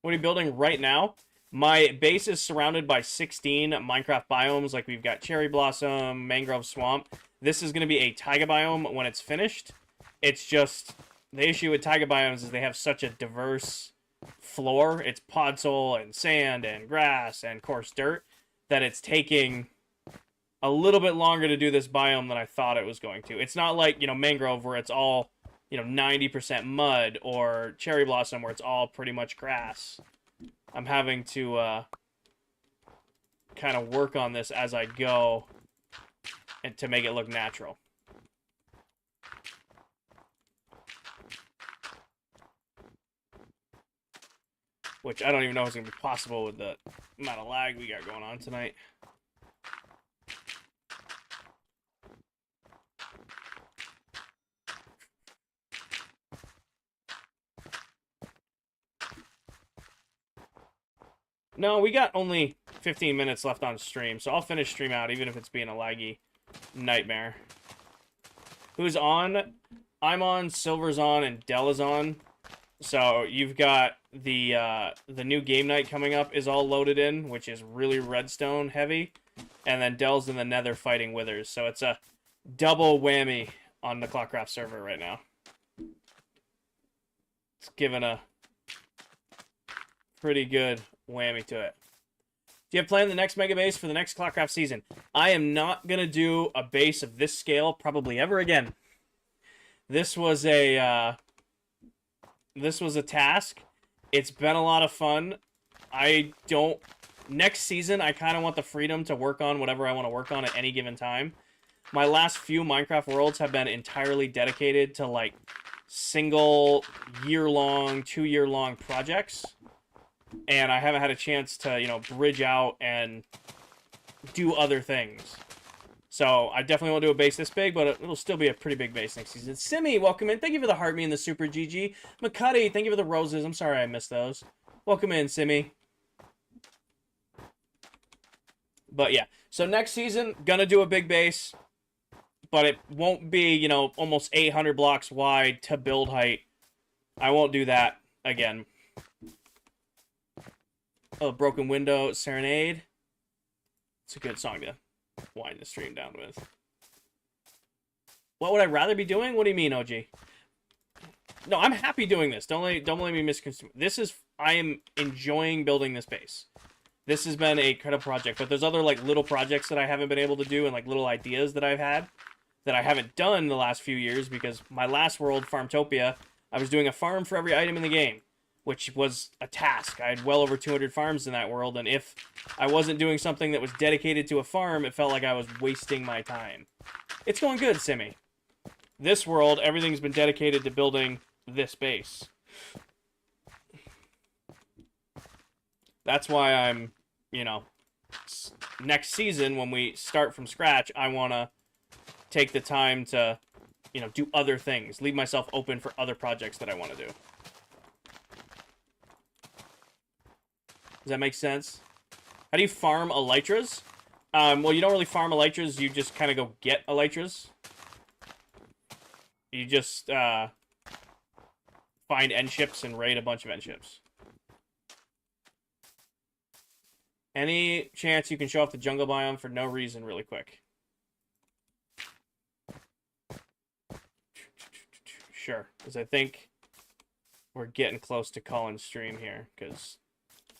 Speaker 1: What are you building right now? My base is surrounded by 16 Minecraft biomes, like we've got Cherry Blossom, Mangrove Swamp. This is going to be a taiga biome when it's finished. It's just, the issue with taiga biomes is they have such a diverse floor. It's podzol and sand and grass and coarse dirt that it's taking a little bit longer to do this biome than I thought it was going to. It's not like, you know, Mangrove where it's all, you know, 90% mud, or Cherry Blossom where it's all pretty much grass. I'm having to kind of work on this as I go and to make it look natural. Which I don't even know if it's going to be possible with the amount of lag we got going on tonight. No, we got only 15 minutes left on stream, so I'll finish stream out, even if it's being a laggy nightmare. Who's on? I'm on, Silver's on, and Dell is on. So you've got the new game night coming up is all loaded in, which is really redstone heavy, and then Dell's in the nether fighting withers. So it's a double whammy on the ClockCraft server right now. It's given a pretty good whammy to it. Do you have planned the next mega base for the next ClockCraft season? I am not going to do a base of this scale probably ever again. This was a task. It's been a lot of fun. Next season, I kind of want the freedom to work on whatever I want to work on at any given time. my last few Minecraft worlds have been entirely dedicated to, like, single year-long, 2-year-long projects. And I haven't had a chance to, you know, bridge out and do other things. So I definitely won't do a base this big, but it'll still be a pretty big base next season. Simi, welcome in. Thank you for the heart me and the super GG. McCuddy, thank you for the roses. I'm sorry I missed those. Welcome in, Simi. But yeah, so next season, gonna do a big base, but it won't be, you know, almost 800 blocks wide to build height. I won't do that again. Oh, Broken Window Serenade. It's a good song to wind the stream down with. What would I rather be doing? What do you mean, OG? No, I'm happy doing this. Don't let me misconstrue. I am enjoying building this base. This has been a critical project, but there's other, like, little projects that I haven't been able to do and, like, little ideas that I've had that I haven't done the last few years because my last world, Farmtopia, I was doing a farm for every item in the game, which was a task. I had well over 200 farms in that world, and if I wasn't doing something that was dedicated to a farm, it felt like I was wasting my time. It's going good, Simi. This world, everything's been dedicated to building this base. That's why I'm, you know, next season when we start from scratch, I want to take the time to, you know, do other things. Leave myself open for other projects that I want to do. Does that make sense? How do you farm elytras? Well, you don't really farm elytras. You just kind of go get elytras. You just find end ships and raid a bunch of end ships. Any chance you can show off the jungle biome for no reason really quick? Sure, because I think we're getting close to calling stream here, because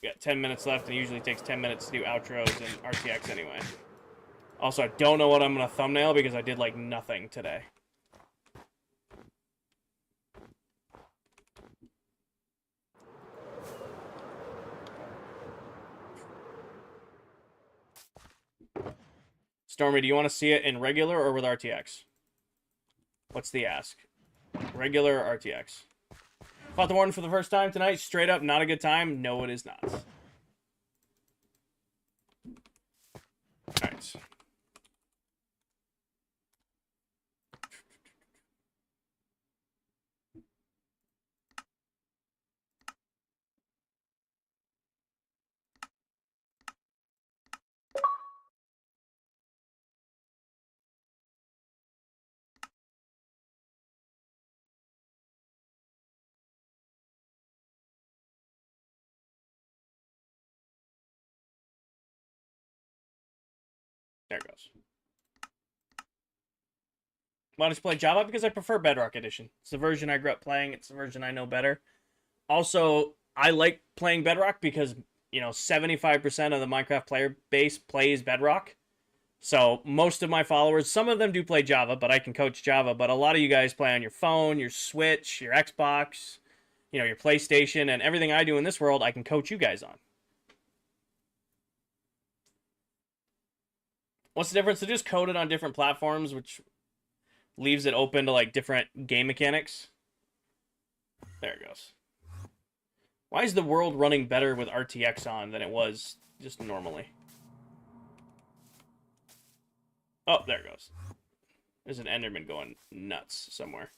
Speaker 1: we got 10 minutes left, and it usually takes 10 minutes to do outros in RTX anyway. Also, I don't know what I'm going to thumbnail, because I did, like, nothing today. Stormy, do you want to see it in regular or with RTX? What's the ask? Regular or RTX? Fought the Warden for the first time tonight. Straight up, not a good time. No, it is not. Alright. There it goes. Why don't you play Java? Because I prefer Bedrock Edition. It's the version I grew up playing. It's the version I know better. Also, I like playing Bedrock because, you know, 75% of the Minecraft player base plays Bedrock. So most of my followers, some of them do play Java, but I can coach Java. But a lot of you guys play on your phone, your Switch, your Xbox, you know, your PlayStation, and everything I do in this world, I can coach you guys on. What's the difference? They just code it on different platforms, which leaves it open to, like, different game mechanics. There it goes. Why is the world running better with RTX on than it was just normally? Oh, there it goes. There's an Enderman going nuts somewhere.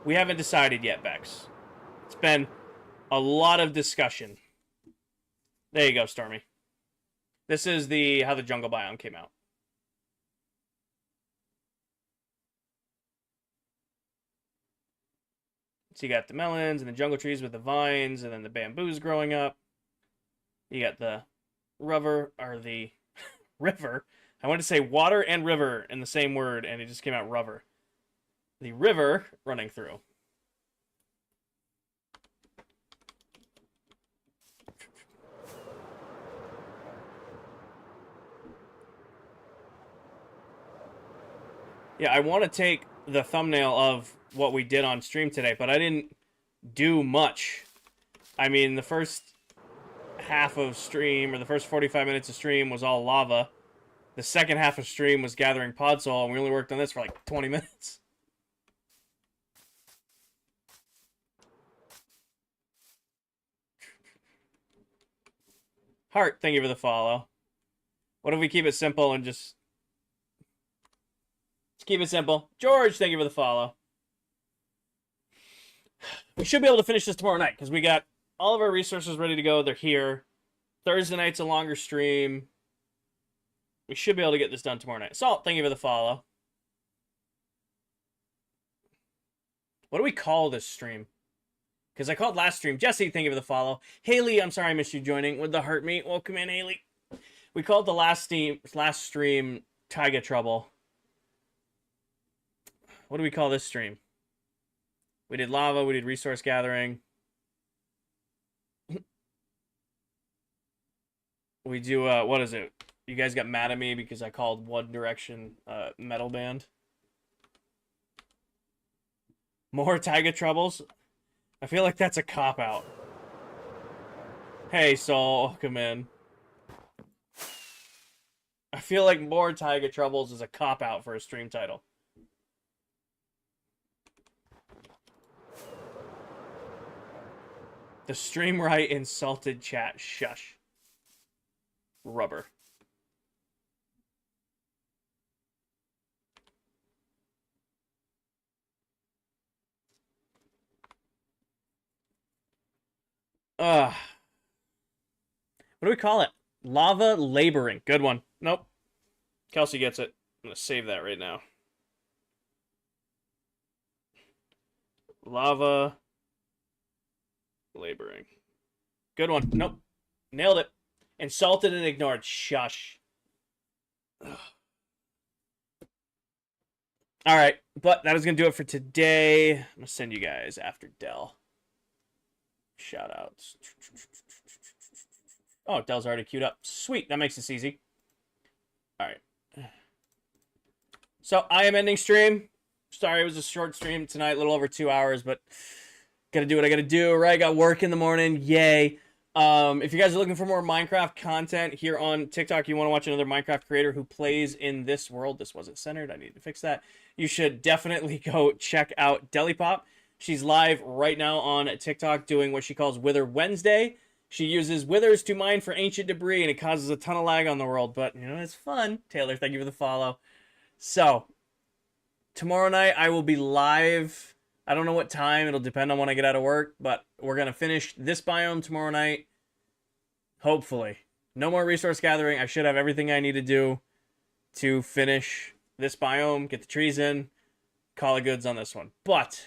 Speaker 1: We haven't decided yet, Bex. It's been a lot of discussion. There you go, Stormy. This is how the jungle biome came out. So you got the melons and the jungle trees with the vines and then the bamboos growing up. You got the river, or the river. I wanted to say water and river in the same word, and it just came out river. The river running through. Yeah, I want to take the thumbnail of what we did on stream today, but I didn't do much. I mean, the first half of stream, or the first 45 minutes of stream was all lava. The second half of stream was gathering pod soul, and we only worked on this for like 20 minutes. Heart, thank you for the follow. What if we keep it simple and just... Let's keep it simple. George, thank you for the follow. We should be able to finish this tomorrow night, because we got all of our resources ready to go. They're here. Thursday night's a longer stream. We should be able to get this done tomorrow night. Salt, thank you for the follow. What do we call this stream? Because I called last stream. Jesse, thank you for the follow. Haley, I'm sorry I missed you joining with the heart meat. Welcome in, Haley. We called the last stream Taiga Trouble. What do we call this stream? We did lava. We did resource gathering. We do, what is it? You guys got mad at me because I called One Direction metal band. More Taiga Troubles? I feel like that's a cop-out. Hey, Saul, come in. I feel like more Taiga Troubles is a cop-out for a stream title. The stream right insulted chat. Shush. Rubber. What do we call it? Lava laboring. Good one. Nope. Kelsey gets it. I'm going to save that right now. Lava laboring. Good one. Nope. Nailed it. Insulted and ignored. Shush. Ugh. All right. But that is going to do it for today. I'm going to send you guys after Dell. Shout outs. Oh, Dell's already queued up. Sweet. That makes this easy. All right. So I am ending stream. Sorry, it was a short stream tonight, a little over 2 hours, but gotta do what I gotta do, right? Got work in the morning. Yay. If you guys are looking for more Minecraft content here on TikTok, you want to watch another Minecraft creator who plays in this world. This wasn't centered. I need to fix that. You should definitely go check out Delipop. She's live right now on TikTok doing what she calls Wither Wednesday. She uses withers to mine for ancient debris, and it causes a ton of lag on the world, but, you know, it's fun. Taylor, thank you for the follow. So, tomorrow night I will be live. I don't know what time. It'll depend on when I get out of work, but we're going to finish this biome tomorrow night. Hopefully. No more resource gathering. I should have everything I need to do to finish this biome, get the trees in, call it goods on this one. But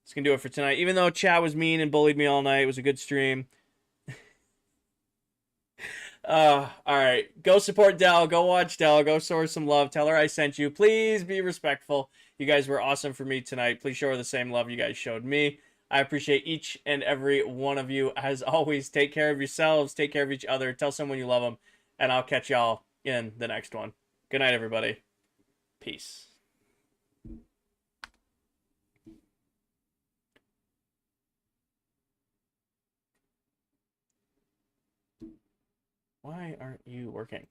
Speaker 1: it's going to do it for tonight. Even though chat was mean and bullied me all night, it was a good stream. All right. Go support Dell. Go watch Dell. Go show her some love. Tell her I sent you. Please be respectful. You guys were awesome for me tonight. Please show her the same love you guys showed me. I appreciate each and every one of you. As always, take care of yourselves. Take care of each other. Tell someone you love them. And I'll catch y'all in the next one. Good night, everybody. Peace. Why aren't you working?